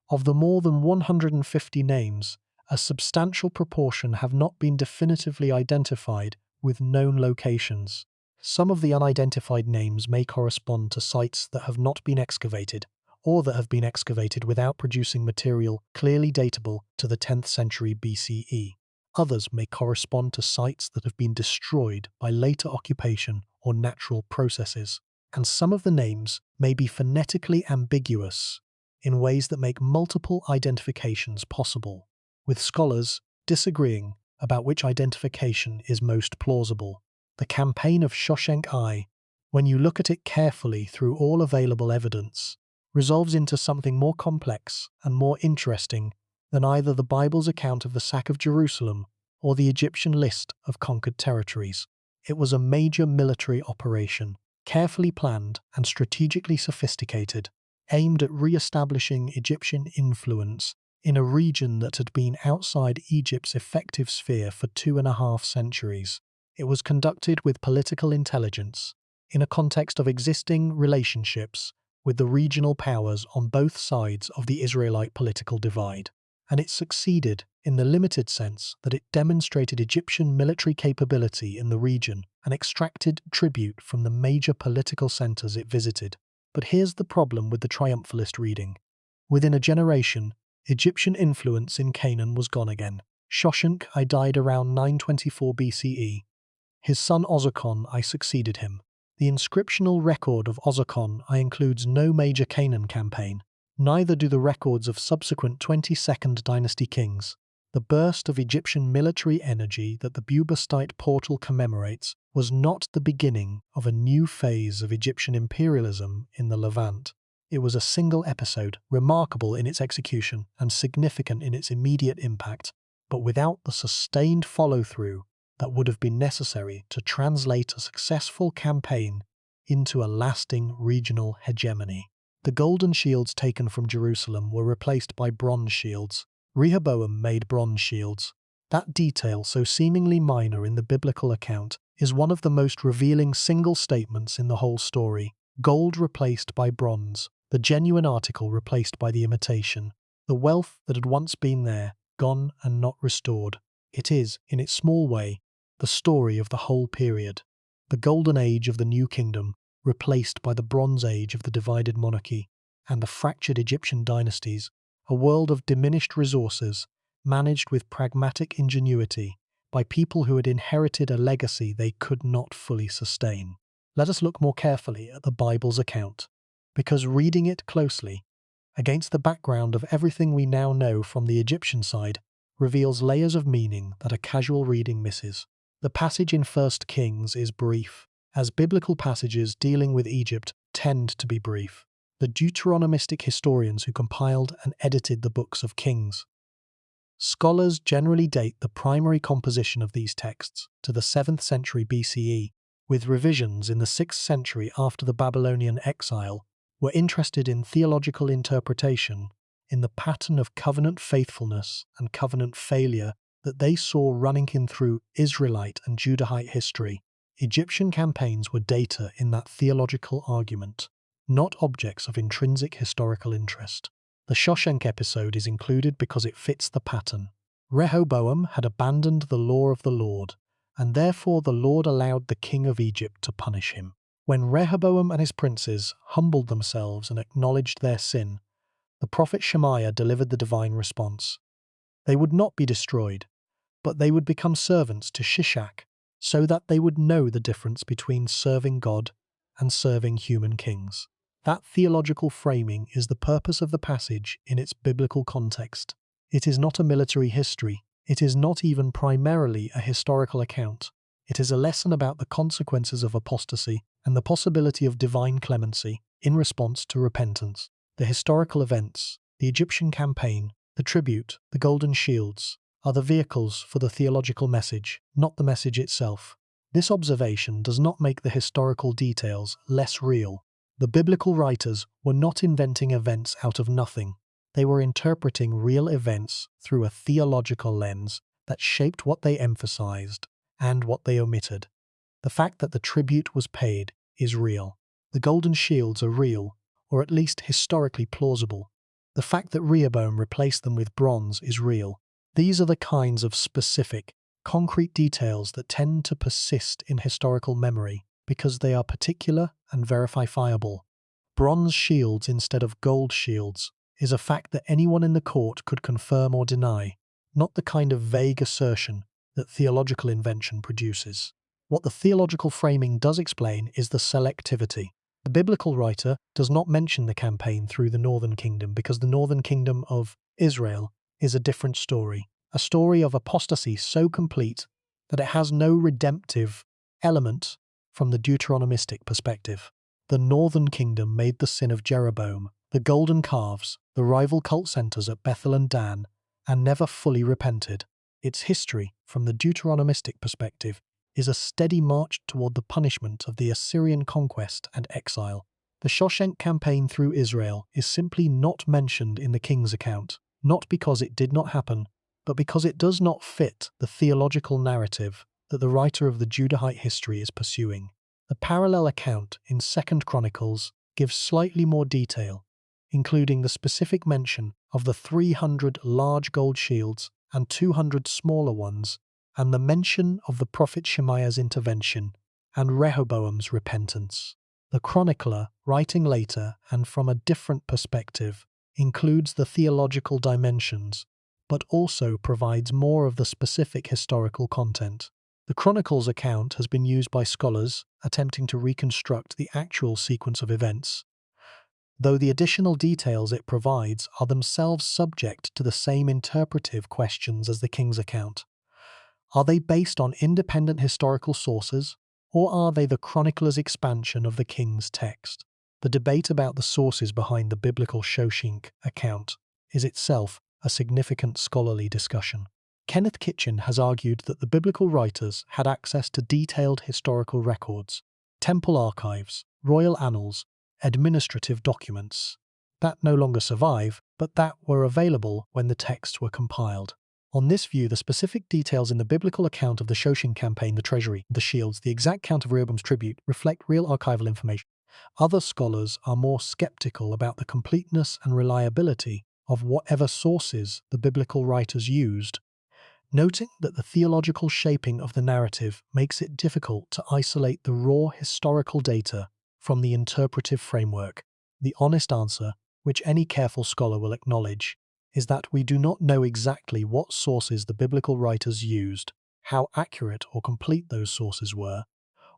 Of the more than 150 names, a substantial proportion have not been definitively identified with known locations. Some of the unidentified names may correspond to sites that have not been excavated, or that have been excavated without producing material clearly datable to the 10th century BCE. Others may correspond to sites that have been destroyed by later occupation or natural processes. And some of the names may be phonetically ambiguous in ways that make multiple identifications possible, with scholars disagreeing about which identification is most plausible. The campaign of Shoshenq, when you look at it carefully through all available evidence, resolves into something more complex and more interesting than either the Bible's account of the sack of Jerusalem or the Egyptian list of conquered territories. It was a major military operation, carefully planned and strategically sophisticated, aimed at re-establishing Egyptian influence in a region that had been outside Egypt's effective sphere for 2.5 centuries. It was conducted with political intelligence, in a context of existing relationships with the regional powers on both sides of the Israelite political divide. And it succeeded in the limited sense that it demonstrated Egyptian military capability in the region and extracted tribute from the major political centers it visited. But here's the problem with the triumphalist reading. Within a generation, Egyptian influence in Canaan was gone again. Shoshenq died around 924 BCE. His son Ozokon succeeded him. The inscriptional record of Ozokon includes no major Canaan campaign. Neither do the records of subsequent 22nd dynasty kings. The burst of Egyptian military energy that the Bubastite portal commemorates was not the beginning of a new phase of Egyptian imperialism in the Levant. It was a single episode, remarkable in its execution and significant in its immediate impact, but without the sustained follow-through that would have been necessary to translate a successful campaign into a lasting regional hegemony. The golden shields taken from Jerusalem were replaced by bronze shields. Rehoboam made bronze shields. That detail, so seemingly minor in the biblical account, is one of the most revealing single statements in the whole story. Gold replaced by bronze, the genuine article replaced by the imitation, the wealth that had once been there, gone and not restored. It is, in its small way, the story of the whole period. The golden age of the new kingdom, replaced by the bronze age of the divided monarchy, and the fractured Egyptian dynasties, a world of diminished resources, managed with pragmatic ingenuity by people who had inherited a legacy they could not fully sustain. Let us look more carefully at the Bible's account, because reading it closely, against the background of everything we now know from the Egyptian side, reveals layers of meaning that a casual reading misses. The passage in 1 Kings is brief, as biblical passages dealing with Egypt tend to be brief. The Deuteronomistic historians who compiled and edited the books of Kings. Scholars generally date the primary composition of these texts to the 7th century BCE, with revisions in the 6th century after the Babylonian exile were interested in theological interpretation in the pattern of covenant faithfulness and covenant failure that they saw running in through Israelite and Judahite history. Egyptian campaigns were data in that theological argument, not objects of intrinsic historical interest. The Shoshenq episode is included because it fits the pattern. Rehoboam had abandoned the law of the Lord, and therefore the Lord allowed the king of Egypt to punish him. When Rehoboam and his princes humbled themselves and acknowledged their sin, the prophet Shemaiah delivered the divine response. They would not be destroyed, but they would become servants to Shishak, so that they would know the difference between serving God and serving human kings. That theological framing is the purpose of the passage in its biblical context. It is not a military history. It is not even primarily a historical account. It is a lesson about the consequences of apostasy and the possibility of divine clemency in response to repentance. The historical events, the Egyptian campaign, the tribute, the golden shields, are the vehicles for the theological message, not the message itself. This observation does not make the historical details less real. The biblical writers were not inventing events out of nothing. They were interpreting real events through a theological lens that shaped what they emphasized and what they omitted. The fact that the tribute was paid is real. The golden shields are real, or at least historically plausible. The fact that Rehoboam replaced them with bronze is real. These are the kinds of specific, concrete details that tend to persist in historical memory because they are particular and verifiable. Bronze shields instead of gold shields is a fact that anyone in the court could confirm or deny, not the kind of vague assertion that theological invention produces. What the theological framing does explain is the selectivity. The biblical writer does not mention the campaign through the northern kingdom because the northern kingdom of Israel is a different story, a story of apostasy so complete that it has no redemptive element from the Deuteronomistic perspective. The northern kingdom made the sin of Jeroboam, the golden calves, the rival cult centers at Bethel and Dan, and never fully repented. Its history, from the Deuteronomistic perspective, is a steady march toward the punishment of the Assyrian conquest and exile. The Shoshenq campaign through Israel is simply not mentioned in the king's account, not because it did not happen, but because it does not fit the theological narrative that the writer of the Judahite history is pursuing. The parallel account in 2 Chronicles gives slightly more detail, including the specific mention of the 300 large gold shields and 200 smaller ones, and the mention of the prophet Shemaiah's intervention and Rehoboam's repentance. The chronicler, writing later and from a different perspective, includes the theological dimensions, but also provides more of the specific historical content. The Chronicles account has been used by scholars attempting to reconstruct the actual sequence of events, though the additional details it provides are themselves subject to the same interpretive questions as the king's account. Are they based on independent historical sources, or are they the chronicler's expansion of the king's text? The debate about the sources behind the biblical Shoshenq account is itself a significant scholarly discussion. Kenneth Kitchen has argued that the biblical writers had access to detailed historical records, temple archives, royal annals, administrative documents, that no longer survive, but that were available when the texts were compiled. On this view, the specific details in the biblical account of the Shoshenq campaign, the treasury, the shields, the exact count of Rehoboam's tribute, reflect real archival information. Other scholars are more skeptical about the completeness and reliability of whatever sources the biblical writers used, noting that the theological shaping of the narrative makes it difficult to isolate the raw historical data from the interpretive framework. The honest answer, which any careful scholar will acknowledge, is that we do not know exactly what sources the biblical writers used, how accurate or complete those sources were,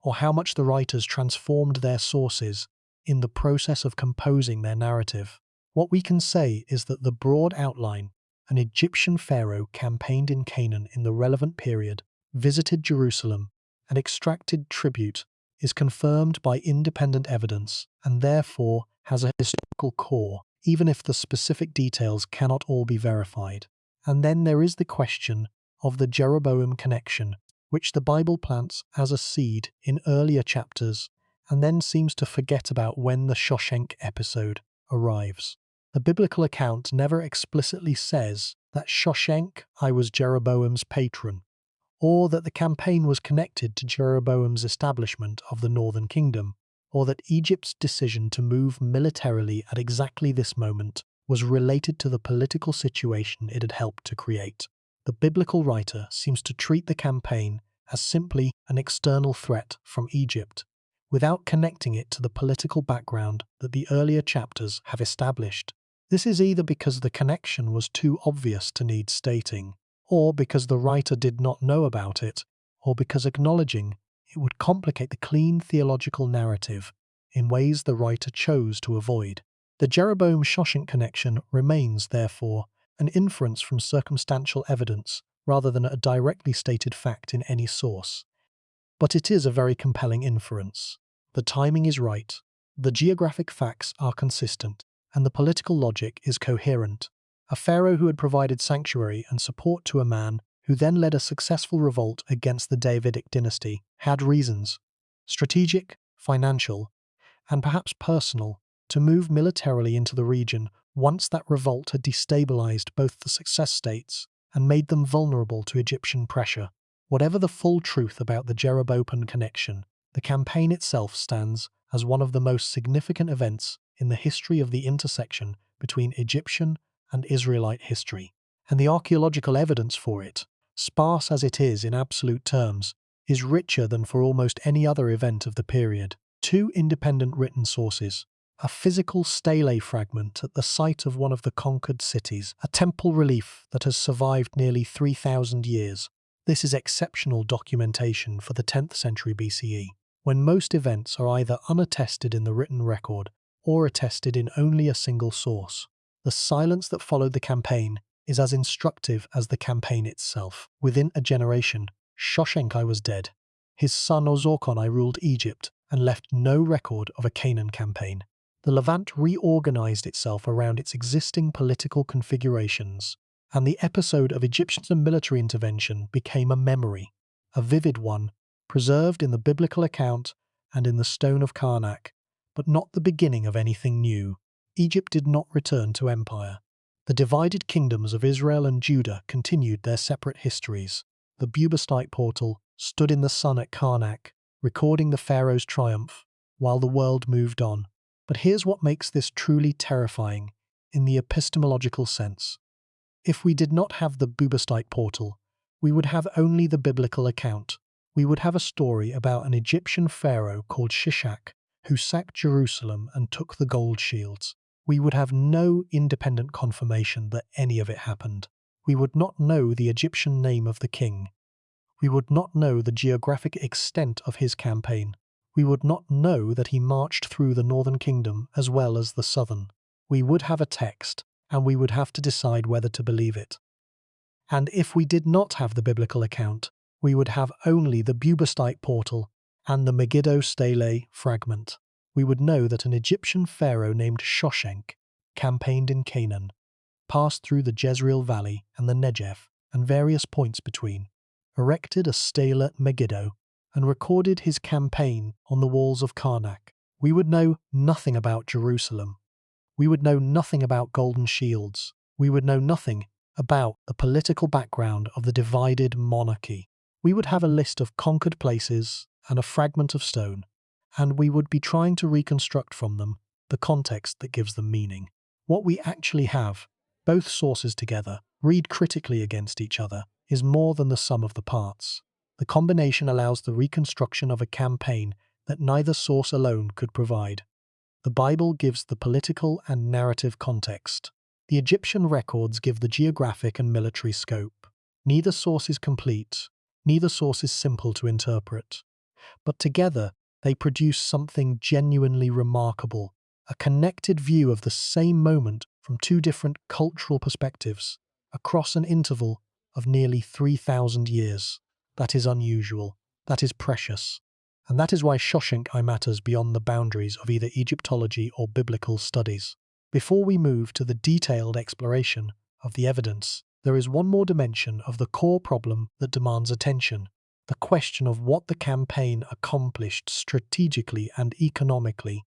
or how much the writers transformed their sources in the process of composing their narrative. What we can say is that the broad outline, an Egyptian pharaoh campaigned in Canaan in the relevant period, visited Jerusalem, and extracted tribute, is confirmed by independent evidence and therefore has a historical core, even if the specific details cannot all be verified. And then there is the question of the Jeroboam connection, which the Bible plants as a seed in earlier chapters and then seems to forget about when the Shoshenq episode arrives. The biblical account never explicitly says that Shoshenq I was Jeroboam's patron, or that the campaign was connected to Jeroboam's establishment of the northern kingdom, or that Egypt's decision to move militarily at exactly this moment was related to the political situation it had helped to create. The biblical writer seems to treat the campaign as simply an external threat from Egypt, without connecting it to the political background that the earlier chapters have established. This is either because the connection was too obvious to need stating, or because the writer did not know about it, or because acknowledging it would complicate the clean theological narrative in ways the writer chose to avoid. The Jeroboam-Shoshenq connection remains, therefore, an inference from circumstantial evidence rather than a directly stated fact in any source. But it is a very compelling inference. The timing is right, the geographic facts are consistent, and the political logic is coherent. A pharaoh who had provided sanctuary and support to a man who then led a successful revolt against the Davidic dynasty had reasons, strategic, financial, and perhaps personal, to move militarily into the region once that revolt had destabilized both the success states and made them vulnerable to Egyptian pressure. Whatever the full truth about the Jeroboam connection, the campaign itself stands as one of the most significant events in the history of the intersection between Egyptian and Israelite history. And the archaeological evidence for it, sparse as it is in absolute terms, is richer than for almost any other event of the period. Two independent written sources, a physical stele fragment at the site of one of the conquered cities, a temple relief that has survived nearly 3,000 years. This is exceptional documentation for the 10th century BCE, when most events are either unattested in the written record or attested in only a single source. The silence that followed the campaign is as instructive as the campaign itself. Within a generation, Shoshenq was dead. His son Ozorkon ruled Egypt and left no record of a Canaan campaign. The Levant reorganized itself around its existing political configurations, and the episode of Egyptian military intervention became a memory, a vivid one, preserved in the biblical account and in the stone of Karnak, but not the beginning of anything new. Egypt did not return to empire. The divided kingdoms of Israel and Judah continued their separate histories. The Bubastite portal stood in the sun at Karnak, recording the pharaoh's triumph, while the world moved on. But here's what makes this truly terrifying in the epistemological sense. If we did not have the Bubastite portal, we would have only the biblical account. We would have a story about an Egyptian pharaoh called Shishak who sacked Jerusalem and took the gold shields. We would have no independent confirmation that any of it happened. We would not know the Egyptian name of the king. We would not know the geographic extent of his campaign. We would not know that he marched through the northern kingdom as well as the southern. We would have a text, and we would have to decide whether to believe it. And if we did not have the biblical account, we would have only the Bubastite portal and the Megiddo stele fragment. We would know that an Egyptian pharaoh named Shoshenq campaigned in Canaan, passed through the Jezreel Valley and the Negev and various points between, erected a stele at Megiddo, and recorded his campaign on the walls of Karnak. We would know nothing about Jerusalem. We would know nothing about golden shields. We would know nothing about the political background of the divided monarchy. We would have a list of conquered places and a fragment of stone, and we would be trying to reconstruct from them the context that gives them meaning. What we actually have, both sources together, read critically against each other, is more than the sum of the parts. The combination allows the reconstruction of a campaign that neither source alone could provide. The Bible gives the political and narrative context. The Egyptian records give the geographic and military scope. Neither source is complete, neither source is simple to interpret. But together, they produce something genuinely remarkable, a connected view of the same moment from two different cultural perspectives, across an interval of nearly 3,000 years. That is unusual, that is precious, and that is why Shoshenq matters beyond the boundaries of either Egyptology or biblical studies. Before we move to the detailed exploration of the evidence, there is one more dimension of the core problem that demands attention: the question of what the campaign accomplished strategically and economically,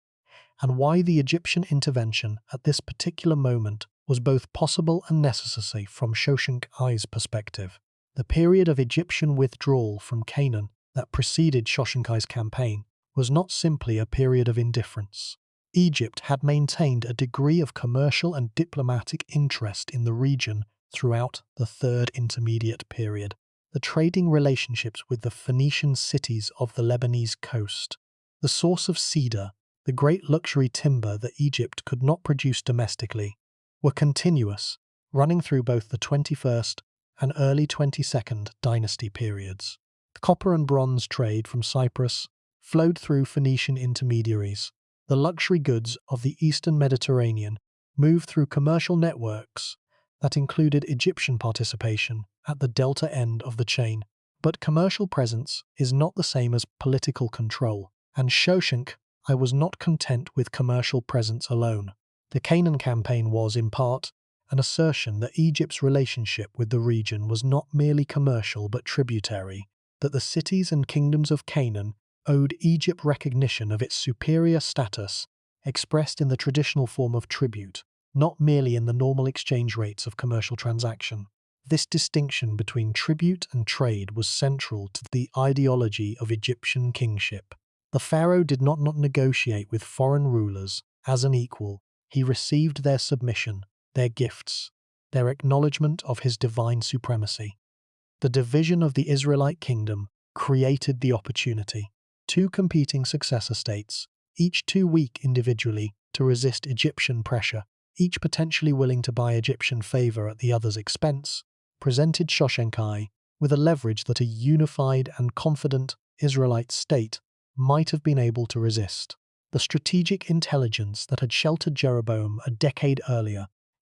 and why the Egyptian intervention at this particular moment was both possible and necessary from Shoshenq's perspective. The period of Egyptian withdrawal from Canaan that preceded Shoshenq's campaign was not simply a period of indifference. Egypt had maintained a degree of commercial and diplomatic interest in the region throughout the Third Intermediate Period. The trading relationships with the Phoenician cities of the Lebanese coast, the source of cedar, the great luxury timber that Egypt could not produce domestically, were continuous, running through both the 21st and early 22nd dynasty periods. The copper and bronze trade from Cyprus flowed through Phoenician intermediaries. The luxury goods of the eastern Mediterranean moved through commercial networks that included Egyptian participation at the delta end of the chain. But commercial presence is not the same as political control, and Shoshenq I was not content with commercial presence alone. The Canaan campaign was, in part, an assertion that Egypt's relationship with the region was not merely commercial but tributary, that the cities and kingdoms of Canaan owed Egypt recognition of its superior status, expressed in the traditional form of tribute, not merely in the normal exchange rates of commercial transaction. This distinction between tribute and trade was central to the ideology of Egyptian kingship. The pharaoh did not negotiate with foreign rulers as an equal. He received their submission, their gifts, their acknowledgement of his divine supremacy. The division of the Israelite kingdom created the opportunity. Two competing successor states, each too weak individually to resist Egyptian pressure, each potentially willing to buy Egyptian favor at the other's expense, presented Shoshenq with a leverage that a unified and confident Israelite state might have been able to resist. The strategic intelligence that had sheltered Jeroboam a decade earlier,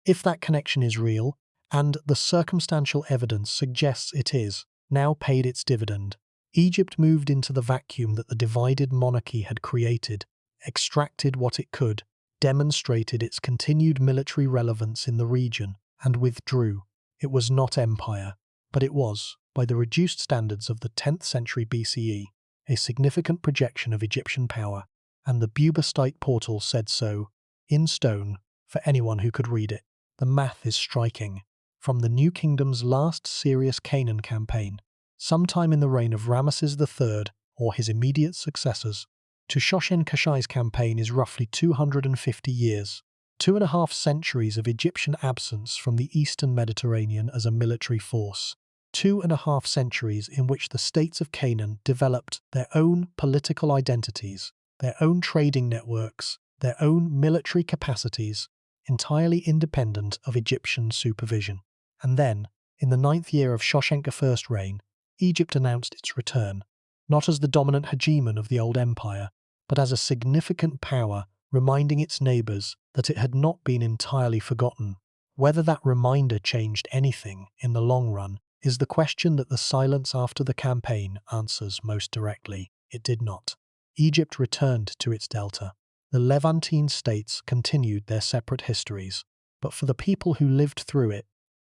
if that connection is real, and the circumstantial evidence suggests it is, now paid its dividend. Egypt moved into the vacuum that the divided monarchy had created, extracted what it could, demonstrated its continued military relevance in the region, and withdrew. It was not empire, but it was, by the reduced standards of the 10th century BCE, a significant projection of Egyptian power, and the Bubastite portal said so, in stone, for anyone who could read it. The math is striking. From the New Kingdom's last serious Canaan campaign, sometime in the reign of Ramesses III or his immediate successors, to Shoshenq's campaign is roughly 250 years, 2.5 centuries of Egyptian absence from the eastern Mediterranean as a military force, 2.5 centuries in which the states of Canaan developed their own political identities, their own trading networks, their own military capacities, entirely independent of Egyptian supervision. And then, in the 9th year of Shoshenq I's reign, Egypt announced its return, not as the dominant hegemon of the old empire, but as a significant power reminding its neighbours that it had not been entirely forgotten. Whether that reminder changed anything in the long run is the question that the silence after the campaign answers most directly. It did not. Egypt returned to its delta. The Levantine states continued their separate histories, but for the people who lived through it,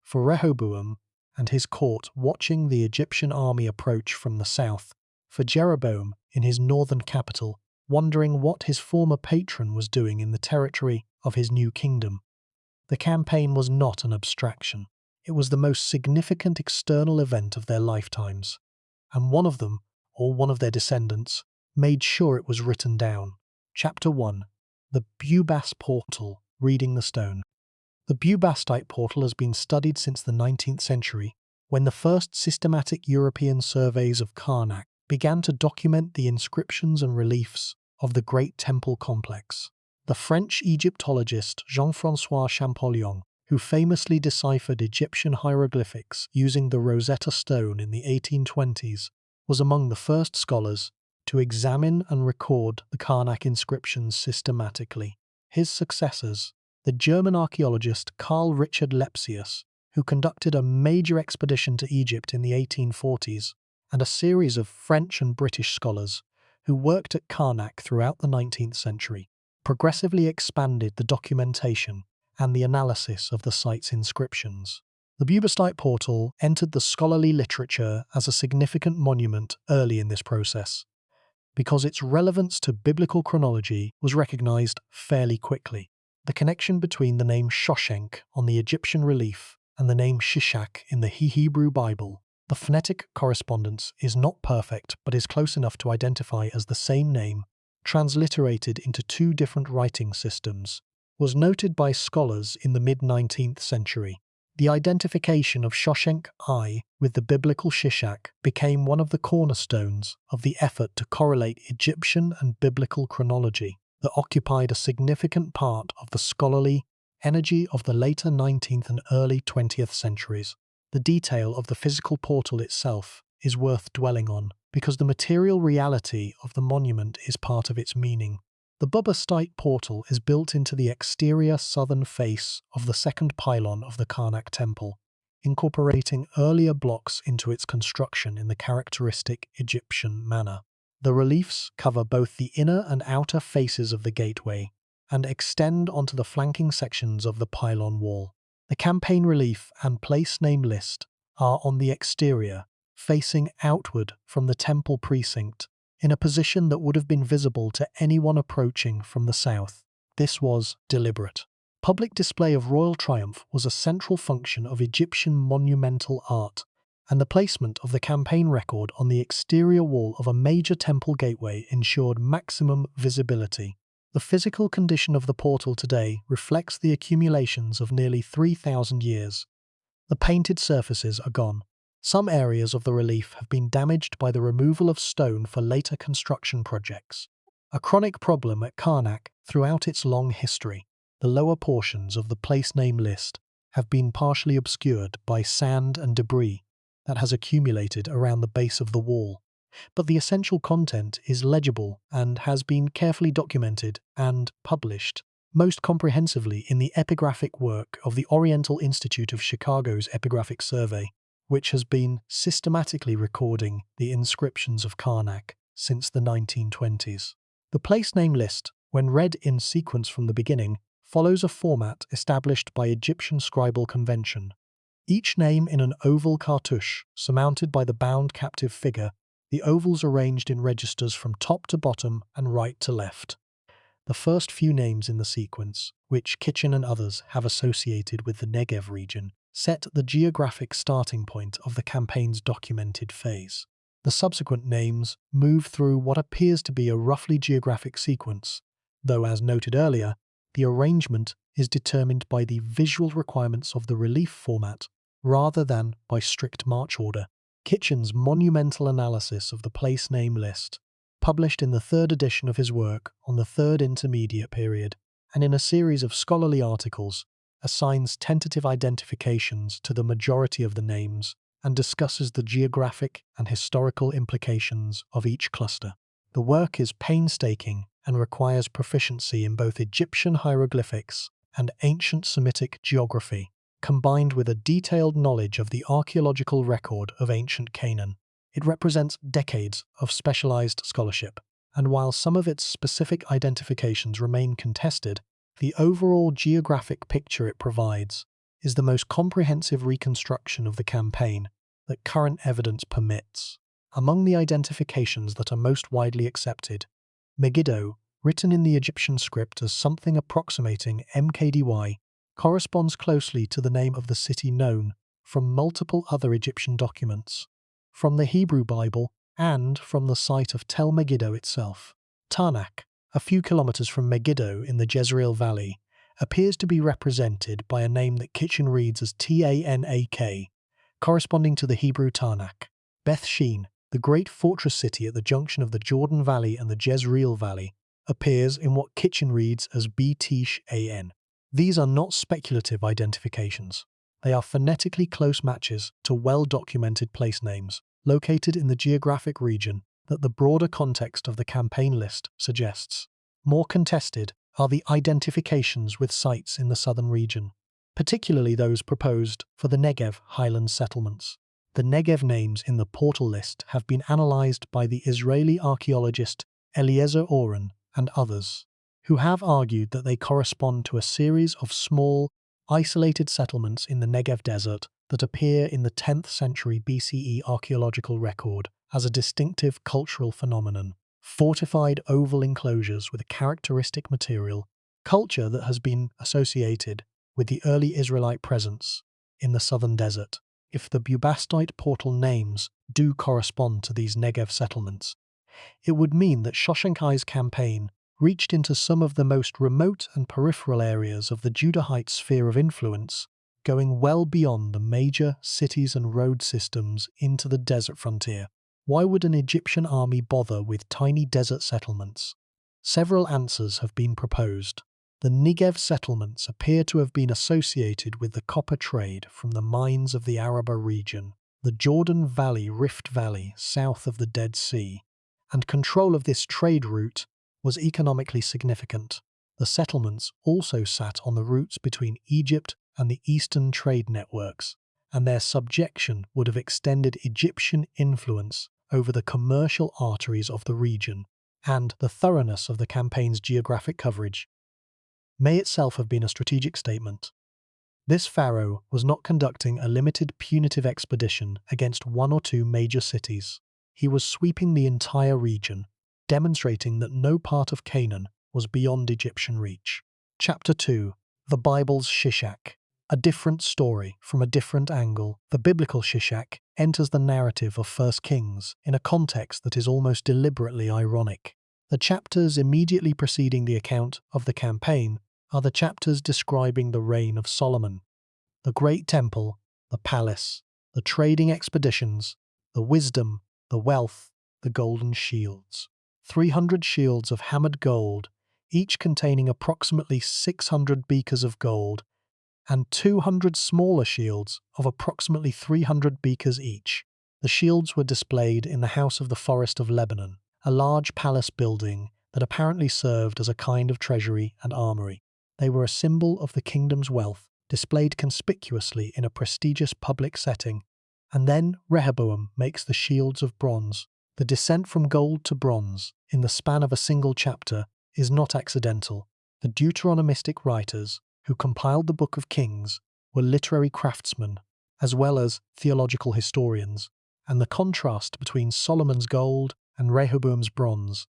for Rehoboam and his court watching the Egyptian army approach from the south, for Jeroboam in his northern capital, wondering what his former patron was doing in the territory of his new kingdom, the campaign was not an abstraction. It was the most significant external event of their lifetimes, and one of them, or one of their descendants, made sure it was written down. Chapter 1. The Bubast Portal, Reading the Stone. The Bubastite portal has been studied since the 19th century, when the first systematic European surveys of Karnak began to document the inscriptions and reliefs of the great temple complex. The French Egyptologist Jean-François Champollion, who famously deciphered Egyptian hieroglyphics using the Rosetta Stone in the 1820s, was among the first scholars to examine and record the Karnak inscriptions systematically. His successors, the German archaeologist Carl Richard Lepsius, who conducted a major expedition to Egypt in the 1840s, and a series of French and British scholars who worked at Karnak throughout the 19th century, progressively expanded the documentation and the analysis of the site's inscriptions. The Bubastite portal entered the scholarly literature as a significant monument early in this process, because its relevance to biblical chronology was recognized fairly quickly. The connection between the name Shoshenq on the Egyptian relief and the name Shishak in the Hebrew Bible The phonetic correspondence is not perfect but is close enough to identify as the same name, transliterated into two different writing systems, was noted by scholars in the mid-19th century. The identification of Shoshenq I with the biblical Shishak became one of the cornerstones of the effort to correlate Egyptian and biblical chronology that occupied a significant part of the scholarly energy of the later 19th and early 20th centuries. The detail of the physical portal itself is worth dwelling on because the material reality of the monument is part of its meaning. The Bubastite portal is built into the exterior southern face of the second pylon of the Karnak temple, incorporating earlier blocks into its construction in the characteristic Egyptian manner. The reliefs cover both the inner and outer faces of the gateway and extend onto the flanking sections of the pylon wall. The campaign relief and place name list are on the exterior, facing outward from the temple precinct, in a position that would have been visible to anyone approaching from the south. This was deliberate. Public display of royal triumph was a central function of Egyptian monumental art, and the placement of the campaign record on the exterior wall of a major temple gateway ensured maximum visibility. The physical condition of the portal today reflects the accumulations of nearly 3,000 years. The painted surfaces are gone. Some areas of the relief have been damaged by the removal of stone for later construction projects, a chronic problem at Karnak throughout its long history. The lower portions of the place name list have been partially obscured by sand and debris that has accumulated around the base of the wall, but the essential content is legible and has been carefully documented and published, most comprehensively in the epigraphic work of the Oriental Institute of Chicago's Epigraphic Survey, which has been systematically recording the inscriptions of Karnak since the 1920s. The place name list, when read in sequence from the beginning, follows a format established by Egyptian scribal convention. Each name in an oval cartouche, surmounted by the bound captive figure, the ovals arranged in registers from top to bottom and right to left. The first few names in the sequence, which Kitchen and others have associated with the Negev region, set the geographic starting point of the campaign's documented phase. The subsequent names move through what appears to be a roughly geographic sequence, though as noted earlier, the arrangement is determined by the visual requirements of the relief format rather than by strict march order. Kitchen's monumental analysis of the place name list, published in the third edition of his work on the Third Intermediate Period, and in a series of scholarly articles, assigns tentative identifications to the majority of the names and discusses the geographic and historical implications of each cluster. The work is painstaking and requires proficiency in both Egyptian hieroglyphics and ancient Semitic geography, combined with a detailed knowledge of the archaeological record of ancient Canaan. It represents decades of specialized scholarship, and while some of its specific identifications remain contested, the overall geographic picture it provides is the most comprehensive reconstruction of the campaign that current evidence permits. Among the identifications that are most widely accepted, Megiddo, written in the Egyptian script as something approximating Mkdy, corresponds closely to the name of the city known from multiple other Egyptian documents, from the Hebrew Bible and from the site of Tel Megiddo itself. Tarnak, a few kilometers from Megiddo in the Jezreel Valley, appears to be represented by a name that Kitchen reads as Tanak, corresponding to the Hebrew Tarnak. Beth Shean, the great fortress city at the junction of the Jordan Valley and the Jezreel Valley, appears in what Kitchen reads as Btishan. These are not speculative identifications. They are phonetically close matches to well-documented place names located in the geographic region that the broader context of the campaign list suggests. More contested are the identifications with sites in the southern region, particularly those proposed for the Negev highland settlements. The Negev names in the portal list have been analyzed by the Israeli archaeologist Eliezer Oren and others, who have argued that they correspond to a series of small, isolated settlements in the Negev desert that appear in the 10th century BCE archaeological record as a distinctive cultural phenomenon. Fortified oval enclosures with a characteristic material, culture that has been associated with the early Israelite presence in the southern desert. if the Bubastite portal names do correspond to these Negev settlements, it would mean that Shoshenq's campaign reached into some of the most remote and peripheral areas of the Judahite sphere of influence, going well beyond the major cities and road systems into the desert frontier. Why would an Egyptian army bother with tiny desert settlements? Several answers have been proposed. The Negev settlements appear to have been associated with the copper trade from the mines of the Araba region, the Jordan Valley Rift Valley south of the Dead Sea, and control of this trade route was economically significant. The settlements also sat on the routes between Egypt and the Eastern trade networks, and their subjection would have extended Egyptian influence over the commercial arteries of the region, and the thoroughness of the campaign's geographic coverage may itself have been a strategic statement. This pharaoh was not conducting a limited punitive expedition against one or two major cities. He was sweeping the entire region, demonstrating that no part of Canaan was beyond Egyptian reach. Chapter 2. The Bible's Shishak. A different story from a different angle. The biblical Shishak enters the narrative of 1 Kings in a context that is almost deliberately ironic. The chapters immediately preceding the account of the campaign are the chapters describing the reign of Solomon. The great temple, the palace, the trading expeditions, the wisdom, the wealth, the golden shields. 300 shields of hammered gold, each containing approximately 600 beakers of gold, and 200 smaller shields of approximately 300 beakers each. The shields were displayed in the House of the Forest of Lebanon, a large palace building that apparently served as a kind of treasury and armory. They were a symbol of the kingdom's wealth, displayed conspicuously in a prestigious public setting. And then Rehoboam makes the shields of bronze. The descent from gold to bronze, in the span of a single chapter, is not accidental. The Deuteronomistic writers, who compiled the Book of Kings, were literary craftsmen, as well as theological historians, and the contrast between Solomon's gold and Rehoboam's bronze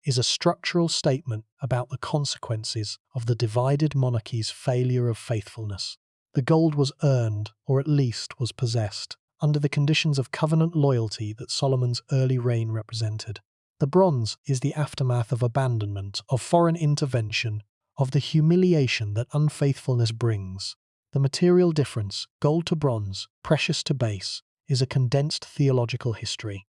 is a structural statement about the consequences of the divided monarchy's failure of faithfulness. The gold was earned, or at least was possessed, under the conditions of covenant loyalty that Solomon's early reign represented. The bronze is the aftermath of abandonment, of foreign intervention, of the humiliation that unfaithfulness brings. The material difference, gold to bronze, precious to base, is a condensed theological history.